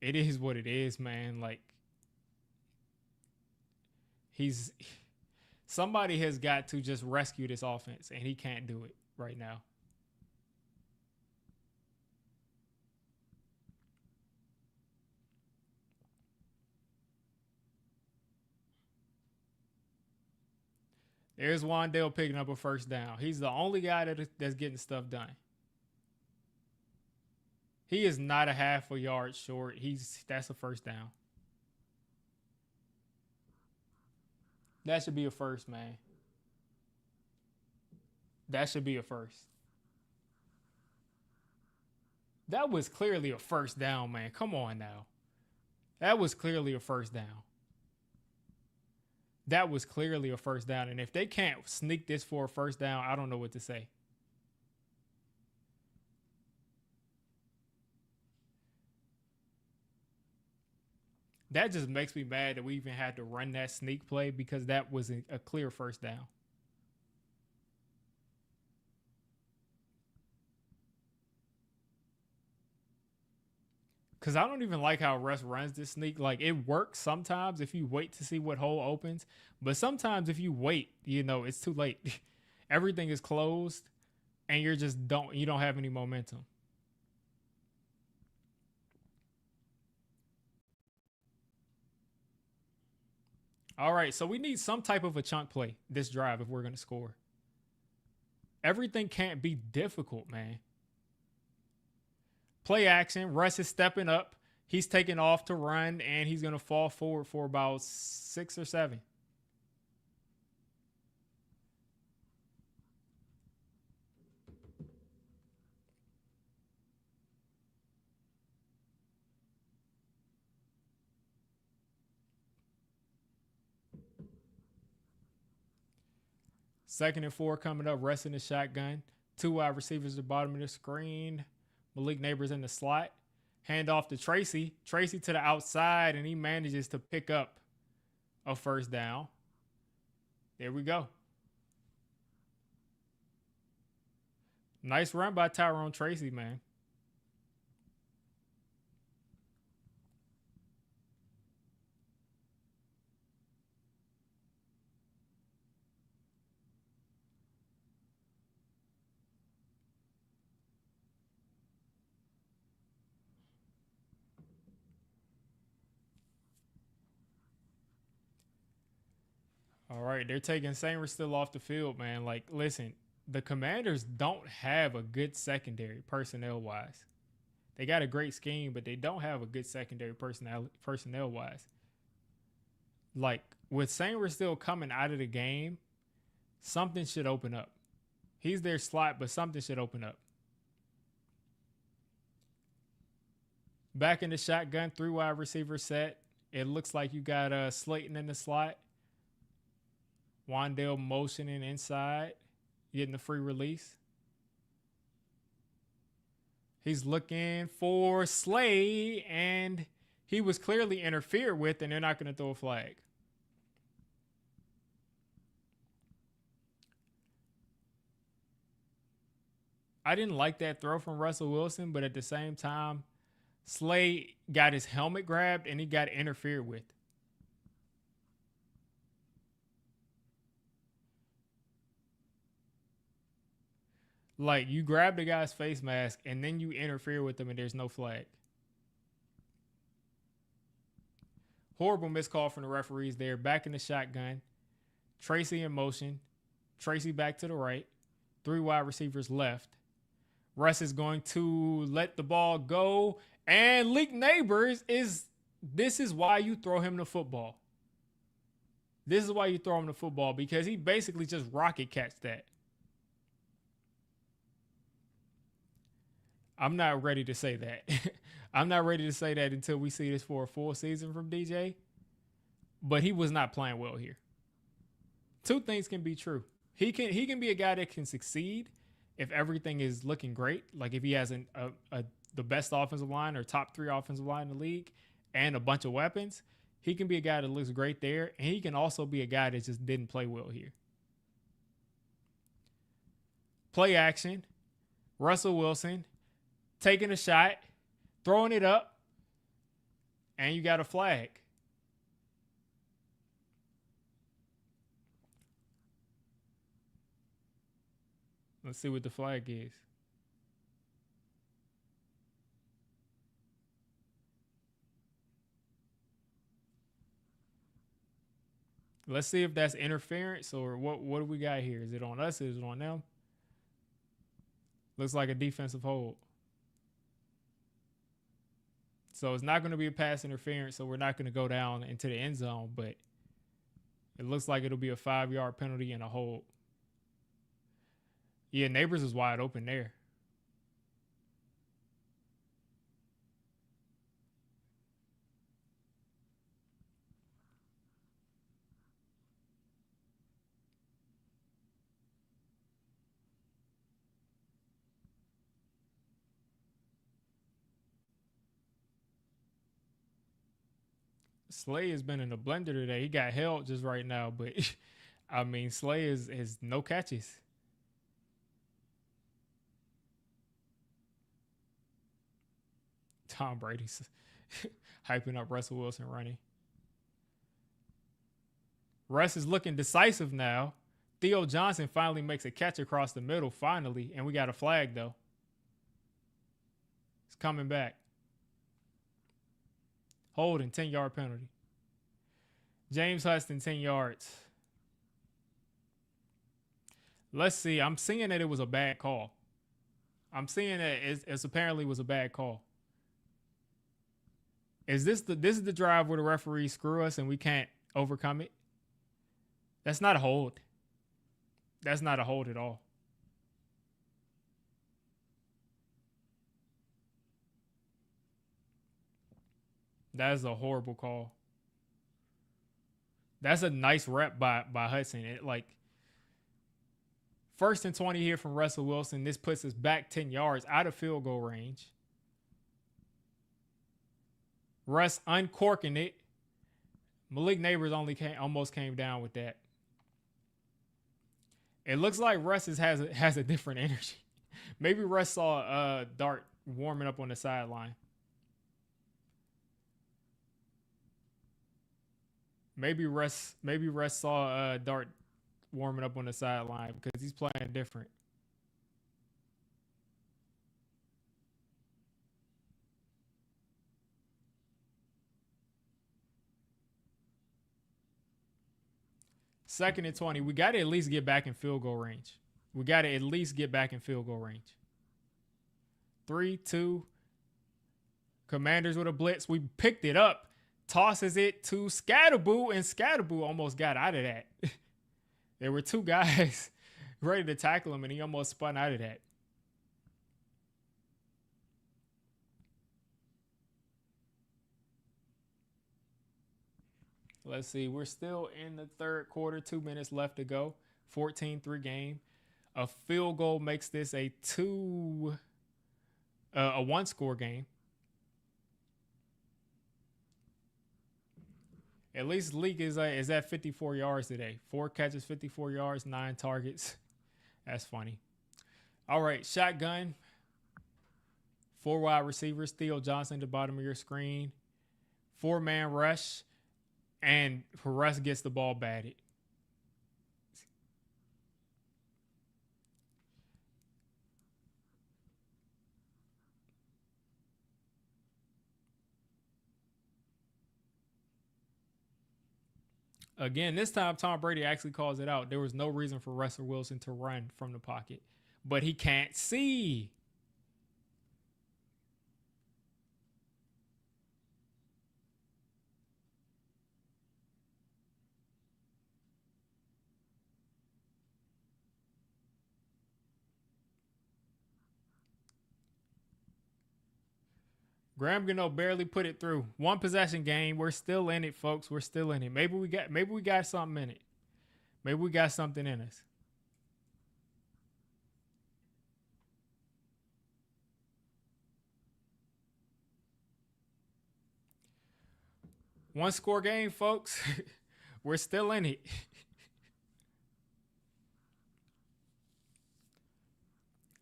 it is what it is, man. Like, somebody has got to just rescue this offense, and he can't do it right now. There's Wandale picking up a first down. He's the only guy that's getting stuff done. He is not a half a yard short. That's a first down. That should be a first, man. That should be a first. That was clearly a first down, man. Come on now. That was clearly a first down. That was clearly a first down. And if they can't sneak this for a first down, I don't know what to say. That just makes me mad that we even had to run that sneak play because that was a clear first down. Because I don't even like how Russ runs this sneak. Like, it works sometimes if you wait to see what hole opens. But sometimes if you wait, it's too late. Everything is closed and you don't have any momentum. All right, so we need some type of a chunk play this drive if we're going to score. Everything can't be difficult, man. Play action. Russ is stepping up. He's taking off to run, and he's going to fall forward for about 6 or 7. Second and 4 coming up. Russ in the shotgun. 2 wide receivers at the bottom of the screen. Malik Neighbors in the slot. Hand off to Tracy. Tracy to the outside, and he manages to pick up a first down. There we go. Nice run by Tyrone Tracy, man. All right, they're taking Samer still off the field, man. Like, listen, the Commanders don't have a good secondary personnel wise. They got a great scheme, but they don't have a good secondary personnel wise. Like, with Samer still coming out of the game, something should open up. He's their slot, but something should open up. Back in the shotgun, 3 wide receiver set. It looks like you got Slayton in the slot. Wandale motioning inside, getting the free release. He's looking for Slay, and he was clearly interfered with, and they're not going to throw a flag. I didn't like that throw from Russell Wilson, but at the same time, Slay got his helmet grabbed, and he got interfered with. Like, you grab the guy's face mask and then you interfere with him and there's no flag. Horrible missed call from the referees there. Back in the shotgun. Tracy in motion. Tracy back to the right. 3 wide receivers left. Russ is going to let the ball go. And Leak Neighbors this is why you throw him the football. This is why you throw him the football, because he basically just rocket catched that. I'm not ready to say that. I'm not ready to say that until we see this for a full season from DJ. But he was not playing well here. 2 things can be true. He can be a guy that can succeed if everything is looking great. Like if he has the best offensive line or top 3 offensive line in the league and a bunch of weapons. He can be a guy that looks great there. And he can also be a guy that just didn't play well here. Play action. Russell Wilson taking a shot, throwing it up, and you got a flag. Let's see what the flag is. Let's see if that's interference or what do we got here? Is it on us? Is it on them? Looks like a defensive hold. So it's not going to be a pass interference, so we're not going to go down into the end zone, but it looks like it'll be a 5-yard penalty and a hold. Yeah, Neighbors is wide open there. Slay has been in the blender today. He got held just right now, but I mean, Slay is no catches. Tom Brady's hyping up Russell Wilson running. Russ is looking decisive now. Theo Johnson finally makes a catch across the middle, finally, and we got a flag, though. It's coming back. Holding, 10-yard penalty. James Huston, 10 yards. Let's see. I'm seeing that it was a bad call. I'm seeing that it's apparently was a bad call. Is this the drive where the referees screw us and we can't overcome it? That's not a hold. That's not a hold at all. That is a horrible call. That's a nice rep by Hudson. It like 1st and 20 here from Russell Wilson. This puts us back 10 yards out of field goal range. Russ uncorking it. Malik Neighbors almost came down with that. It looks like Russ has a different energy. Maybe Russ saw Dart warming up on the sideline. Maybe Russ saw Dart warming up on the sideline because he's playing different. 2nd and 20. We got to at least get back in field goal range. We got to at least get back in field goal range. 3, 2. Commanders with a blitz. We picked it up. Tosses it to Scatterboo, and Scatterboo almost got out of that. There were 2 guys ready to tackle him, and he almost spun out of that. Let's see. We're still in the 3rd quarter. 2 minutes left to go. 14-3 game. A field goal makes this a 1-score game. At least Leak is at 54 yards today. 4 catches, 54 yards, 9 targets. That's funny. All right, shotgun. 4 wide receivers. Theo Johnson at the bottom of your screen. 4-man rush. And Russ gets the ball batted. Again, this time Tom Brady actually calls it out. There was no reason for Russell Wilson to run from the pocket, but he can't see. Graham Gano barely put it through. 1 possession game. We're still in it, folks. We're still in it. Maybe we got something in it. Maybe we got something in us. One-score game, folks. We're still in it.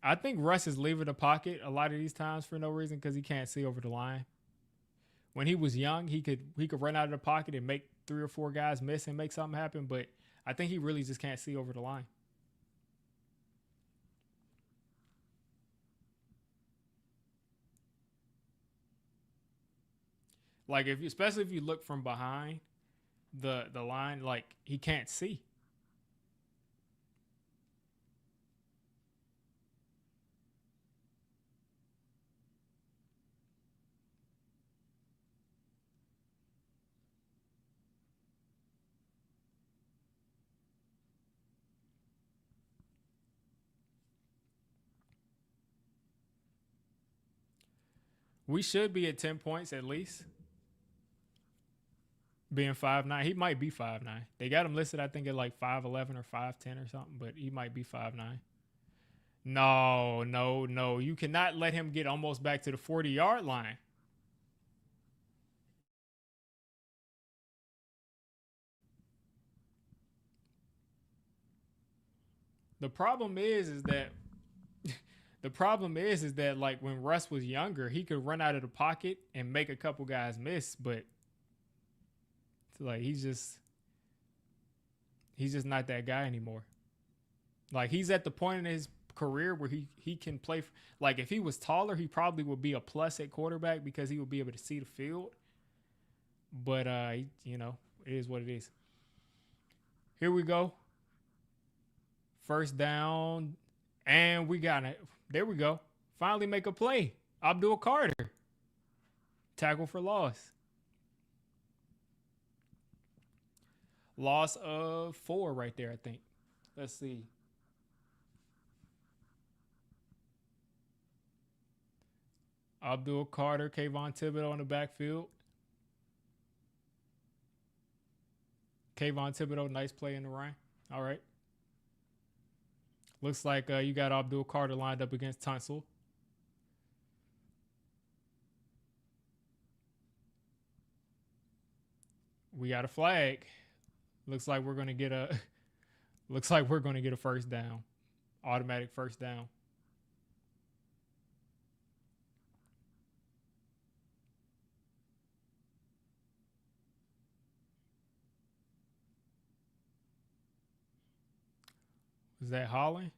I think Russ is leaving the pocket a lot of these times for no reason because he can't see over the line. When he was young, he could run out of the pocket and make 3 or 4 guys miss and make something happen, but I think he really just can't see over the line. Like especially if you look from behind the line, like he can't see. We should be at 10 points at least. Being 5'9", he might be 5'9". They got him listed, I think, at like 5'11" or 5'10" or something, but he might be 5'9". No. You cannot let him get almost back to the 40-yard line. The problem is that like when Russ was younger, he could run out of the pocket and make a couple guys miss, but like he's just not that guy anymore. Like he's at the point in his career where he can play. Like if he was taller, he probably would be a plus at quarterback because he would be able to see the field. But it is what it is. Here we go. First down, and we got it. There we go. Finally make a play. Abdul Carter. Tackle for loss. Loss of 4 right there, I think. Let's see. Abdul Carter, Kayvon Thibodeau in the backfield. Kayvon Thibodeau, nice play in the run. All right. Looks like you got Abdul Carter lined up against Tunsil. We got a flag. Looks like we're gonna get a first down. Automatic first down. Was that Holland?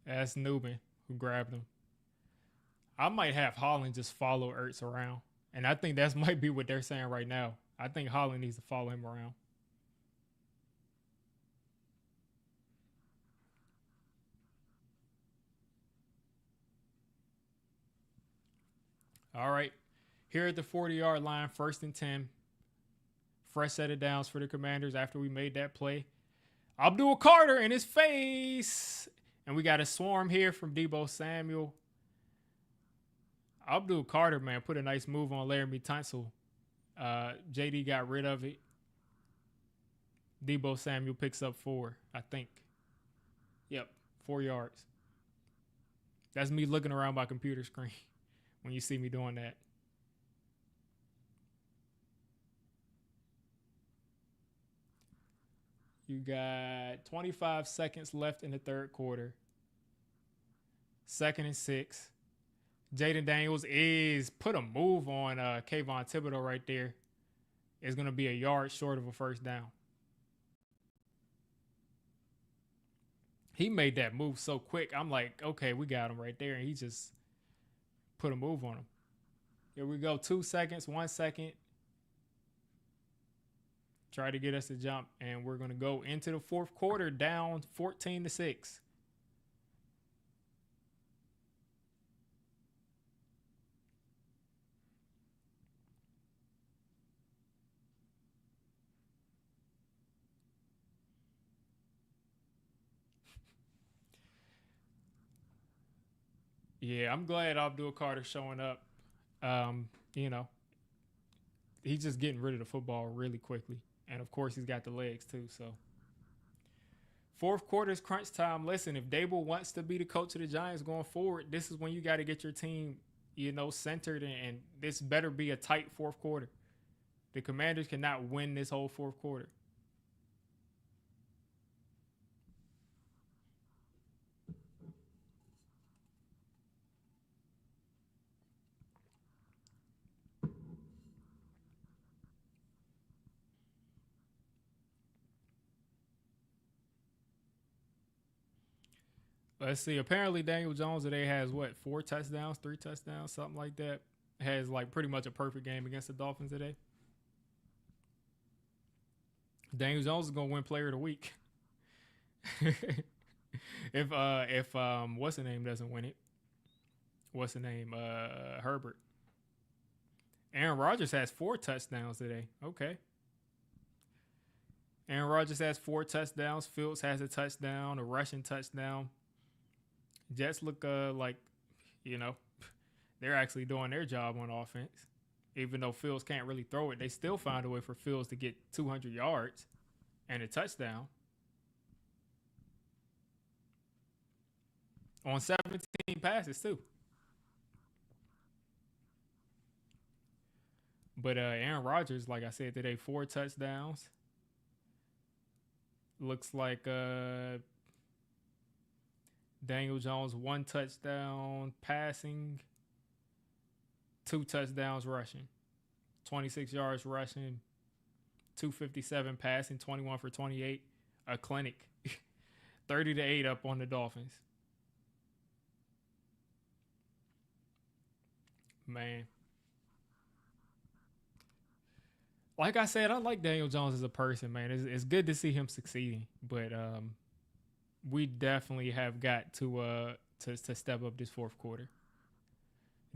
That's Newman who grabbed him. I might have Holland just follow Ertz around. And I think that might be what they're saying right now. I think Holland needs to follow him around. All right. Here at the 40-yard line, 1st and 10. Fresh set of downs for the Commanders after we made that play. Abdul Carter in his face. And we got a swarm here from Deebo Samuel. Abdul Carter, man, put a nice move on Laramie Tunsil. JD got rid of it. Deebo Samuel picks up 4, I think. Yep, 4 yards. That's me looking around my computer screen when you see me doing that. You got 25 seconds left in the third quarter. 2nd and 6. Jaden Daniels is put a move on Kayvon Thibodeau right there. It's going to be a yard short of a first down. He made that move so quick. I'm like, okay, we got him right there. And he just put a move on him. Here we go. 2 seconds, 1 second. Try to get us to jump. And we're going to go into the fourth quarter down 14-6. Yeah, I'm glad Abdul Carter showing up. He's just getting rid of the football really quickly. And, of course, he's got the legs, too. So, fourth quarter is crunch time. Listen, if Daboll wants to be the coach of the Giants going forward, this is when you got to get your team, centered. And this better be a tight fourth quarter. The Commanders cannot win this whole fourth quarter. Let's see. Apparently, Daniel Jones today has, 4 touchdowns, 3 touchdowns, something like that. Has, pretty much a perfect game against the Dolphins today. Daniel Jones is going to win Player of the Week. if what's the name doesn't win it. What's the name? Herbert. Aaron Rodgers has 4 touchdowns today. Okay. Aaron Rodgers has 4 touchdowns. Fields has a touchdown, a rushing touchdown. Jets look they're actually doing their job on offense. Even though Fields can't really throw it, they still find a way for Fields to get 200 yards and a touchdown. On 17 passes, too. But Aaron Rodgers, like I said today, 4 touchdowns. Looks like Daniel Jones, 1 touchdown passing, 2 touchdowns rushing, 26 yards rushing, 257 passing, 21 for 28. A clinic. 30-8 up on the Dolphins. Man. Like I said, I like Daniel Jones as a person, man. It's good to see him succeeding, but we definitely have got to step up this fourth quarter.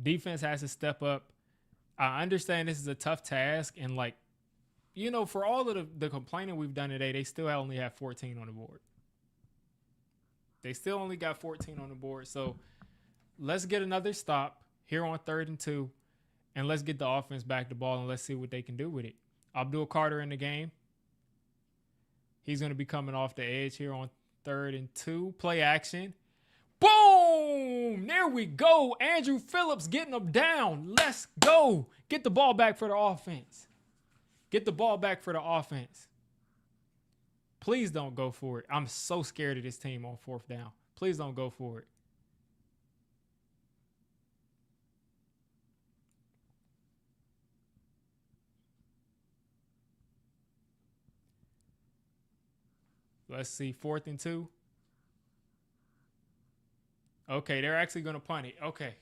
Defense has to step up. I understand this is a tough task, and for all of the complaining we've done today, they still only have 14 on the board. They still only got 14 on the board, so let's get another stop here on 3rd and 2, and let's get the offense back the ball, and let's see what they can do with it. Abdul Carter in the game. He's going to be coming off the edge here on 3rd and 2. Play action. Boom! There we go. Andrew Phillips getting them down. Let's go. Get the ball back for the offense. Get the ball back for the offense. Please don't go for it. I'm so scared of this team on 4th down. Please don't go for it. Let's see, 4th and 2. Okay, they're actually going to punt it. Okay.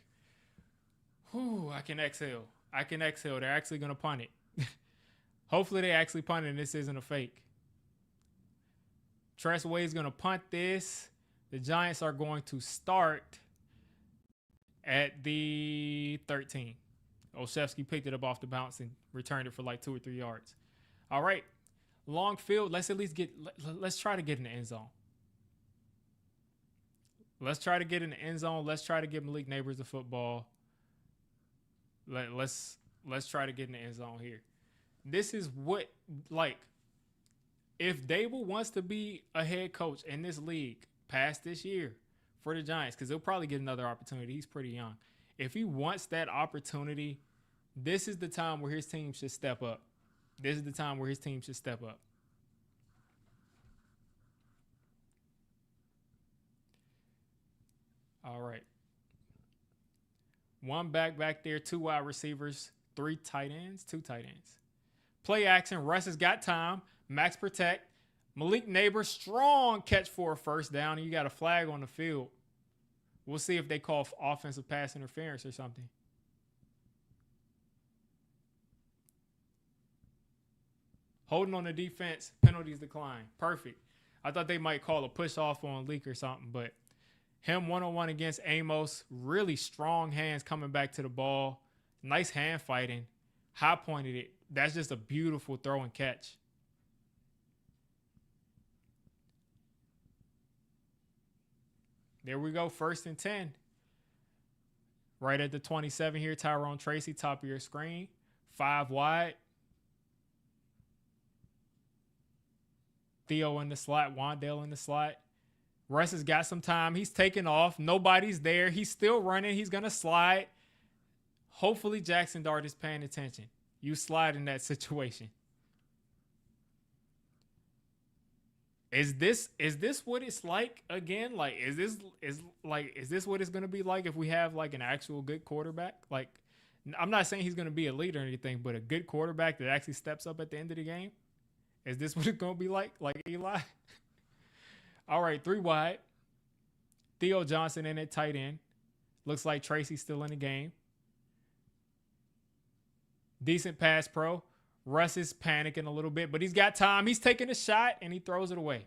Whew, I can exhale. They're actually going to punt it. Hopefully they actually punt it and this isn't a fake. Tress Way's going to punt this. The Giants are going to start at the 13. Olszewski picked it up off the bounce and returned it for like 2 or 3 yards. All right, long field. Let's at least let's try to get in the end zone. Let's try to get in the end zone. Let's try to get Malik Neighbors the football. Let's try to get in the end zone here. This is what, like, if Daboll wants to be a head coach in this league past this year for the Giants, because he'll probably get another opportunity. He's pretty young. If he wants that opportunity, this is the time where his team should step up. This is the time where his team should step up. All right. One back there, 2 wide receivers, 3 tight ends, 2 tight ends. Play action. Russ has got time. Max protect. Malik Neighbors, strong catch for a first down, and you got a flag on the field. We'll see if they call offensive pass interference or something. Holding on the defense, penalties decline. Perfect. I thought they might call a push off on Leak or something, but him one-on-one against Amos, really strong hands coming back to the ball. Nice hand fighting. High pointed it. That's just a beautiful throw and catch. There we go, 1st and 10. Right at the 27 here, Tyrone Tracy, top of your screen. 5 wide. Theo in the slot, Wandale in the slot. Russ has got some time. He's taking off. Nobody's there. He's still running. He's going to slide. Hopefully Jackson Dart is paying attention. You slide in that situation. Is this what it's like again? Like, is this what it's gonna be like if we have like an actual good quarterback? Like, I'm not saying he's gonna be a leader or anything, but a good quarterback that actually steps up at the end of the game. Is this what it's gonna be like Eli? All right, 3 wide. Theo Johnson in at tight end. Looks like Tracy's still in the game. Decent pass pro. Russ is panicking a little bit, but he's got time. He's taking a shot, and he throws it away.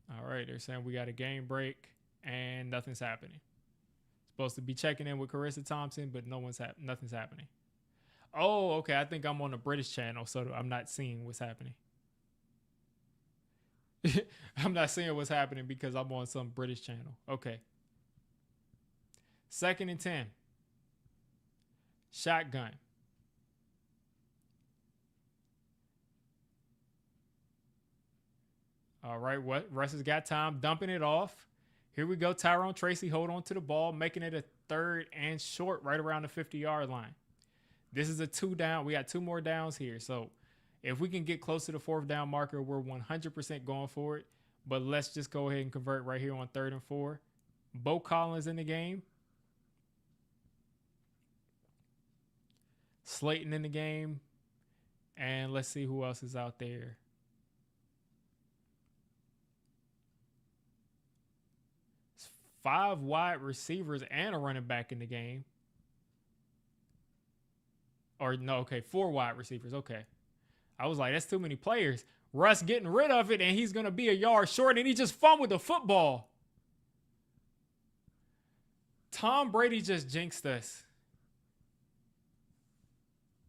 All right, they're saying we got a game break, and nothing's happening. Supposed to be checking in with Carissa Thompson, but nothing's happening. Oh, okay. I think I'm on the British channel, so I'm not seeing what's happening. I'm not seeing what's happening because I'm on some British channel. Okay. 2nd and 10. Shotgun. All right, Russ has got time, dumping it off. Here we go. Tyrone Tracy hold on to the ball, making it a 3rd and short right around the 50-yard line. This is a 2 down. We got 2 more downs here. So if we can get close to the 4th down marker, we're 100% going for it. But let's just go ahead and convert right here on 3rd and 4. Bo Collins in the game. Slayton in the game. And let's see who else is out there. It's 5 wide receivers and a running back in the game. Or no, okay, 4 wide receivers. Okay. I was like, that's too many players. Russ getting rid of it, and he's going to be a yard short, and he just fumbled the football. Tom Brady just jinxed us.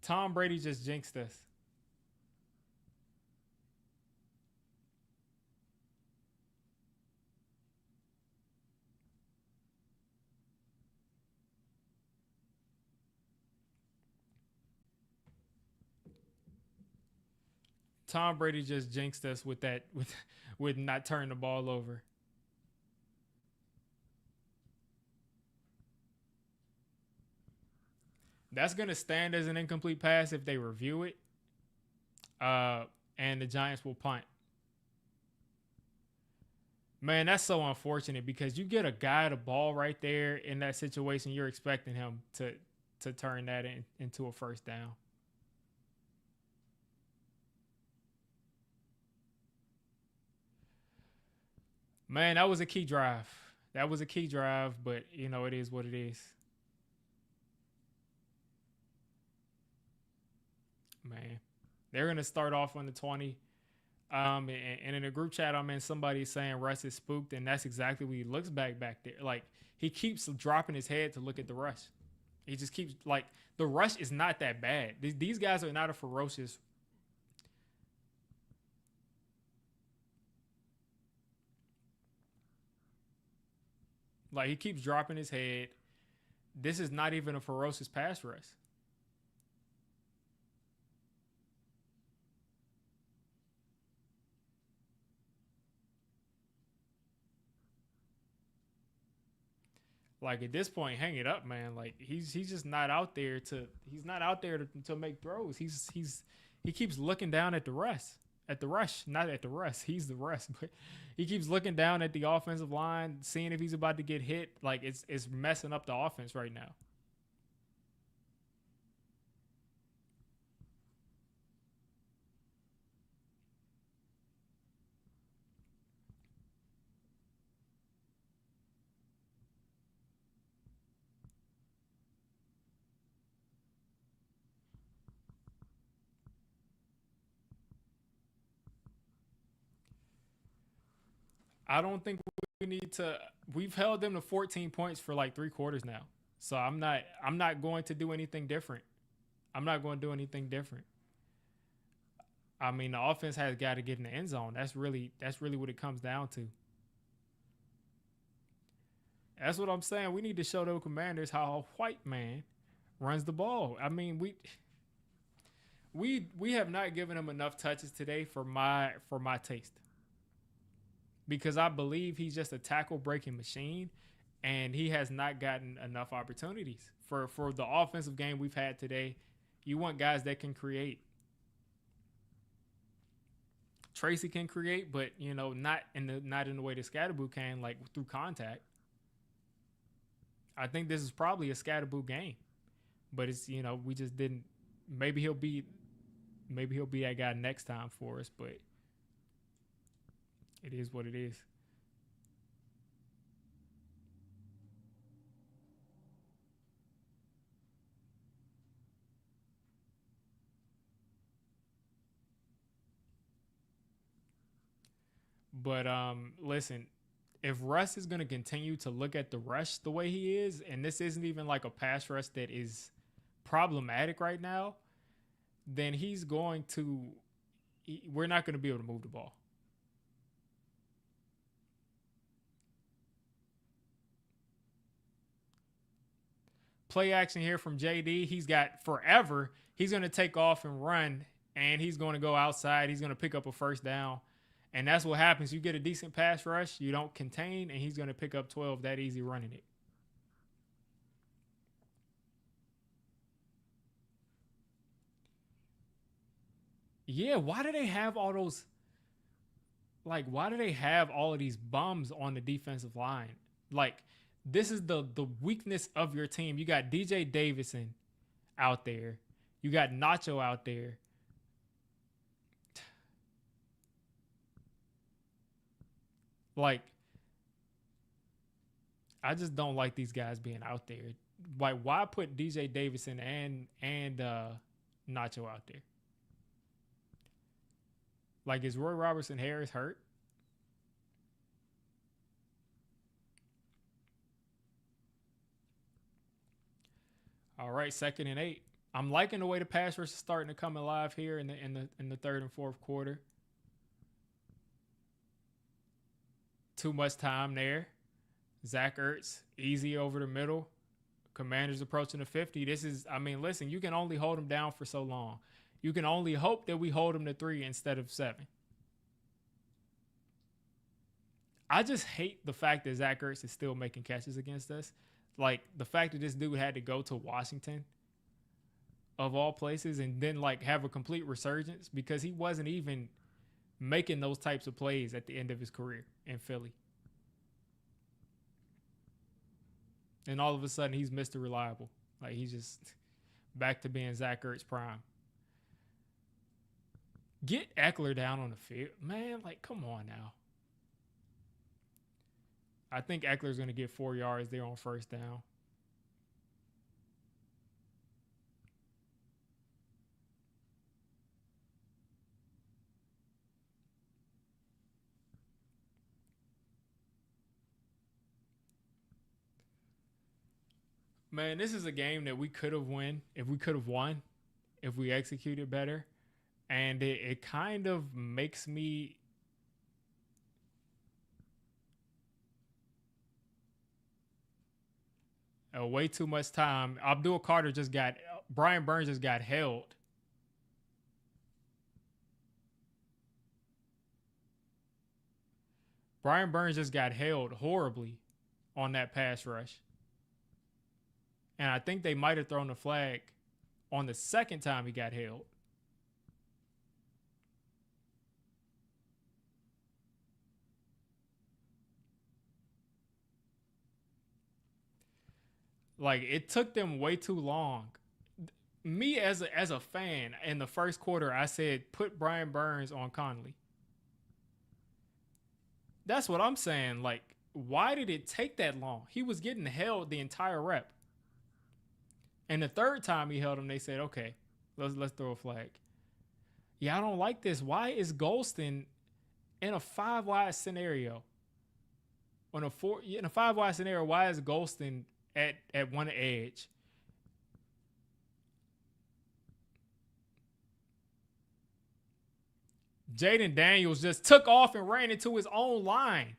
Tom Brady just jinxed us. Tom Brady just jinxed us with that, with not turning the ball over. That's going to stand as an incomplete pass if they review it. And the Giants will punt. Man, that's so unfortunate because you get a guy the ball right there in that situation. You're expecting him to turn that into a 1st down. Man, that was a key drive. But, you know, it is what it is. Man, they're going to start off on the 20. And in a group chat I'm in, somebody's saying Russ is spooked, and that's exactly what he looks back there. Like he keeps dropping his head to look at the rush. He just keeps like the rush is not that bad. These guys are not a ferocious. Like he keeps dropping his head. This is not even a ferocious pass rush. Like at this point, hang it up, man. Like he's just not out there to to make throws. He keeps looking down at the rush, not at the rush. He's the rush, but he keeps looking down at the offensive line, seeing if he's about to get hit. Like it's messing up the offense right now. I don't think we need to. We've held them to 14 points for like 3 quarters now. So I'm not going to do anything different. I'm not going to do anything different. I mean, the offense has got to get in the end zone. That's really what it comes down to. That's what I'm saying. We need to show the Commanders how a white man runs the ball. I mean, we have not given him enough touches today for my taste, because I believe he's just a tackle breaking machine, and he has not gotten enough opportunities for the offensive game we've had today. You want guys that can create. Tracy can create, but not in the way that Scatterboo can, like through contact. I think this is probably a Scatterboo game, but it's we just didn't. Maybe he'll be that guy next time for us, but it is what it is. But listen, if Russ is going to continue to look at the rush the way he is, and this isn't even like a pass rush that is problematic right now, then we're not going to be able to move the ball. Play action here from JD. He's got forever. He's going to take off and run, and he's going to go outside. He's going to pick up a first down. And that's what happens. You get a decent pass rush, you don't contain, and he's going to pick up 12 that easy running it. Yeah, why do they have all those why do they have all of these bums on the defensive line? Like this is the weakness of your team. You got DJ Davison out there. You got Nacho out there. Like I just don't like these guys being out there. Like why put DJ Davison and Nacho out there? Like is Roy Robertson Harris hurt? All right, 2nd and 8. I'm liking the way the pass rush is starting to come alive here in the third and fourth quarter. Too much time there. Zach Ertz, easy over the middle. Commanders approaching the 50. Listen, you can only hold them down for so long. You can only hope that we hold them to 3 instead of 7. I just hate the fact that Zach Ertz is still making catches against us. Like the fact that this dude had to go to Washington of all places and then like have a complete resurgence because he wasn't even making those types of plays at the end of his career in Philly. And all of a sudden he's Mr. Reliable. Like he's just back to being Zach Ertz prime. Get Eckler down on the field. Man, like come on now. I think Eckler's going to get 4 yards there on first down. Man, this is a game that we could have won if we could have won if we executed better. And it kind of makes me way too much time. Abdul Carter just got Brian Burns just got held. Brian Burns just got held horribly on that pass rush. And I think they might have thrown the flag on the second time he got held. Like it took them way too long. Me as a fan in the first quarter, I said put Brian Burns on Conley. That's what I'm saying. Like, why did it take that long? He was getting held the entire rep. And the third time he held him, they said, okay, let's throw a flag. Yeah, I don't like this. Why is Golston in a 5 wide scenario? In a 5 wide scenario, why is Golston at one edge? Jaden Daniels just took off and ran into his own line.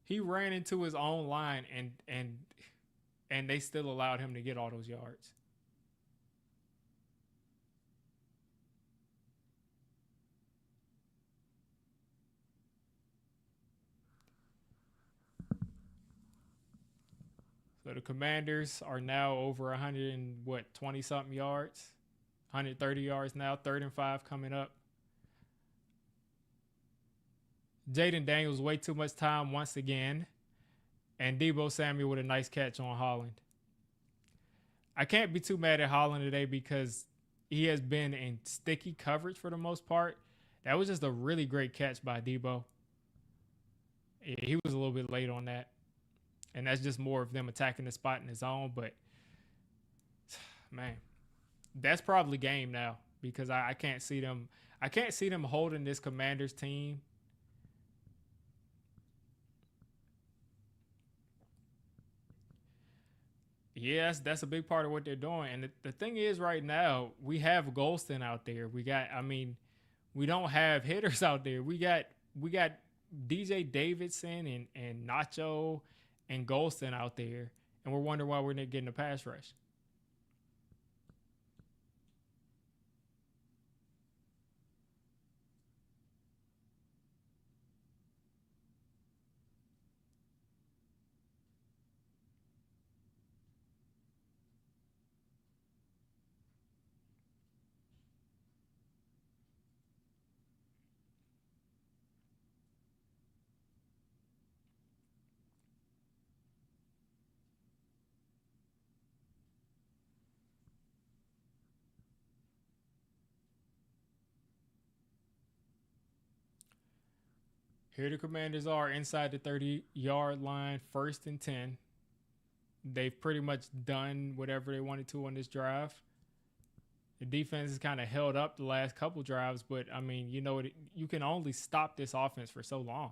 He ran into his own line and they still allowed him to get all those yards. So the Commanders are now over 100 and 20 something yards, 130 yards now, 3rd and 5 coming up. Jaden Daniels way too much time once again, and Deebo Samuel with a nice catch on Holland. I can't be too mad at Holland today because he has been in sticky coverage for the most part. That was just a really great catch by Deebo. He was a little bit late on that. And that's just more of them attacking the spot in his own. But, man, that's probably game now because I can't see them. I can't see them holding this Commanders team. Yes, that's a big part of what they're doing. And the thing is right now, we have Golston out there. We don't have hitters out there. We got DJ Davidson and Nacho and Golston out there, and we're wondering why we're not getting a pass rush. Here the Commanders are inside the 30-yard line, 1st and 10. They've pretty much done whatever they wanted to on this drive. The defense has kind of held up the last couple drives, but, I mean, you can only stop this offense for so long.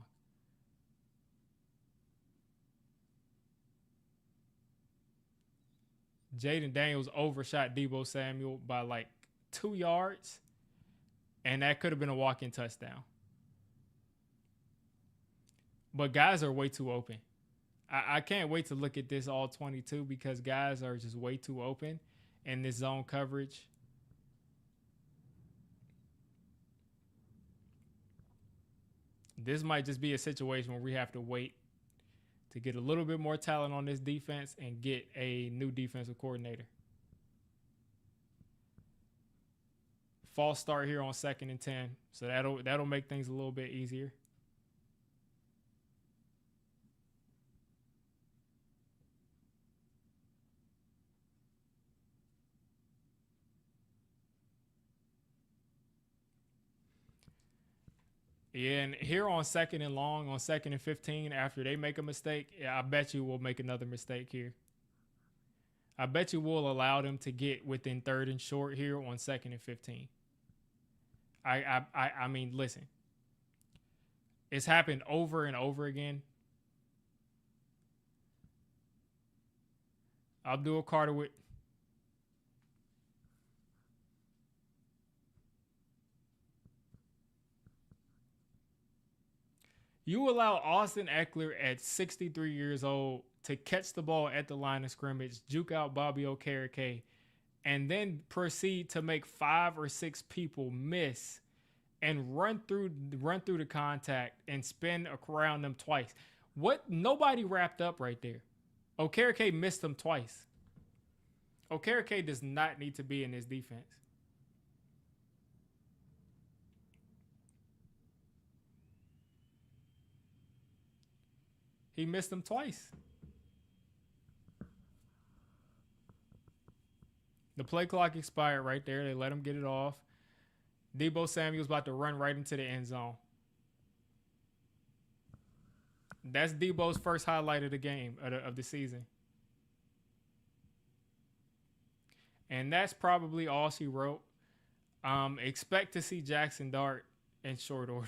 Jaden Daniels overshot Deebo Samuel by like 2 yards, and that could have been a walk-in touchdown. But guys are way too open. I can't wait to look at this all 22 because guys are just way too open in this zone coverage. This might just be a situation where we have to wait to get a little bit more talent on this defense and get a new defensive coordinator. False start here on 2nd and 10, so that'll make things a little bit easier. Yeah, and here on 2nd and long, on 2nd and 15, after they make a mistake, I bet you we'll make another mistake here. I bet you we'll allow them to get within third and short here on second and 15. I mean, listen, it's happened over and over again. Abdul Carter with you allow Austin Eckler at 63 years old to catch the ball at the line of scrimmage, juke out Bobby Okereke, and then proceed to make 5 or 6 people miss and run through the contact and spin around them twice. What nobody wrapped up right there. Okereke missed them twice. Okereke does not need to be in this defense. He missed them twice. The play clock expired right there. They let him get it off. Deebo Samuel's about to run right into the end zone. That's Deebo's first highlight of the game, of the season. And that's probably all she wrote. Expect to see Jackson Dart in short order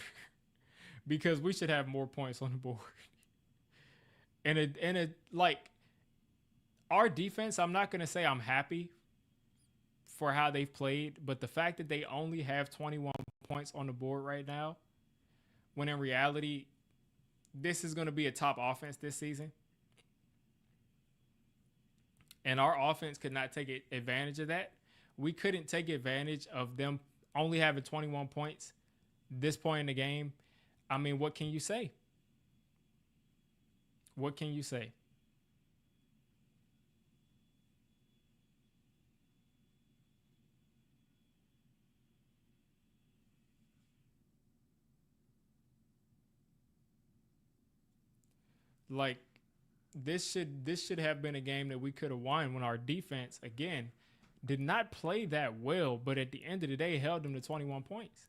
because we should have more points on the board. And like our defense, I'm not gonna say I'm happy for how they've played, but the fact that they only have 21 points on the board right now, when in reality, this is going to be a top offense this season. And our offense could not take advantage of that. We couldn't take advantage of them only having 21 points this point in the game. I mean, what can you say? What can you say? Like this should have been a game that we could have won when our defense again did not play that well, but at the end of the day held them to 21 points.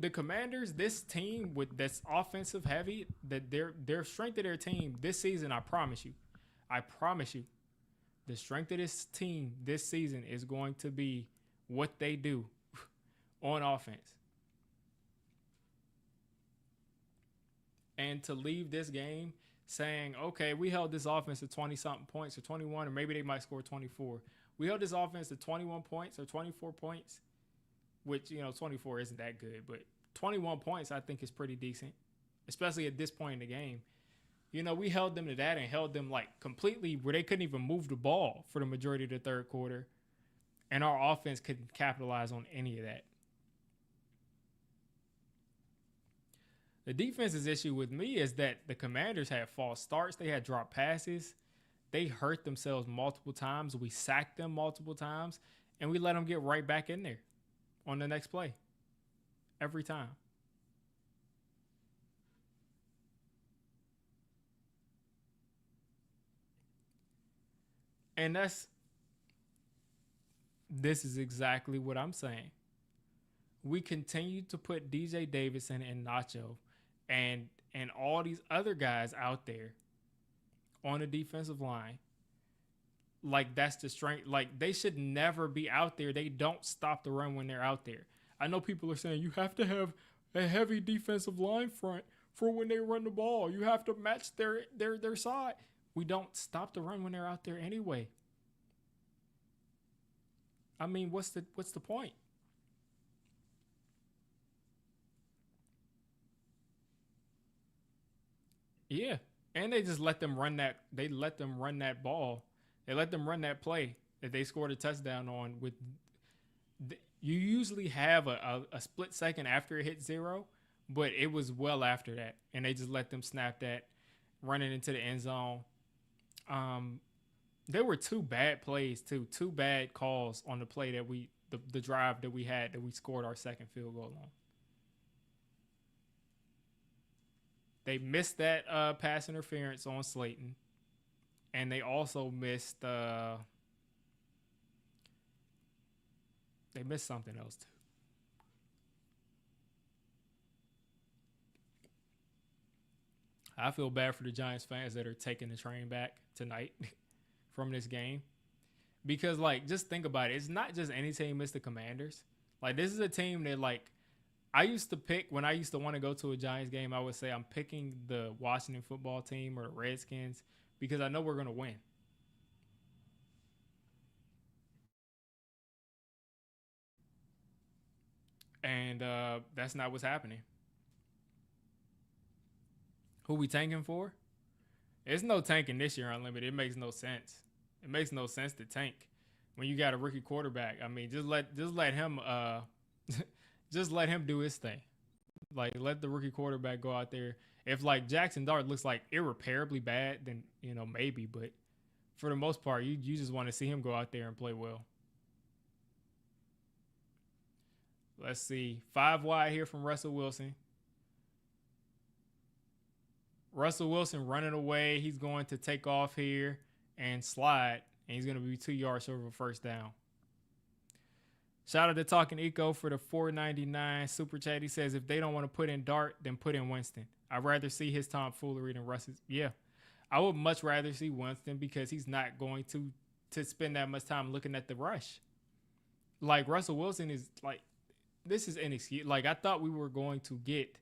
The Commanders, this team with that's offensive heavy, that their strength of their team this season, I promise you, the strength of this team this season is going to be what they do on offense. And to leave this game saying, okay, we held this offense to 20-something points or 21, or maybe they might score 24. We held this offense to 21 points or 24 points, which, 24 isn't that good, but 21 points I think is pretty decent, especially at this point in the game. We held them to that and held them like completely where they couldn't even move the ball for the majority of the third quarter, and our offense couldn't capitalize on any of that. The defense's issue with me is that the Commanders had false starts. They had dropped passes. They hurt themselves multiple times. We sacked them multiple times, and we let them get right back in there on the next play every time. And this is exactly what I'm saying. We continue to put DJ Davidson and Nacho and all these other guys out there on the defensive line. Like that's the strength. Like they should never be out there. They don't stop the run when they're out there. I know people are saying you have to have a heavy defensive line front for when they run the ball. You have to match their side. We don't stop the run when they're out there anyway. I mean, what's the point? Yeah, and they just let them run that. They let them run that ball. They let them run that play that they scored a touchdown on. You usually have a split second after it hit zero, but it was well after that, and they just let them snap that, running into the end zone. There were two bad plays too, two bad calls on the play that the drive that we had that we scored our second field goal on. They missed that pass interference on Slayton, and they also missed they missed something else too. I feel bad for the Giants fans that are taking the train back tonight from this game. Because like just think about it. It's not just any team, it's the Commanders. Like this is a team that like I used to pick when I used to want to go to a Giants game, I would say I'm picking the Washington football team or the Redskins because I know we're gonna win. And that's not what's happening. Who we tanking for? It's no tanking this year unlimited. It makes no sense. It makes no sense to tank when you got a rookie quarterback. I mean, just let him just let him do his thing. Like let the rookie quarterback go out there. If like Jackson Dart looks like irreparably bad, then maybe. But for the most part, you just want to see him go out there and play well. Let's see, 5 wide here from Russell Wilson. Russell Wilson running away. He's going to take off here and slide, and he's going to be 2 yards over first down. Shout out to Talking Eco for the 4.99 super chat. He says if they don't want to put in Dart, then put in Winston. I'd rather see his tomfoolery than Russ's. Yeah, I would much rather see Winston because he's not going to spend that much time looking at the rush. Like Russell Wilson is like, this is inexcusable. Like I thought we were going to get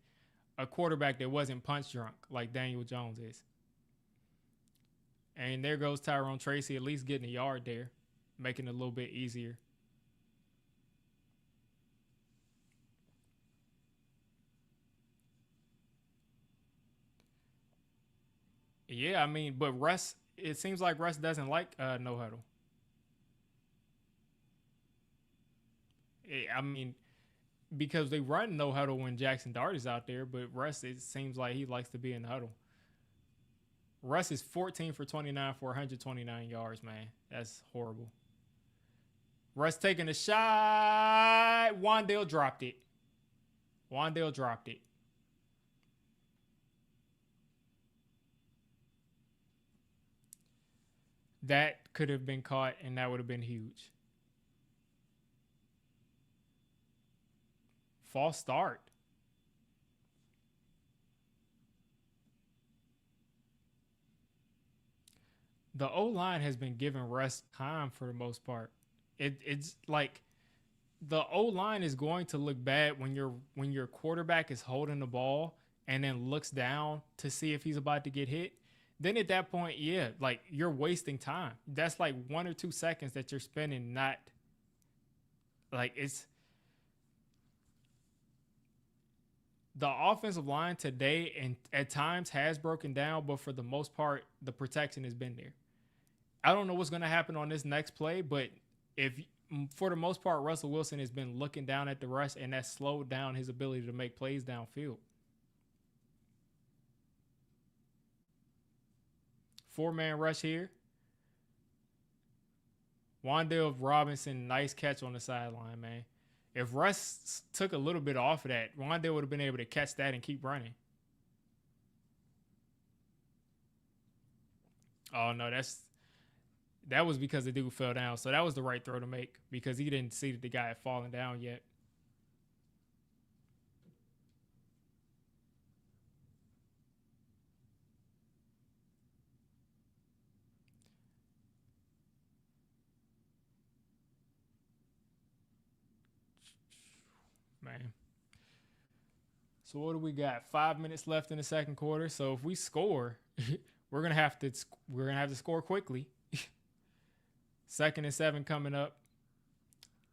a quarterback that wasn't punch drunk like Daniel Jones is. And there goes Tyrone Tracy, at least getting a yard there, making it a little bit easier. Yeah, I mean, but Russ, it seems like Russ doesn't like no huddle. I mean, because they run no huddle when Jackson Dart is out there, but Russ, it seems like he likes to be in the huddle. Russ is 14 for 29 for 129 yards, man. That's horrible. Russ taking a shot. Wandale dropped it. Wandale dropped it. That could have been caught, and that would have been huge. False start. The O line has been giving Russ time for the most part. It's like the O line is going to look bad when your quarterback is holding the ball and then looks down to see if he's about to get hit. Then at that point, yeah, like you're wasting time. That's like 1 or 2 seconds that you're spending not like it's the offensive line today and at times has broken down, but for the most part, the protection has been there. I don't know what's going to happen on this next play, but if for the most part, Russell Wilson has been looking down at the rush, and that slowed down his ability to make plays downfield. 4-man rush here. Wandale Robinson, nice catch on the sideline, man. If Russ took a little bit off of that, Wandale would have been able to catch that and keep running. Oh no, that was because the dude fell down. So that was the right throw to make because he didn't see that the guy had fallen down yet. Man. So what do we got? 5 minutes left in the second quarter. So if we score, we're gonna have to score quickly. Second and 7 coming up.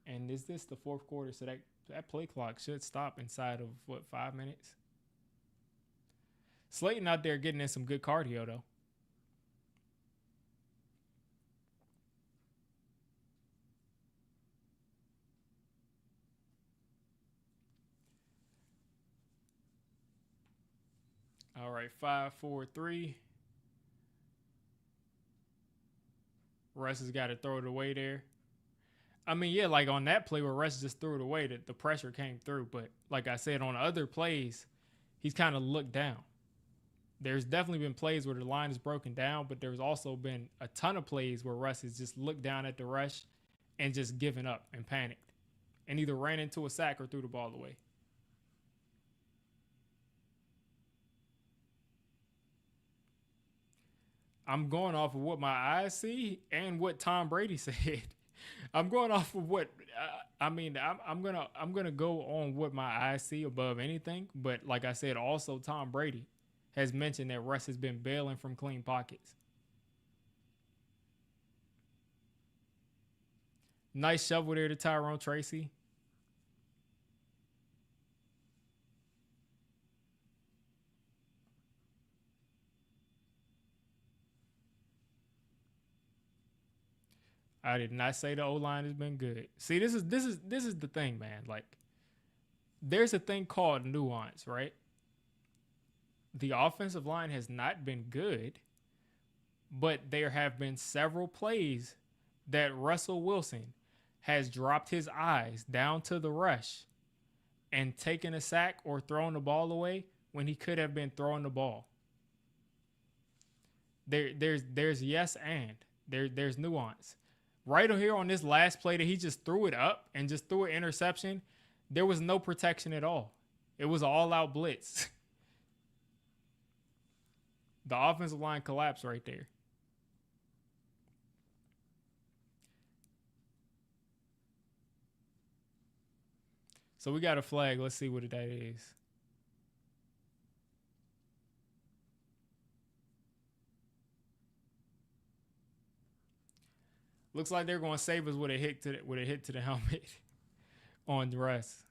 And is this the fourth quarter? So that play clock should stop inside of 5 minutes. Slayton out there getting in some good cardio though. All right, 5-4-3. Russ has got to throw it away there. I mean, yeah, like on that play where Russ just threw it away, the pressure came through. But like I said, on other plays, he's kind of looked down. There's definitely been plays where the line is broken down, but there's also been a ton of plays where Russ has just looked down at the rush and just given up and panicked and either ran into a sack or threw the ball away. I'm going off of what my eyes see and what Tom Brady said. I'm going off of what I'm gonna go on what my eyes see above anything. But like I said, also Tom Brady has mentioned that Russ has been bailing from clean pockets. Nice shovel there to Tyrone Tracy. I did not say the O line has been good. See, this is the thing, man. Like, there's a thing called nuance, right? The offensive line has not been good, but there have been several plays that Russell Wilson has dropped his eyes down to the rush and taken a sack or thrown the ball away when he could have been throwing the ball. There's yes and there's nuance. Right here on this last play that he just threw it up and just threw an interception, there was no protection at all. It was an all-out blitz. The offensive line collapsed right there. So we got a flag. Let's see what that is. Looks like they're going to save us with a hit to the helmet on Russ.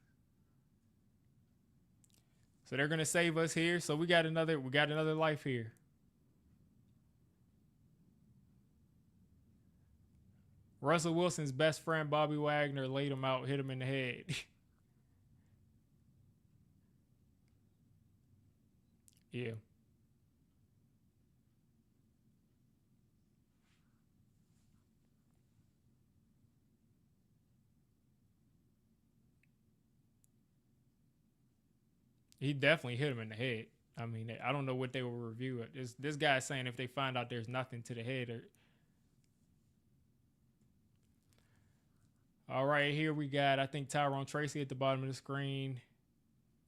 So they're going to save us here. So we got another life here. Russell Wilson's best friend Bobby Wagner laid him out, hit him in the head. Yeah. He definitely hit him in the head. I mean, I don't know what they will review it. This guy's saying if they find out there's nothing to the head. All right, here we got, I think, Tyrone Tracy at the bottom of the screen.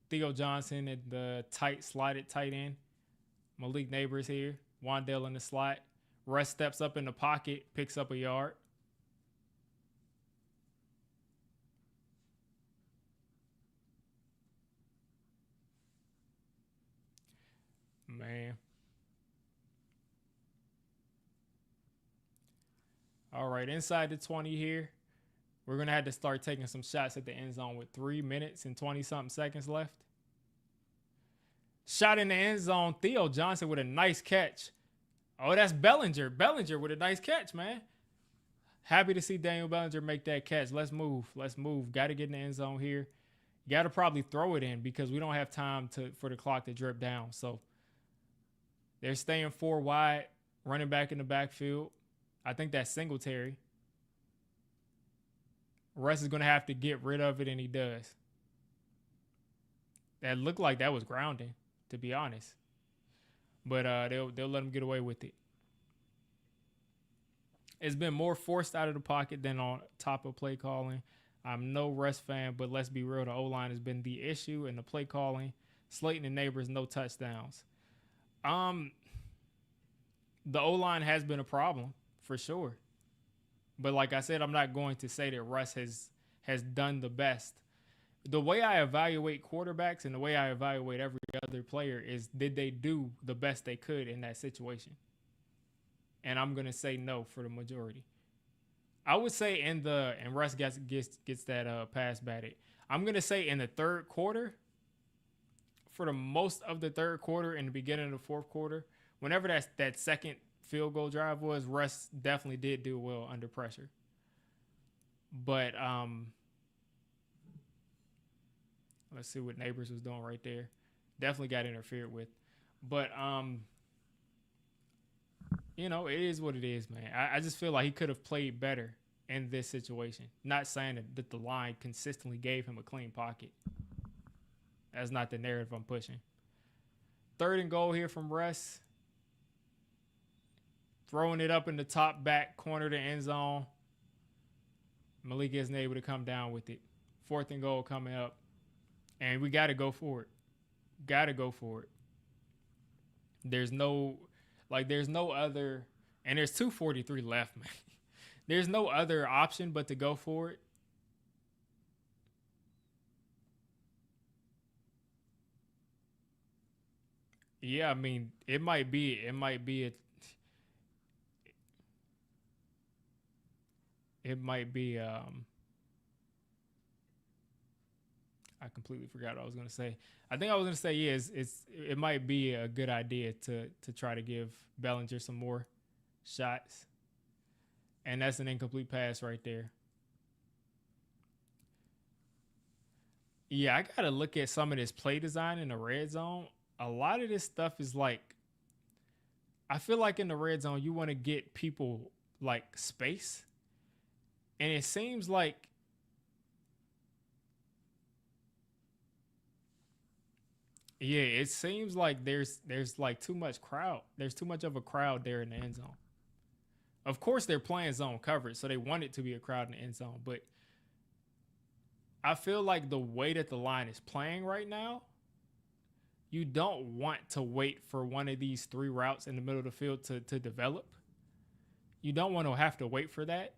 Theo Johnson at the slotted tight end. Malik Neighbors here. Wandale in the slot. Russ steps up in the pocket, picks up a yard. Man. All right, inside the 20 here. We're going to have to start taking some shots at the end zone with 3 minutes and 20-something seconds left. Shot in the end zone. Theo Johnson with a nice catch. Oh, that's Bellinger. Bellinger with a nice catch, man. Happy to see Daniel Bellinger make that catch. Let's move. Got to get in the end zone here. Got to probably throw it in because we don't have time for the clock to drip down. So they're staying 4 wide, running back in the backfield. I think that's Singletary. Russ is going to have to get rid of it, and he does. That looked like that was grounding, to be honest. But they'll let him get away with it. It's been more forced out of the pocket than on top of play calling. I'm no Russ fan, but let's be real. The O-line has been the issue, and the play calling, Slayton and Neighbors, no touchdowns. The O-line has been a problem, for sure. But like I said, I'm not going to say that Russ has done the best. The way I evaluate quarterbacks and the way I evaluate every other player is, did they do the best they could in that situation? And I'm going to say no for the majority. I would say and Russ gets that pass batted. I'm going to say in the third quarter, for the most of the third quarter and the beginning of the fourth quarter, whenever that second field goal drive was, Russ definitely did do well under pressure. But let's see what Neighbors was doing right there. Definitely got interfered with. But it is what it is, man. I just feel like he could have played better in this situation. Not saying that the line consistently gave him a clean pocket. That's not the narrative I'm pushing. 3rd and goal here from Russ. Throwing it up in the top back corner of the end zone. Malik isn't able to come down with it. 4th and goal coming up. And we got to go for it. Got to go for it. There's no... Like there's no other, and there's 243 left, man. There's no other option but to go for it. Yeah, I mean, it might be. I completely forgot what I was gonna say. I think I was gonna say yeah, it might be a good idea to try to give Bellinger some more shots, and that's an incomplete pass right there. Yeah, I gotta look at some of this play design in the red zone. A lot of this stuff is like I feel like in the red zone you want to get people like space, and it seems like yeah, it seems like there's like too much crowd. There's too much of a crowd there in the end zone. Of course, they're playing zone coverage, so they want it to be a crowd in the end zone. But I feel like the way that the line is playing right now, you don't want to wait for one of these three routes in the middle of the field to develop. You don't want to have to wait for that.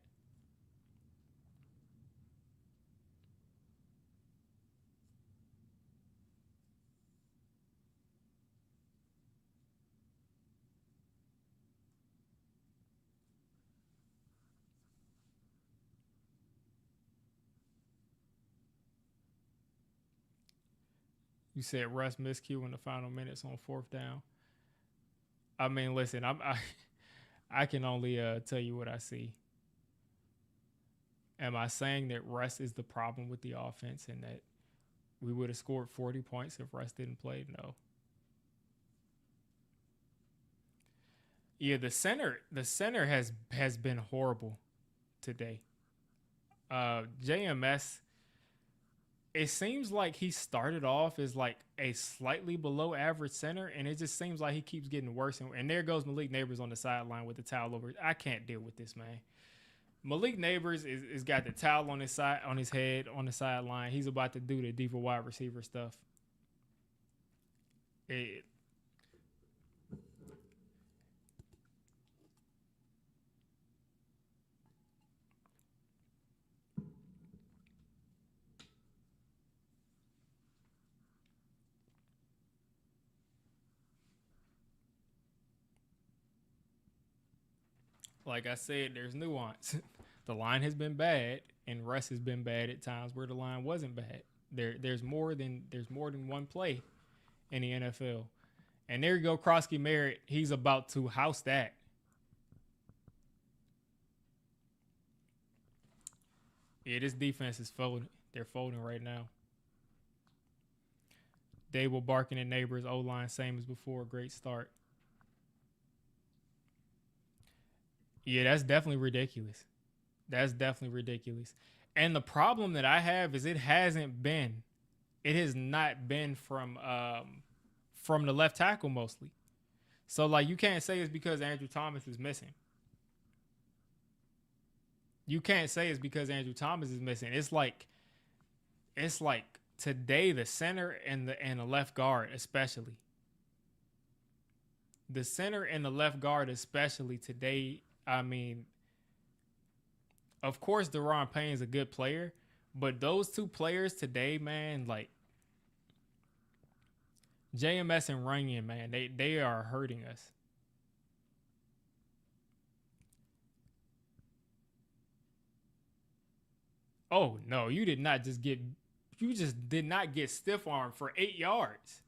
You said Russ miscue in the final minutes on fourth down. I mean, listen, I can only tell you what I see. Am I saying that Russ is the problem with the offense and that we would have scored 40 points if Russ didn't play? No. Yeah, the center has been horrible today. JMS, it seems like he started off as like a slightly below average center, and it just seems like he keeps getting worse. And there goes Malik Neighbors on the sideline with the towel over. I can't deal with this, man. Malik Neighbors is got the towel on his side, on his head, on the sideline. He's about to do the diva wide receiver stuff. It, like I said, there's nuance. The line has been bad, and Russ has been bad at times where the line wasn't bad. There's more than one play in the NFL. And there you go, Krosky Merritt. He's about to house that. Yeah, this defense is folding. They're folding right now. Daboll barking at Neighbors. O line same as before. Great start. Yeah, that's definitely ridiculous. That's definitely ridiculous. And the problem that I have is it hasn't been. It has not been from the left tackle mostly. So like you can't say it's because Andrew Thomas is missing. You can't say it's because Andrew Thomas is missing. It's like today the center and the left guard especially. The center and the left guard especially today. I mean, of course, Deron Payne is a good player, but those two players today, man, like JMS and Runyon, man, they are hurting us. Oh no, you just did not get stiff armed for 8 yards.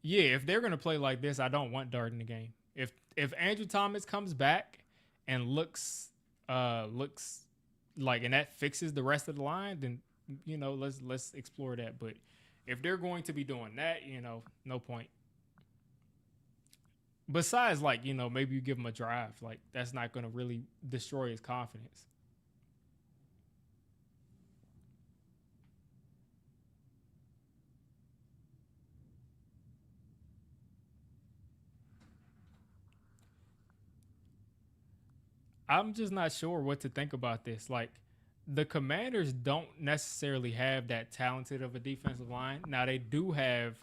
Yeah, if they're gonna play like this, I don't want Dart in the game. If Andrew Thomas comes back and looks like and that fixes the rest of the line, then let's explore that. But if they're going to be doing that, no point. Besides, like maybe you give him a drive, like that's not gonna really destroy his confidence. I'm just not sure what to think about this. Like the Commanders don't necessarily have that talented of a defensive line. Now they do have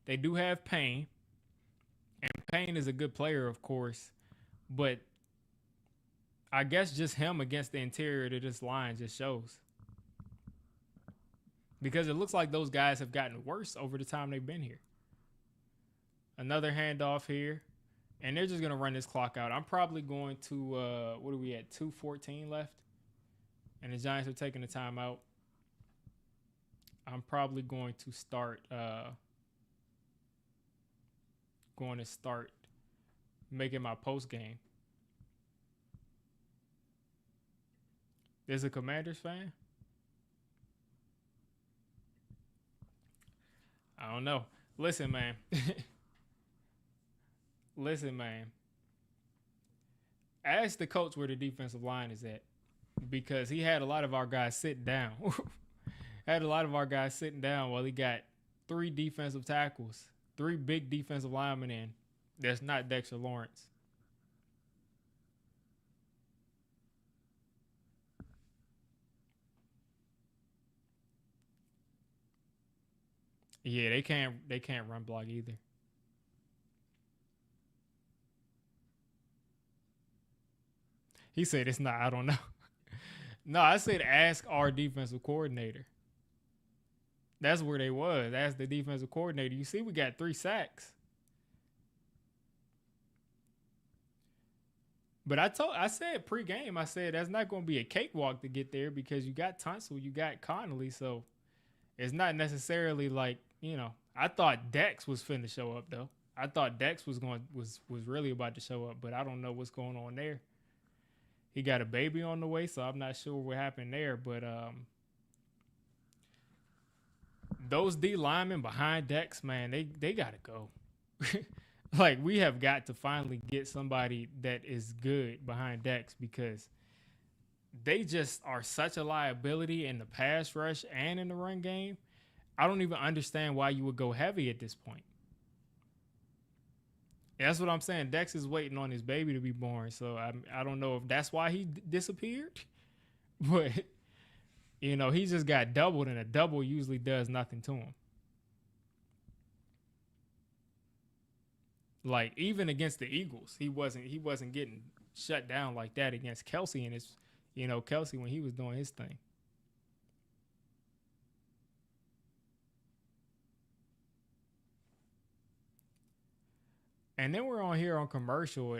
They do have Payne, and Payne is a good player, of course, but I guess just him against the interior of this line just shows. Because it looks like those guys have gotten worse over the time they've been here. Another handoff here. And they're just going to run this clock out. I'm probably going to, what are we at? 2:14 left. And the Giants are taking the timeout. I'm probably going to start, making my post game. There's a Commanders fan? I don't know. Listen, man. Listen, man. Ask the coach where the defensive line is at, because he had a lot of our guys sitting down. While he got 3 defensive tackles, 3 big defensive linemen in. That's not Dexter Lawrence. Yeah, they can't run block either. He said it's not. I don't know. No, I said ask our defensive coordinator. That's where they was. Ask the defensive coordinator. You see, we got 3 sacks. But I said pregame, I said that's not going to be a cakewalk to get there, because you got Tunsil, you got Connolly, so it's not necessarily like, I thought Dex was finna show up though. I thought Dex was really about to show up, but I don't know what's going on there. He got a baby on the way, so I'm not sure what happened there. But those D linemen behind Dex, man, they gotta go. Like, we have got to finally get somebody that is good behind Dex, because they just are such a liability in the pass rush and in the run game. I don't even understand why you would go heavy at this point. That's what I'm saying. Dex is waiting on his baby to be born, so I don't know if that's why he disappeared. But, he just got doubled, and a double usually does nothing to him. Like, even against the Eagles, he wasn't getting shut down like that against Kelsey and his, Kelsey when he was doing his thing. And then we're on here on commercial.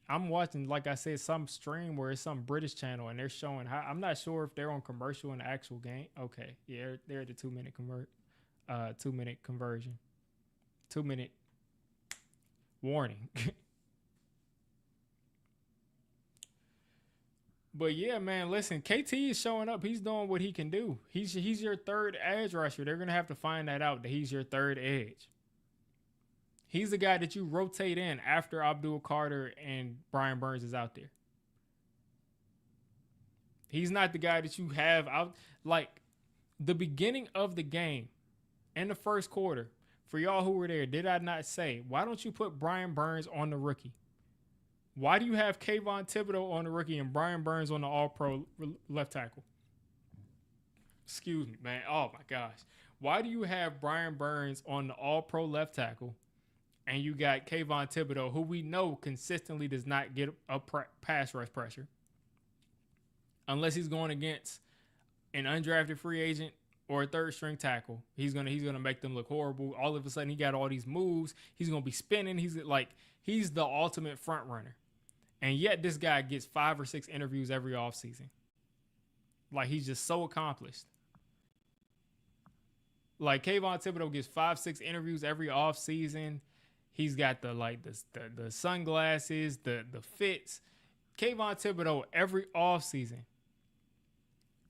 I'm watching, like I said, some stream where it's some British channel, and they're showing how. I'm not sure if they're on commercial in the actual game. Okay, yeah, they're at the 2-minute conversion, 2-minute warning. But yeah, man, listen, KT is showing up. He's doing what he can do. He's your third edge rusher. They're gonna have to find that out, that he's your third edge. He's the guy that you rotate in after Abdul Carter and Brian Burns is out there. He's not the guy that you have out. Like, the beginning of the game in the first quarter, for y'all who were there, did I not say, why don't you put Brian Burns on the rookie? Why do you have Kayvon Thibodeau on the rookie and Brian Burns on the all-pro left tackle? Excuse me, man. Oh, my gosh. Why do you have Brian Burns on the all-pro left tackle, and you got Kayvon Thibodeau, who we know consistently does not get a pass rush pressure unless he's going against an undrafted free agent or a third-string tackle? He's gonna make them look horrible. All of a sudden, he got all these moves. He's gonna be spinning. He's the ultimate front runner, and yet this guy gets 5 or 6 interviews every offseason. Like, he's just so accomplished. Like, Kayvon Thibodeau gets 5, 6 interviews every offseason. He's got the sunglasses, the fits. Kayvon Thibodeau every offseason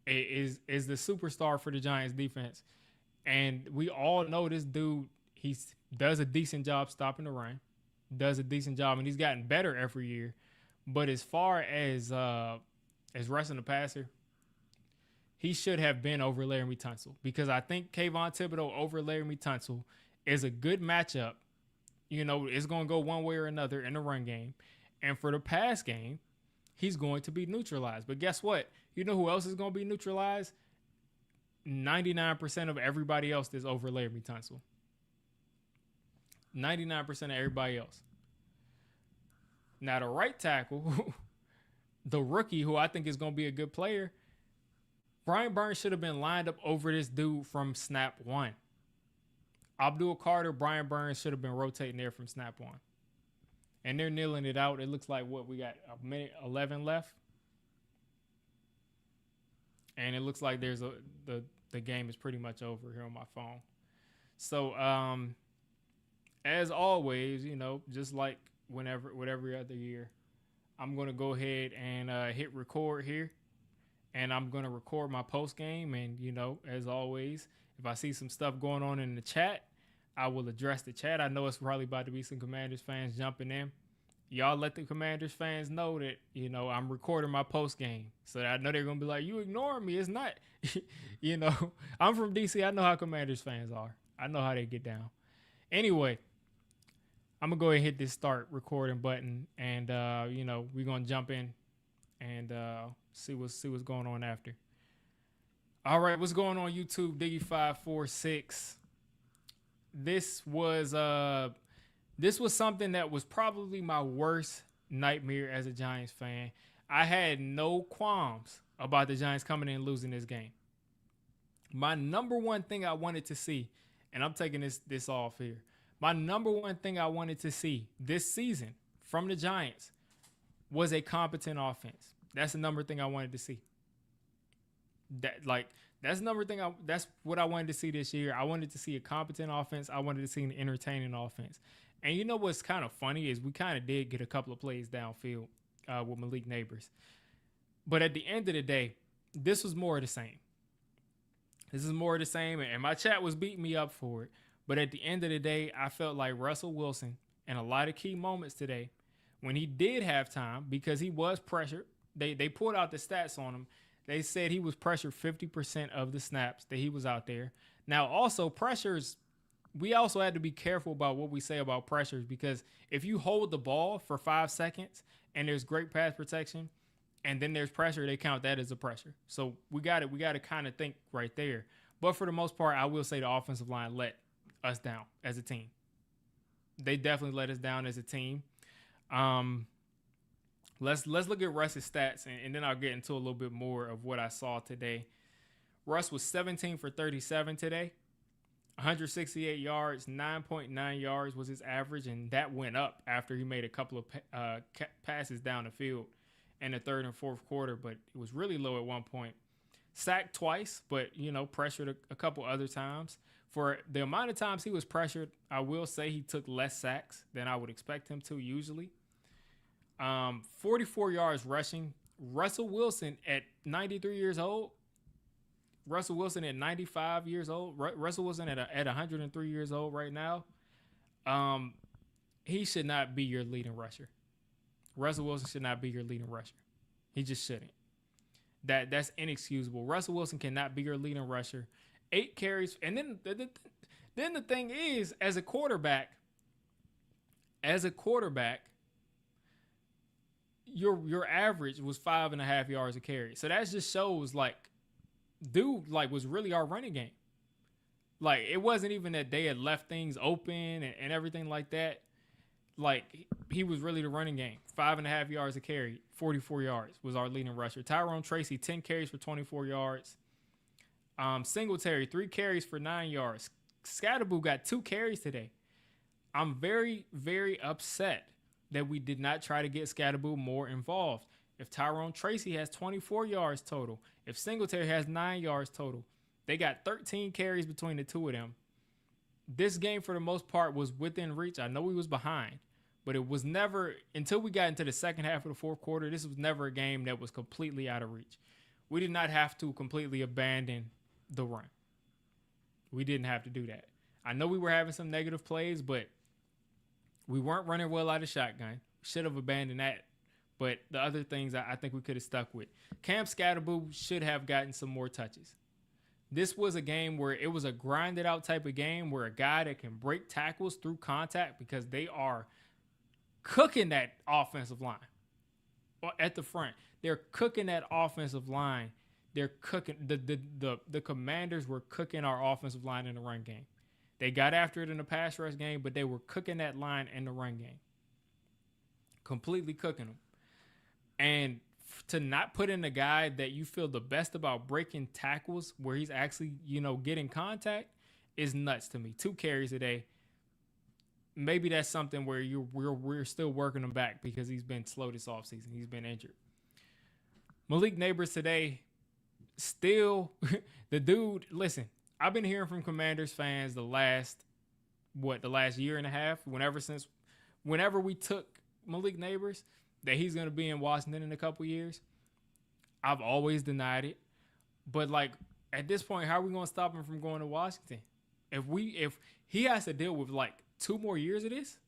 is the superstar for the Giants defense. And we all know this dude, he does a decent job stopping the run, does a decent job, and he's gotten better every year. But as far as rushing the passer, he should have been over Laramie Tunsil, because I think Kayvon Thibodeau over Laramie Tunsil is a good matchup. It's going to go one way or another in the run game. And for the pass game, he's going to be neutralized. But guess what? You know who else is going to be neutralized? 99% of everybody else that's over Laramie Tunsil. 99% of everybody else. Now, the right tackle, the rookie, who I think is going to be a good player, Brian Burns should have been lined up over this dude from snap one. Abdul Carter, Brian Burns should have been rotating there from snap one. And they're kneeling it out. It looks like we got a minute 11 left. And it looks like the game is pretty much over here on my phone. So, as always, just like whatever other year, I'm going to go ahead and hit record here. And I'm going to record my post game. And, as always, if I see some stuff going on in the chat, I will address the chat. I know it's probably about to be some Commanders fans jumping in. Y'all let the Commanders fans know that, I'm recording my post game. So that I know they're going to be like, you ignoring me. It's not, I'm from DC. I know how Commanders fans are. I know how they get down. Anyway, I'm going to go ahead and hit this start recording button. And, we're going to jump in and see what's going on after. All right, what's going on YouTube? Diggy546. This was something that was probably my worst nightmare as a Giants fan. I had no qualms about the Giants coming in and losing this game. My number one thing I wanted to see, and I'm taking this off here. My number one thing I wanted to see this season from the Giants was a competent offense. That's the number thing I wanted to see. That's the number thing. That's what I wanted to see this year. I wanted to see a competent offense. I wanted to see an entertaining offense. And you know what's kind of funny is we kind of did get a couple of plays downfield with Malik Neighbors. But at the end of the day, this was more of the same. This is more of the same, and my chat was beating me up for it. But at the end of the day, I felt like Russell Wilson, in a lot of key moments today, when he did have time, because he was pressured, they pulled out the stats on him. They said he was pressured 50% of the snaps that he was out there. Now, also, pressures, we also had to be careful about what we say about pressures, because if you hold the ball for 5 seconds and there's great pass protection and then there's pressure, they count that as a pressure. So we got to kind of think right there. But for the most part, I will say the offensive line let us down as a team. They definitely let us down as a team. Let's look at Russ's stats, and then I'll get into a little bit more of what I saw today. Russ was 17 for 37 today, 168 yards, 9.9 yards was his average, and that went up after he made a couple of passes down the field in the third and fourth quarter, but it was really low at one point. Sacked twice, but, pressured a couple other times. For the amount of times he was pressured, I will say he took less sacks than I would expect him to usually. 44 yards rushing. Russell Wilson at 93 years old. Russell Wilson at 95 years old. Russell Wilson at 103 years old right now. He should not be your leading rusher. Russell Wilson should not be your leading rusher. He just shouldn't. That's inexcusable. Russell Wilson cannot be your leading rusher. 8 carries, and then the thing is, as a quarterback, your average was 5.5 yards a carry. So that just shows dude was really our running game. It wasn't even that they had left things open and everything like that. He was really the running game. 5.5 yards a carry, 44 yards was our leading rusher. Tyrone Tracy, 10 carries for 24 yards. Singletary, 3 carries for 9 yards. Scatterboo got 2 carries today. I'm very, very upset that we did not try to get Scatterboo more involved. If Tyrone Tracy has 24 yards total, if Singletary has 9 yards total, they got 13 carries between the two of them. This game, for the most part, was within reach. I know we was behind, but it was never, until we got into the second half of the fourth quarter, this was never a game that was completely out of reach. We did not have to completely abandon the run. We didn't have to do that. I know we were having some negative plays, but we weren't running well out of shotgun. Should have abandoned that. But the other things I think we could have stuck with. Cam Scatterboo should have gotten some more touches. This was a game where it was a grinded out type of game where a guy that can break tackles through contact, because they are cooking that offensive line at the front. They're cooking that offensive line. They're cooking the Commanders were cooking our offensive line in the run game. They got after it in the pass rush game, but they were cooking that line in the run game. Completely cooking them. And to not put in a guy that you feel the best about breaking tackles where he's actually, getting contact is nuts to me. 2 carries a day. Maybe that's something where we're still working him back because he's been slow this offseason. He's been injured. Malik Neighbors today, still, the dude, listen, I've been hearing from Commanders fans the last year and a half, whenever we took Malik Neighbors, that he's going to be in Washington in a couple years. I've always denied it. But, at this point, how are we going to stop him from going to Washington? If he has to deal with, 2 more years of this,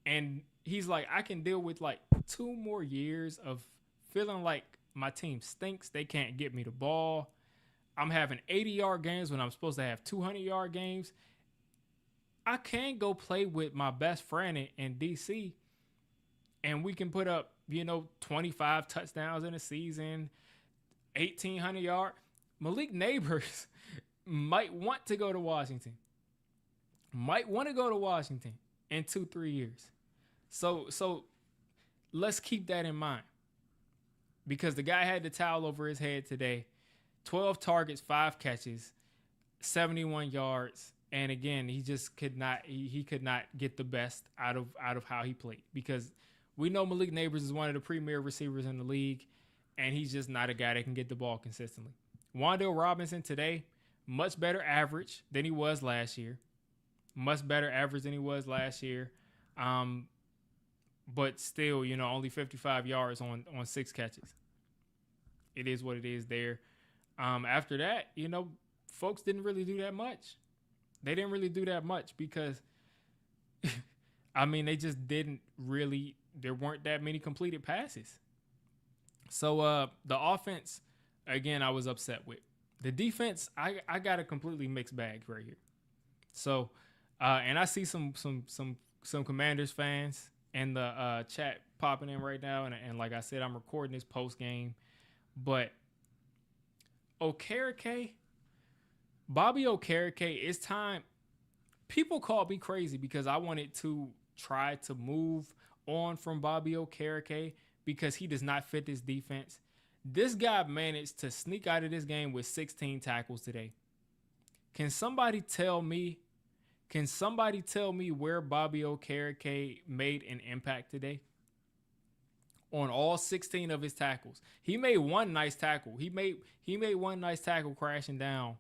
and he's like, I can deal with, 2 more years of feeling like my team stinks. They can't get me the ball. I'm having 80-yard games when I'm supposed to have 200-yard games. I can go play with my best friend in D.C., and we can put up, 25 touchdowns in a season, 1,800 yards. Malik Neighbors might want to go to Washington. In 2-3 years. So let's keep that in mind. Because the guy had the towel over his head today. 12 targets, 5 catches, 71 yards. And again, he just could not get the best out of how he played, because we know Malik Neighbors is one of the premier receivers in the league, and he's just not a guy that can get the ball consistently. Wan'Dale Robinson today, much better average than he was last year. But still, only 55 yards on 6 catches. It is what it is there. After that, folks didn't really do that much. They didn't really do that much because, they just didn't really, there weren't that many completed passes. So the offense, again, I was upset with. The defense, I got a completely mixed bag right here. So, and I see some Commanders fans in the chat popping in right now. And like I said, I'm recording this post game. But Bobby Okereke, it's time. People called me crazy because I wanted to try to move on from Bobby Okereke because he does not fit this defense. This guy managed to sneak out of this game with 16 tackles today. Can somebody tell me where Bobby Okereke made an impact today? On all 16 of his tackles. He made one nice tackle. He made one nice tackle crashing down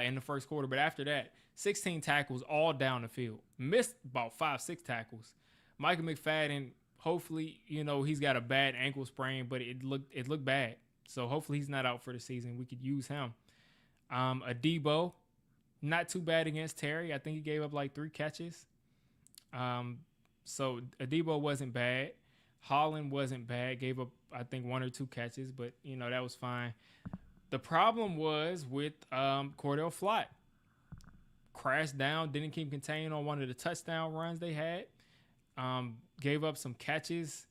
in the first quarter. But after that, 16 tackles all down the field. Missed about 5-6 tackles. Michael McFadden, hopefully, he's got a bad ankle sprain, but it looked bad. So hopefully he's not out for the season. We could use him. Daboll, not too bad against Terry. I think he gave up 3 catches. So Daboll wasn't bad. Holland wasn't bad. Gave up, I think, 1 or 2 catches, but, that was fine. The problem was with Cordell Flott. Crashed down, didn't keep contained on one of the touchdown runs they had. Gave up some catches.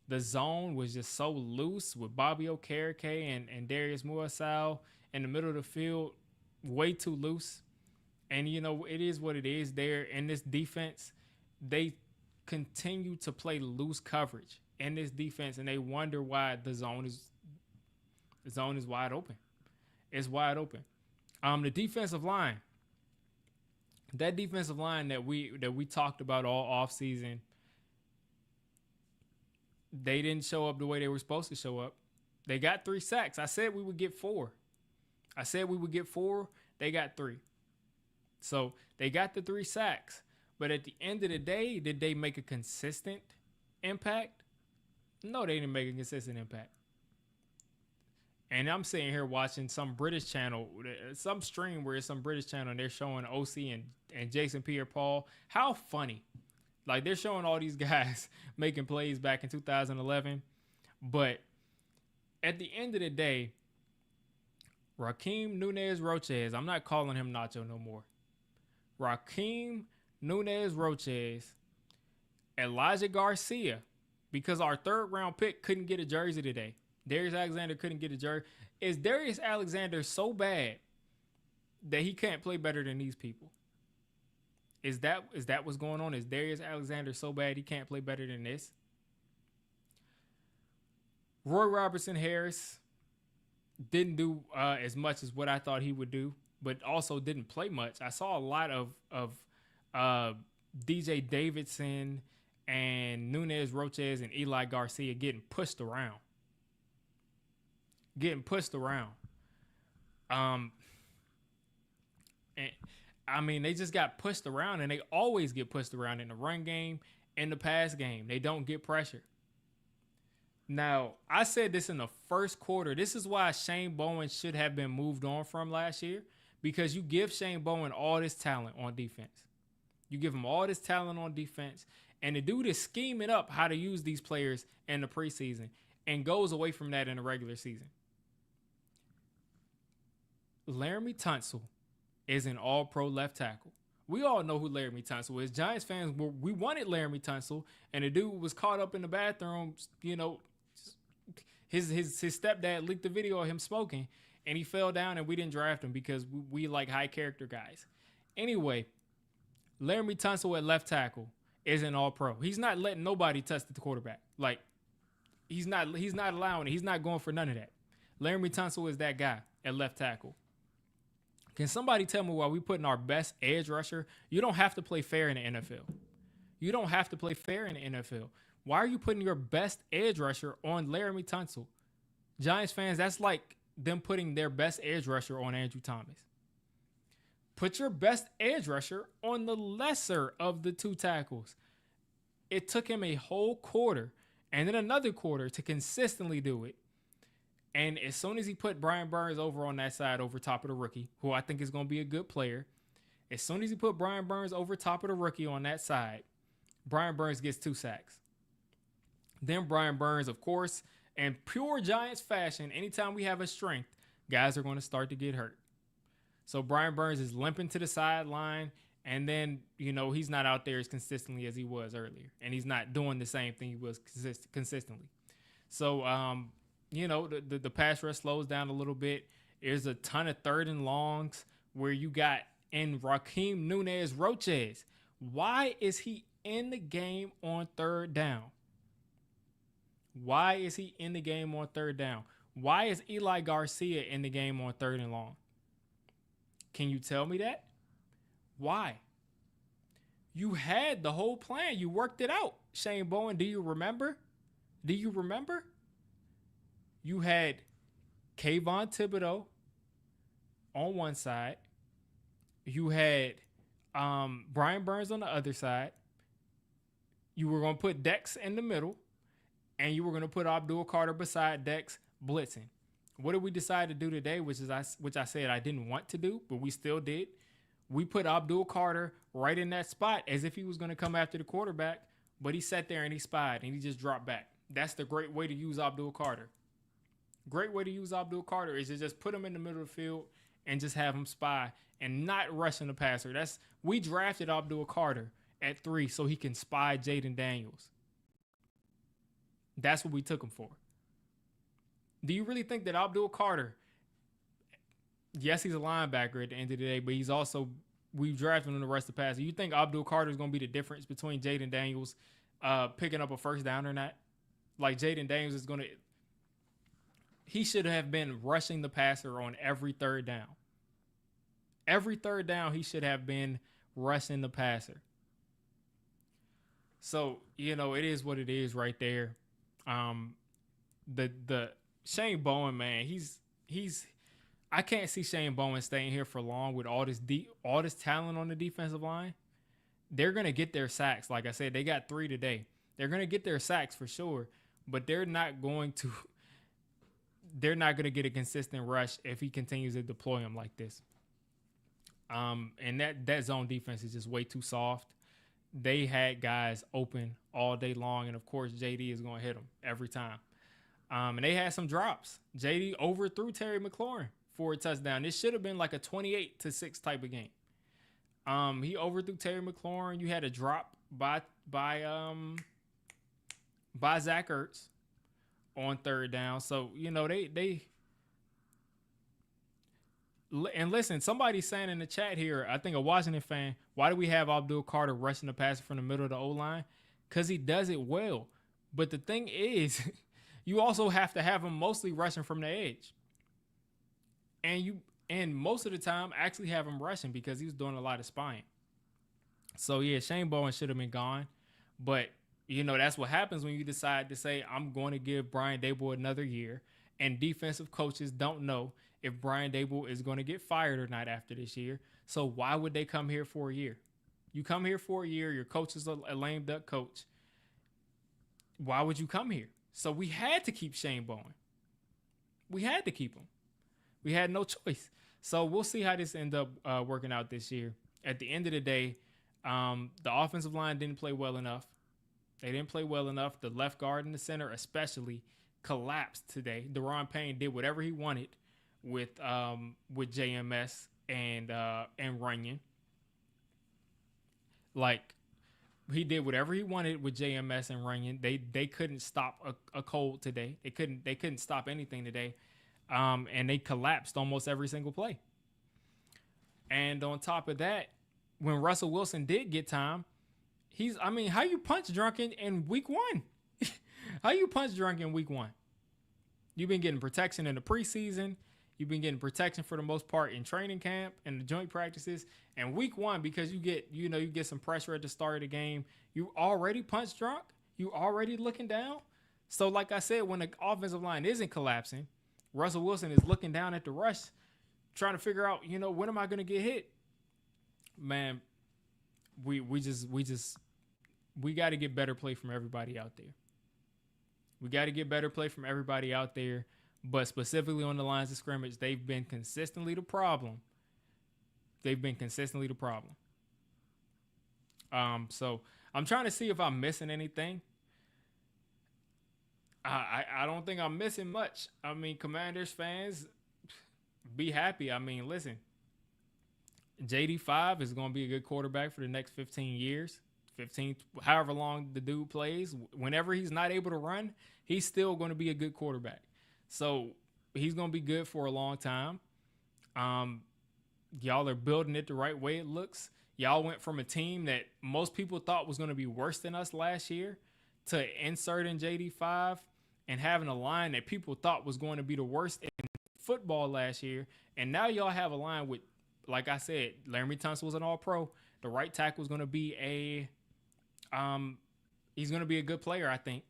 The zone was just so loose with Bobby Okereke and Darius Muasau in the middle of the field. Way too loose. And, it is what it is there. In this defense, they continue to play loose coverage in this defense, and they wonder why the zone is wide open. It's wide open. The defensive line. That defensive line that we talked about all offseason, they didn't show up the way they were supposed to show up. They got 3 sacks. I said we would get 4. They got 3. So they got the 3 sacks. But at the end of the day, did they make a consistent impact? No, they didn't make a consistent impact. And I'm sitting here watching some British channel, some stream where it's some British channel, and they're showing OC and Jason Pierre-Paul. How funny. They're showing all these guys making plays back in 2011. But at the end of the day, Raheem Nunez-Roches, I'm not calling him Nacho no more. Raheem Nunez-Roches, Elijah Garcia, because our 3rd round pick couldn't get a jersey today. Darius Alexander couldn't get a jersey. Is Darius Alexander so bad that he can't play better than these people? Is that what's going on? Is Darius Alexander so bad he can't play better than this? Roy Robertson Harris didn't do as much as what I thought he would do, but also didn't play much. I saw a lot of DJ Davidson and Nunez Roches and Eli Garcia getting pushed around. And I mean, they just got pushed around, and they always get pushed around in the run game, in the pass game. They don't get pressure. Now, I said this in the first quarter. This is why Shane Bowen should have been moved on from last year, because you give Shane Bowen all this talent on defense. You give him all this talent on defense, and the dude is scheming up how to use these players in the preseason and goes away from that in the regular season. Laramie Tunsil is an all-pro left tackle. We all know who Laramie Tunsil is. Giants fans, we wanted Laramie Tunsil, and the dude was caught up in the bathroom. You know, his stepdad leaked the video of him smoking, and he fell down, and we didn't draft him because we like high character guys. Anyway, Laramie Tunsil at left tackle is an all-pro. He's not letting nobody touch the quarterback. Like, he's not allowing it. He's not going for none of that. Laramie Tunsil is that guy at left tackle. Can somebody tell me why we putting our best edge rusher? You don't have to play fair in the NFL. You don't have to play fair in the NFL. Why are you putting your best edge rusher on Laramie Tunsil? Giants fans, that's like them putting their best edge rusher on Andrew Thomas. Put your best edge rusher on the lesser of the two tackles. It took him a whole quarter and then another quarter to consistently do it. And as soon as he put Brian Burns over on that side over top of the rookie, who I think is going to be a good player, as soon as he put Brian Burns over top of the rookie on that side, Brian Burns gets 2 sacks. Then Brian Burns, of course, in pure Giants fashion, anytime we have a strength, guys are going to start to get hurt. So Brian Burns is limping to the sideline, and then, you know, he's not out there as consistently as he was earlier, and he's not doing the same thing he was consistently. So, you know, the pass rush slows down a little bit. There's a ton of 3rd and longs where you got in Raheem Nunez Roches. Why is he in the game on 3rd down? Why is he in the game on 3rd down? Why is Eli Garcia in the game on 3rd and long? Can you tell me that? Why? You had the whole plan. You worked it out. Shane Bowen, do you remember? You had Kayvon Thibodeau on one side. You had Brian Burns on the other side. You were going to put Dex in the middle, and you were going to put Abdul Carter beside Dex blitzing. What did we decide to do today, which I said I didn't want to do, but we still did? We put Abdul Carter right in that spot as if he was going to come after the quarterback, but he sat there and he spied, and he just dropped back. That's the great way to use Abdul Carter. Great way to use Abdul Carter is to just put him in the middle of the field and just have him spy and not rushing the passer. We drafted Abdul Carter at 3 so he can spy Jaden Daniels. That's what we took him for. Do you really think that Abdul Carter, yes, he's a linebacker at the end of the day, but he's also, we've drafted him to rush the passer. You think Abdul Carter is going to be the difference between Jaden Daniels picking up a first down or not? Like, Jaden Daniels is going to, he should have been rushing the passer on every 3rd down. Every 3rd down, he should have been rushing the passer. So, you know, it is what it is right there. The Shane Bowen, man, he's I can't see Shane Bowen staying here for long with all this talent on the defensive line. They're going to get their sacks. Like I said, they got 3 today. They're going to get their sacks for sure, but they're not going to get a consistent rush if he continues to deploy them like this. And that zone defense is just way too soft. They had guys open all day long, and of course JD is going to hit them every time. And they had some drops. JD overthrew Terry McLaurin for a touchdown. This should have been like a 28-6 type of game. He overthrew Terry McLaurin. You had a drop by Zach Ertz on 3rd down. So, you know, they And listen, somebody's saying in the chat here, I think a Washington fan, why do we have Abdul Carter rushing the passer from the middle of the O line? Because he does it well. But the thing is, you also have to have him mostly rushing from the edge. And most of the time actually have him rushing because he was doing a lot of spying. So yeah, Shane Bowen should have been gone. But that's what happens when you decide to say, I'm going to give Brian Daboll another year. And defensive coaches don't know if Brian Daboll is going to get fired or not after this year. So why would they come here for a year? You come here for a year, your coach is a lame duck coach. Why would you come here? So we had to keep Shane Bowen. We had to keep him. We had no choice. So we'll see how this ends up working out this year. At the end of the day, the offensive line didn't play well enough. They didn't play well enough. The left guard and the center especially collapsed today. Daron Payne did whatever he wanted with JMS and Runyon. Like, he did whatever he wanted with JMS and Runyon. They couldn't stop a cold today. They couldn't stop anything today. And they collapsed almost every single play. And on top of that, when Russell Wilson did get time, how you punch drunk in week one? How you punch drunk in week one? You've been getting protection in the preseason. You've been getting protection for the most part in training camp and the joint practices. And week one, because you get some pressure at the start of the game, you already punch drunk. You already looking down. So like I said, when the offensive line isn't collapsing, Russell Wilson is looking down at the rush, trying to figure out, when am I going to get hit? Man, we got to get better play from everybody out there. We got to get better play from everybody out there, but specifically on the lines of scrimmage, they've been consistently the problem. So I'm trying to see if I'm missing anything. I don't think I'm missing much. Commanders fans, be happy. Listen, JD5 is going to be a good quarterback for the next 15 years. 15, however long the dude plays. Whenever he's not able to run, he's still going to be a good quarterback. So he's going to be good for a long time. Y'all are building it the right way, it looks. Y'all went from a team that most people thought was going to be worse than us last year to inserting JD5 and having a line that people thought was going to be the worst in football last year. And now y'all have a line with, like I said, Laramie Tunsil was an all-pro. The right tackle is going to be he's going to be a good player, I think.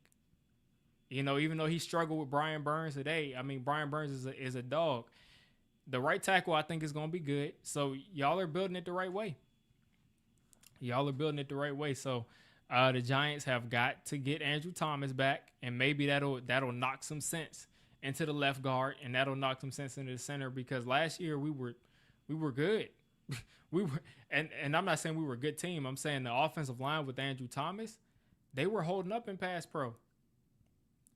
Even though he struggled with Brian Burns today, Brian Burns is a dog. The right tackle, I think, is going to be good. So y'all are building it the right way. So the Giants have got to get Andrew Thomas back, and maybe that'll knock some sense into the left guard, and that'll knock some sense into the center, because last year we were good. And I'm not saying we were a good team. I'm saying the offensive line with Andrew Thomas, they were holding up in pass pro.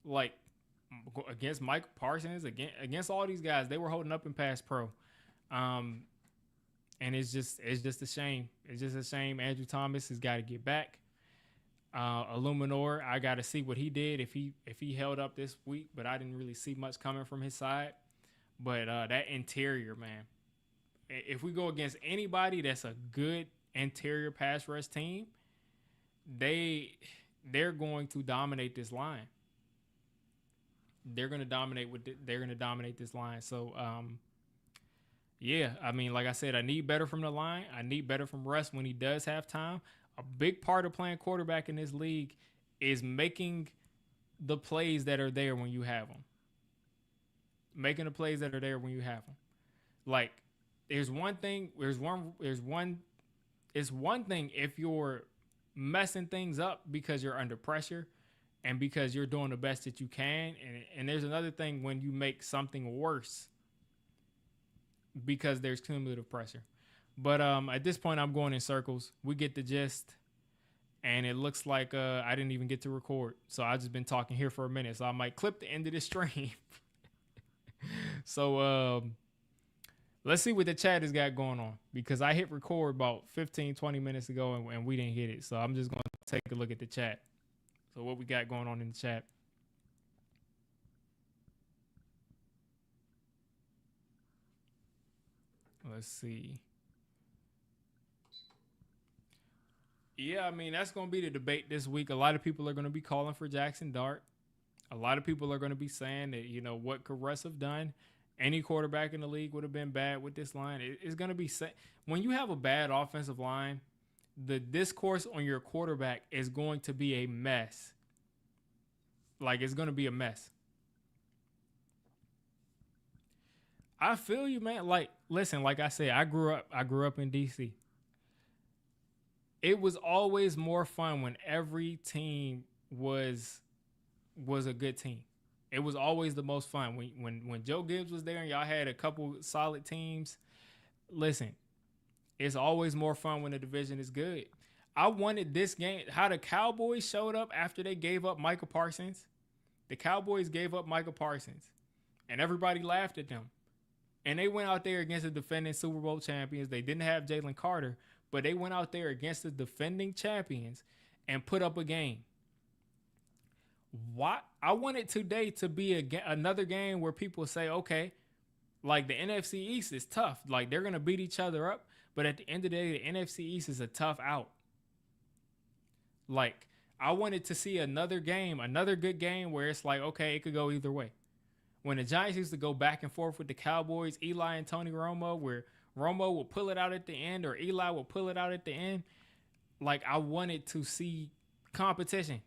Like against Mike Parsons, against all these guys, they were holding up in pass pro. And it's just a shame. It's just a shame. Andrew Thomas has got to get back. Illuminor, I got to see what he did if he held up this week, but I didn't really see much coming from his side. But that interior, man, if we go against anybody that's a good interior pass rush team, they're going to dominate this line. They're going to dominate this line. So, yeah, like I said, I need better from the line. I need better from Russ when he does have time. A big part of playing quarterback in this league is making the plays that are there when you have them. Like, it's one thing if you're messing things up because you're under pressure and because you're doing the best that you can. And there's another thing when you make something worse because there's cumulative pressure. But at this point, I'm going in circles. We get the gist. And it looks like I didn't even get to record. So I've just been talking here for a minute. So I might clip the end of this stream. So let's see what the chat has got going on. Because I hit record about 15, 20 minutes ago and we didn't hit it. So I'm just going to take a look at the chat. So what we got going on in the chat. Let's see. Yeah, I mean, that's going to be the debate this week. A lot of people are going to be calling for Jackson Dart. A lot of people are going to be saying that, what could Russ have done? Any quarterback in the league would have been bad with this line. It's going to be when you have a bad offensive line, the discourse on your quarterback is going to be a mess. Like, it's going to be a mess. I feel you, man. Like, listen, like I said, I grew up in DC. It was always more fun when every team was a good team. It was always the most fun when Joe Gibbs was there and y'all had a couple solid teams. Listen, it's always more fun when the division is good. I wanted this game. How the Cowboys showed up after they gave up Michael Parsons. The Cowboys gave up Michael Parsons, and everybody laughed at them. And they went out there against the defending Super Bowl champions. They didn't have Jalen Carter, but they went out there against the defending champions and put up a game. Why? I want it today to be another game where people say, okay, like the NFC East is tough. Like they're going to beat each other up. But at the end of the day, the NFC East is a tough out. Like I wanted to see another game, another good game where it's like, okay, it could go either way. When the Giants used to go back and forth with the Cowboys, Eli and Tony Romo, where Romo will pull it out at the end or Eli will pull it out at the end. Like I wanted to see competition.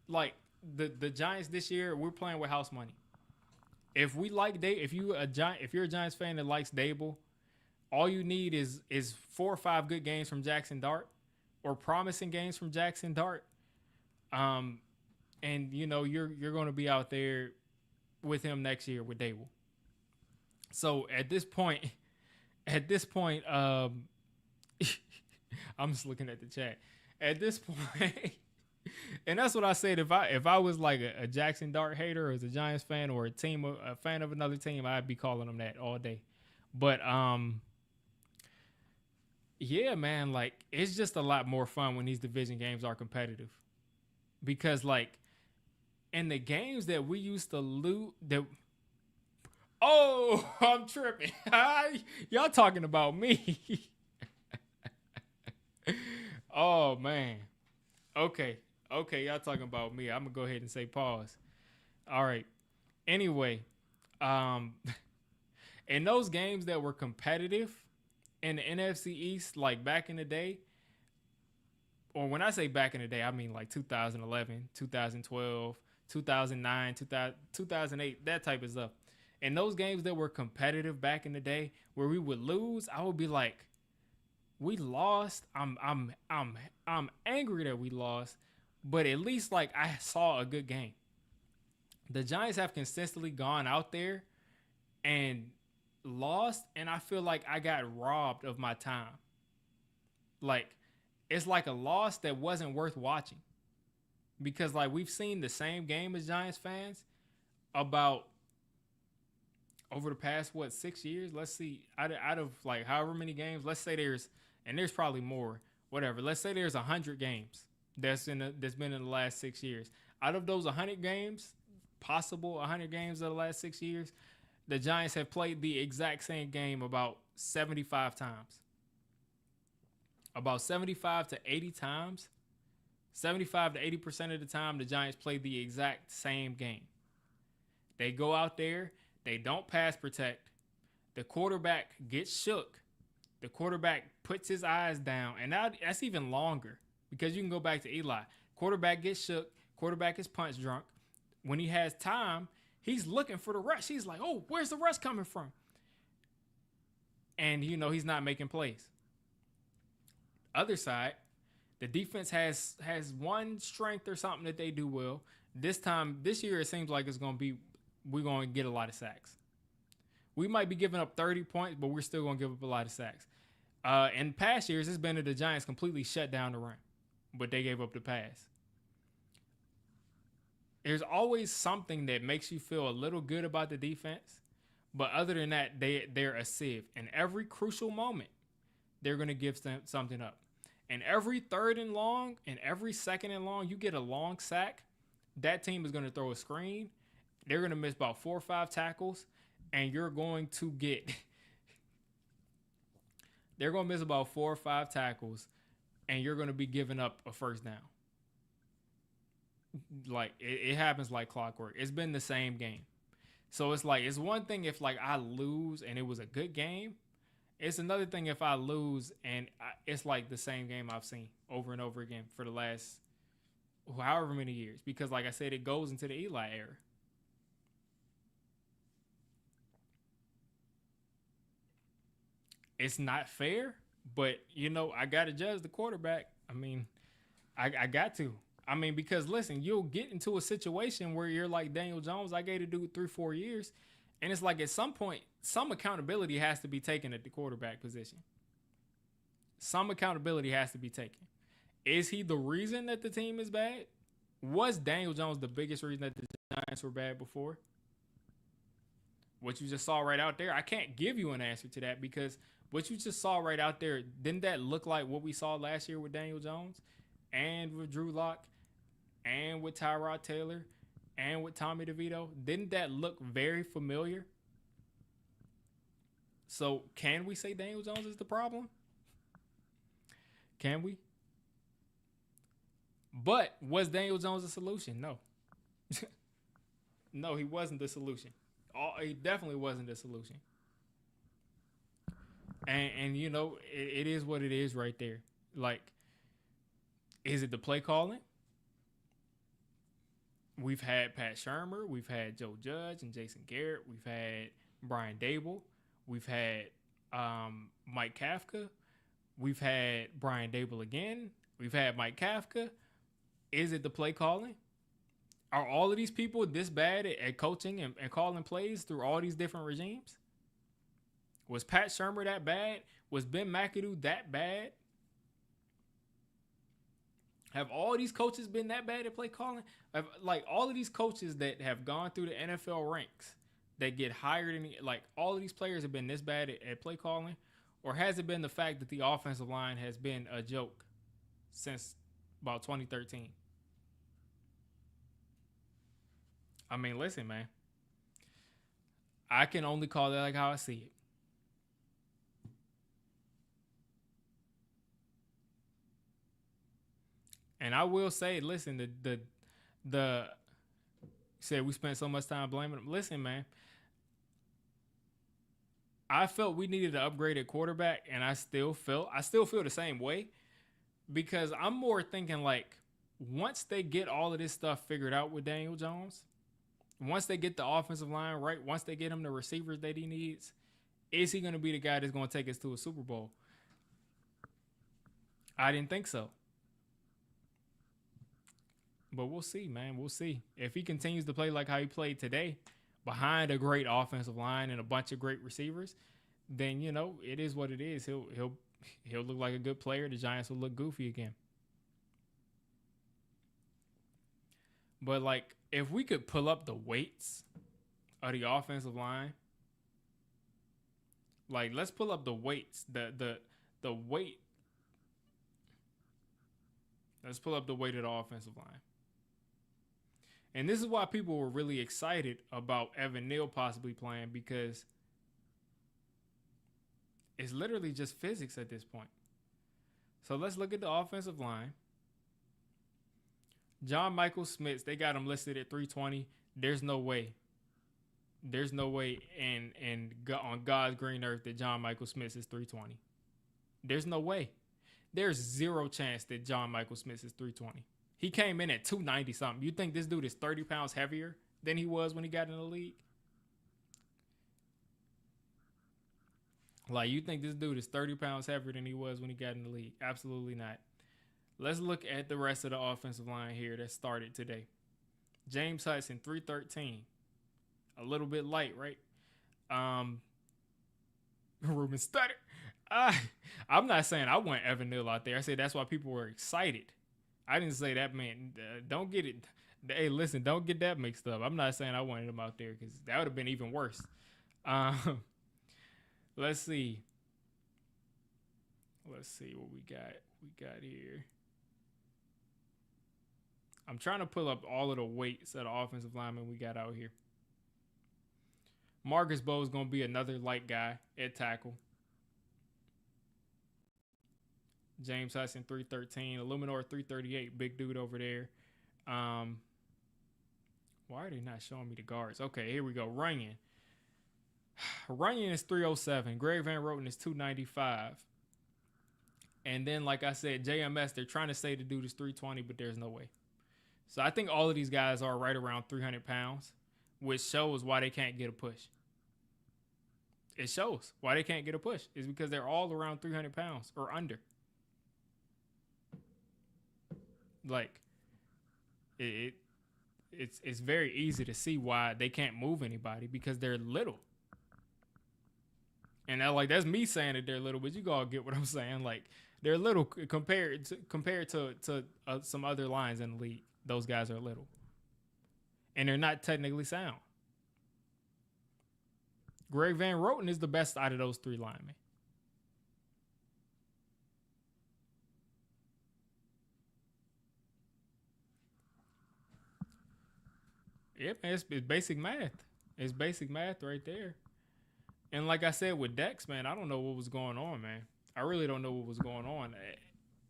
Like the Giants this year, we're playing with house money. If you're a Giants fan that likes Daboll, all you need is 4 or 5 good games from Jackson Dart or promising games from Jackson Dart. And you're going to be out there with him next year with Daboll. So at this point, I'm just looking at the chat. At this point, and that's what I said. If I was like a Jackson Dart hater or as a Giants fan or a fan of another team, I'd be calling them that all day. But yeah, man, like it's just a lot more fun when these division games are competitive, because like in the games that we used to lose, I'm tripping. Y'all talking about me? Oh man. Okay, y'all talking about me. I'm gonna go ahead and say pause. All right. Anyway, in those games that were competitive in the NFC East, like back in the day, or when I say back in the day, I mean like 2011, 2012, 2009, 2008, that type of stuff. And those games that were competitive back in the day, where we would lose, I would be like, we lost. I'm angry that we lost, but at least like I saw a good game. The Giants have consistently gone out there and lost, and I feel like I got robbed of my time. Like it's like a loss that wasn't worth watching, because like we've seen the same game as Giants fans about over the past 6 years. Let's see, out of like however many games, let's say there's probably more, whatever. Let's say there's 100 games that's been in the last 6 years. Out of those 100 games, possible 100 games of the last 6 years, the Giants have played the exact same game about 75 times. About 75 to 80 times. 75 to 80% of the time, the Giants play the exact same game. They go out there, they don't pass protect. The quarterback gets shook. The quarterback puts his eyes down, and now that's even longer, because you can go back to Eli. Quarterback gets shook. Quarterback is punch drunk. When he has time, he's looking for the rush. He's like, oh, where's the rush coming from? And, he's not making plays. Other side, the defense has one strength or something that they do well. This year, it seems like we're going to get a lot of sacks. We might be giving up 30 points, but we're still going to give up a lot of sacks. In past years, it's been that the Giants completely shut down the run, but they gave up the pass. There's always something that makes you feel a little good about the defense, but other than that, they're a sieve. In every crucial moment, they're going to give something up. And every 3rd and long and every 2nd and long, you get a long sack, that team is going to throw a screen. They're going to miss about 4 or 5 tackles, and you're going to get They're going to miss about 4 or 5 tackles, and you're going to be giving up a first down. Like, it happens like clockwork. It's been the same game. So it's like, it's one thing if like I lose and it was a good game. It's another thing if I lose and it's like the same game I've seen over and over again for the last however many years. Because like I said, it goes into the Eli era. It's not fair, but you know, I got to judge the quarterback. I mean, I got to. I mean, because listen, you'll get into a situation where you're like Daniel Jones. I gave the dude 3-4 years, and it's like at some point, some accountability has to be taken at the quarterback position. Some accountability has to be taken. Is he the reason that the team is bad? Was Daniel Jones the biggest reason that the Giants were bad before? What you just saw right out there, I can't give you an answer to that because what you just saw right out there, didn't that look like what we saw last year with Daniel Jones and with Drew Lock and with Tyrod Taylor and with Tommy DeVito? Didn't that look very familiar? So can we say Daniel Jones is the problem? Can we? But was Daniel Jones the solution? No. No, he wasn't the solution. He definitely wasn't the solution. And you know, it is what it is right there. Like, is it the play calling? We've had Pat Shurmur. We've had Joe Judge and Jason Garrett. We've had Brian Daboll. We've had Mike Kafka. We've had Brian Daboll again. We've had Mike Kafka. Is it the play calling? Are all of these people this bad at coaching and calling plays through all these different regimes? Was Pat Shurmur that bad? Was Ben McAdoo that bad? Have all these coaches been that bad at play calling? Like all of these coaches that have gone through the NFL ranks that get hired, like all of these players have been this bad at play calling? Or has it been the fact that the offensive line has been a joke since about 2013? I mean, listen, man. I can only call that like how I see it. And I will say, listen, the said we spent so much time blaming them. Listen, man. I felt we needed an upgraded quarterback, and I still feel the same way. Because I'm more thinking like once they get all of this stuff figured out with Daniel Jones, once they get the offensive line right, once they get him the receivers that he needs, is he going to be the guy that's going to take us to a Super Bowl? I didn't think so. But we'll see, man. We'll see. If he continues to play like how he played today, behind a great offensive line and a bunch of great receivers, then, you know, it is what it is. He'll look like a good player. The Giants will look goofy again. But, like, if we could pull up the weights of the offensive line, like, let's pull up the weights, the weight. Let's pull up the weight of the offensive line. And this is why people were really excited about Evan Neal possibly playing, because it's literally just physics at this point. So let's look at the offensive line. John Michael Schmitz, they got him listed at 320. There's no way. There's no way on God's green earth that John Michael Schmitz is 320. There's no way. There's zero chance that John Michael Schmitz is 320. He came in at 290 something. You think this dude is 30 pounds heavier than he was when he got in the league? Like, you think this dude is 30 pounds heavier than he was when he got in the league? Absolutely not. Let's look at the rest of the offensive line here that started today. James Hudson, 313. A little bit light, right? Ruben Studdard. I'm not saying I want Evan Neal out there. I said that's why people were excited. I didn't say that, man. Don't get it. Hey, listen, don't get that mixed up. I'm not saying I wanted him out there because that would have been even worse. Let's see. Let's see what we got. We got here. I'm trying to pull up all of the weights of the offensive linemen we got out here. Marcus Bowe is going to be another light guy at tackle. James Hudson 313, Illuminor 338, big dude over there. Why are they not showing me the guards? Okay, here we go. Runyon. Runyon is 307. Greg Van Roten is 295. And then, like I said, JMS, they're trying to say the dude is 320, but there's no way. So I think all of these guys are right around 300 pounds, which shows why they can't get a push. It shows why they can't get a push. It's because they're all around 300 pounds or under. Like, it's very easy to see why they can't move anybody, because they're little. And that's me saying that they're little, but you all get what I'm saying. Like, they're little compared to some other lines in the league. Those guys are little, and they're not technically sound. Greg Van Roten is the best out of those three linemen. Yeah, man, it's basic math. It's basic math right there. And like I said with Dex, man, I don't know what was going on, man. I really don't know what was going on.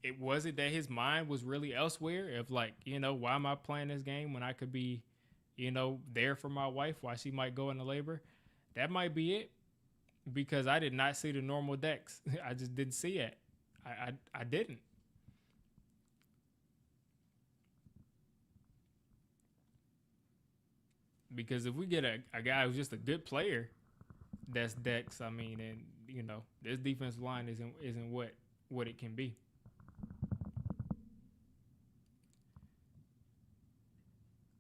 It wasn't that his mind was really elsewhere. If, like, why am I playing this game when I could be, there for my wife while she might go into labor? That might be it, because I did not see the normal Dex. I just didn't see it. I didn't. Because if we get a guy who's just a good player, that's Dex, I mean, and this defensive line isn't what it can be.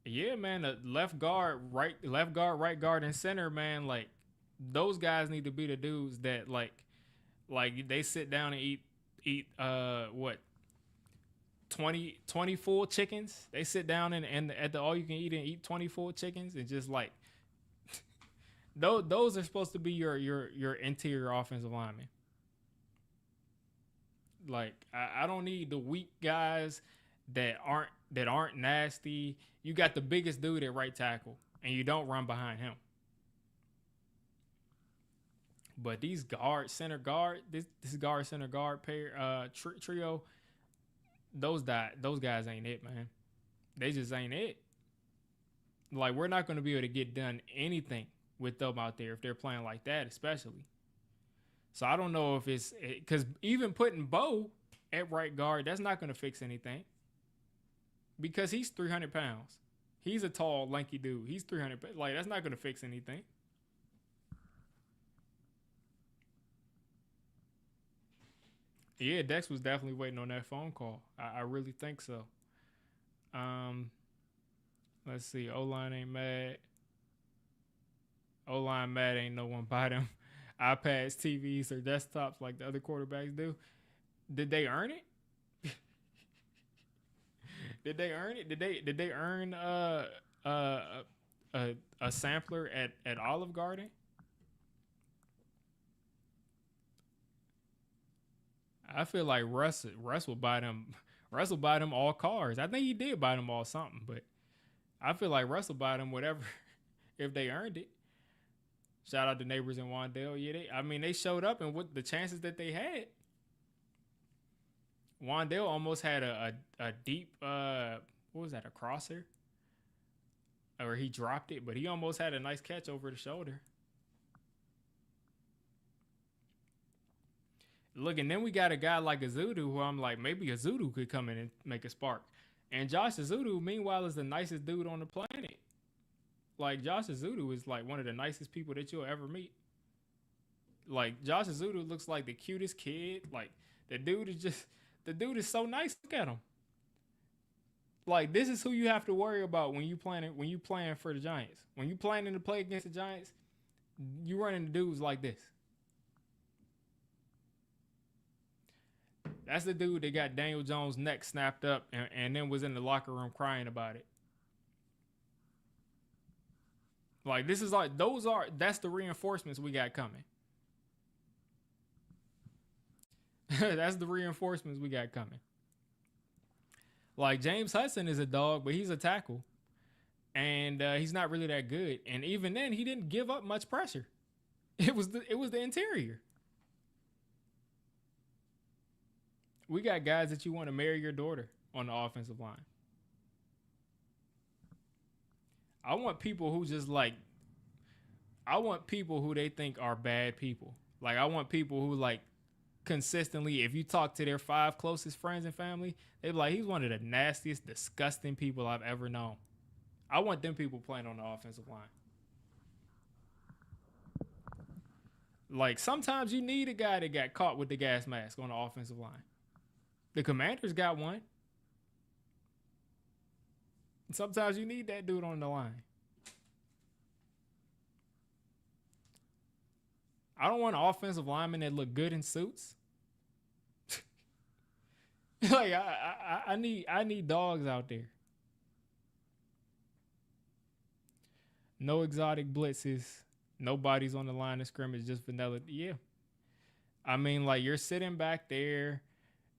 Yeah, man, the left guard, right guard, and center, man, like, those guys need to be the dudes that like they sit down and eat what 20 full chickens. They sit down and at the all you can eat and eat 20 full chickens, and just like those are supposed to be your interior offensive linemen. Like, I don't need the weak guys that aren't nasty. You got the biggest dude at right tackle, and you don't run behind him. But these center guard center guard pair trio, those guys ain't it, man. They just ain't it. Like, we're not going to be able to get done anything with them out there if they're playing like that, especially. So I don't know if it's because even putting Bo at right guard, that's not going to fix anything, because he's 300 pounds. He's a tall, lanky dude. He's 300. Like, that's not going to fix anything. Yeah, Dex was definitely waiting on that phone call. I really think so. Let's see. O-line ain't mad. O-line mad ain't no one buy them iPads, TVs, or desktops like the other quarterbacks do. Did they earn it? Did they earn it? Did they earn a sampler at Olive Garden? I feel like Russ will buy them. Russ will buy them all cars. I think he did buy them all something, but I feel like Russ will buy them whatever if they earned it. Shout out to Neighbors in Wandale. Yeah, they showed up, and what the chances that they had. Wandale almost had a deep what was that, a crosser? Or he dropped it, but he almost had a nice catch over the shoulder. Look, and then we got a guy like Azudu, who I'm like, maybe Azudu could come in and make a spark. And Josh Azudu, meanwhile, is the nicest dude on the planet. Like, Josh Azudu is like one of the nicest people that you'll ever meet. Like, Josh Azudu looks like the cutest kid. Like, the dude is so nice. Look at him. Like, this is who you have to worry about when you playing for the Giants. When you planning to play against the Giants, you run into dudes like this. That's the dude that got Daniel Jones' neck snapped up and then was in the locker room crying about it. Like, this is like, that's the reinforcements we got coming. That's the reinforcements we got coming. Like, James Hudson is a dog, but he's a tackle. And he's not really that good. And even then, he didn't give up much pressure. It was the interior. We got guys that you want to marry your daughter on the offensive line. I want people who just like I want people who they think are bad people. Like I want people who like consistently, if you talk to their 5 closest friends and family, they be like, he's one of the nastiest, disgusting people I've ever known. I want them people playing on the offensive line. Like sometimes you need a guy that got caught with the gas mask on the offensive line. The Commanders got one. Sometimes you need that dude on the line. I don't want offensive linemen that look good in suits. Like I need dogs out there. No exotic blitzes. Nobody's on the line of scrimmage. Just vanilla. Yeah. I mean, like you're sitting back there.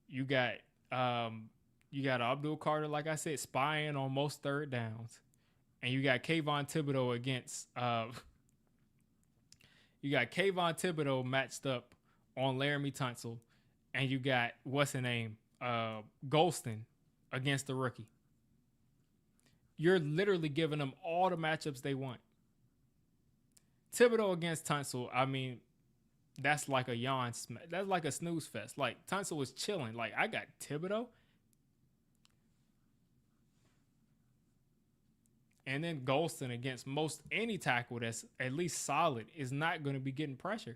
You got Abdul Carter, like I said, spying on most third downs, and you got Kayvon Thibodeau against. You got Kayvon Thibodeau matched up on Laramie Tunsil, and you got what's the name, Golston against the rookie. You're literally giving them all the matchups they want. Thibodeau against Tunsil, I mean, that's like a yawn. That's like a snooze fest. Like Tunsil was chilling. Like I got Thibodeau. And then Golston against most any tackle that's at least solid is not going to be getting pressure.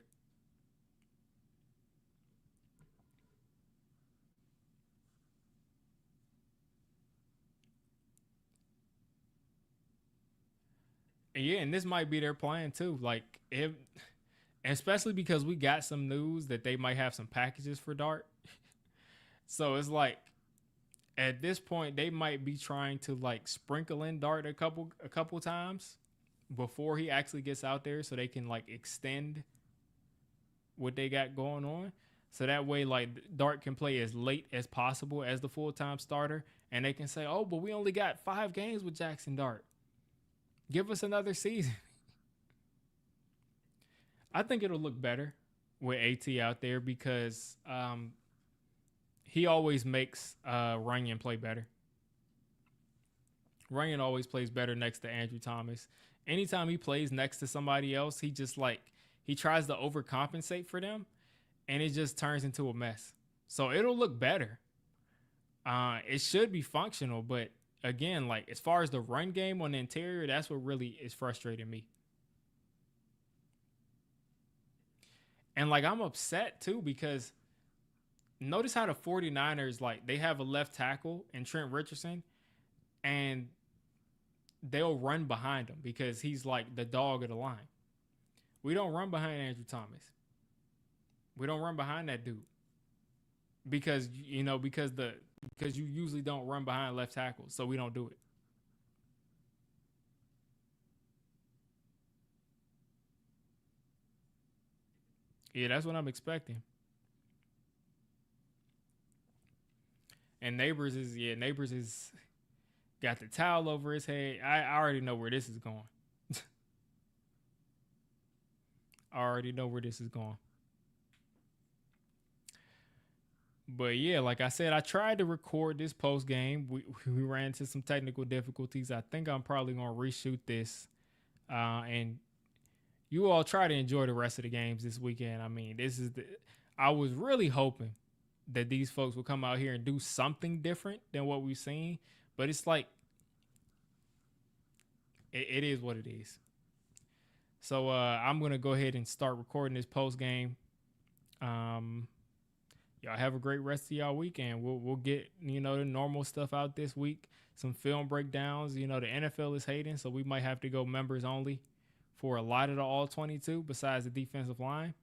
And yeah, and this might be their plan too. Like if, especially because we got some news that they might have some packages for Dart. So it's like at this point they might be trying to like sprinkle in Dart a couple times before he actually gets out there, so they can like extend what they got going on. So that way, like Dart can play as late as possible as the full-time starter, and they can say, "Oh, but we only got 5 games with Jackson Dart. Give us another season." I think it'll look better with AT out there because he always makes Runyon play better. Runyon always plays better next to Andrew Thomas. Anytime he plays next to somebody else, he just like he tries to overcompensate for them, and it just turns into a mess. So it'll look better. It should be functional, but again, like as far as the run game on the interior, that's what really is frustrating me. And like I'm upset too because notice how the 49ers, like they have a left tackle in Trent Richardson, and they'll run behind him because he's like the dog of the line. We don't run behind Andrew Thomas. We don't run behind that dude because because you usually don't run behind left tackles, so we don't do it. Yeah, that's what I'm expecting. And Neighbors is got the towel over his head. I already know where this is going. I already know where this is going. But yeah, like I said, I tried to record this post game. We ran into some technical difficulties. I think I'm probably gonna reshoot this, and you all try to enjoy the rest of the games this weekend. I mean, I was really hoping that these folks will come out here and do something different than what we've seen, but it's like it is what it is. So I'm gonna go ahead and start recording this post game. Y'all have a great rest of y'all weekend. We'll get the normal stuff out this week. Some film breakdowns. The NFL is hating, so we might have to go members only for a lot of the all 22 besides the defensive line.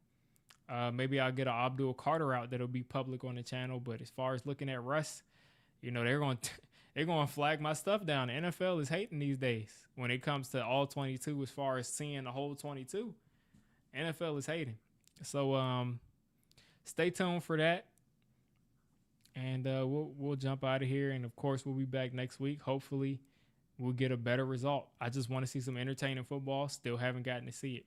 Maybe I'll get an Abdul Carter out that'll be public on the channel. But as far as looking at Russ, they're going to flag my stuff down. The NFL is hating these days when it comes to all 22. As far as seeing the whole 22, NFL is hating. So stay tuned for that, and we'll jump out of here. And of course, we'll be back next week. Hopefully, we'll get a better result. I just want to see some entertaining football. Still haven't gotten to see it.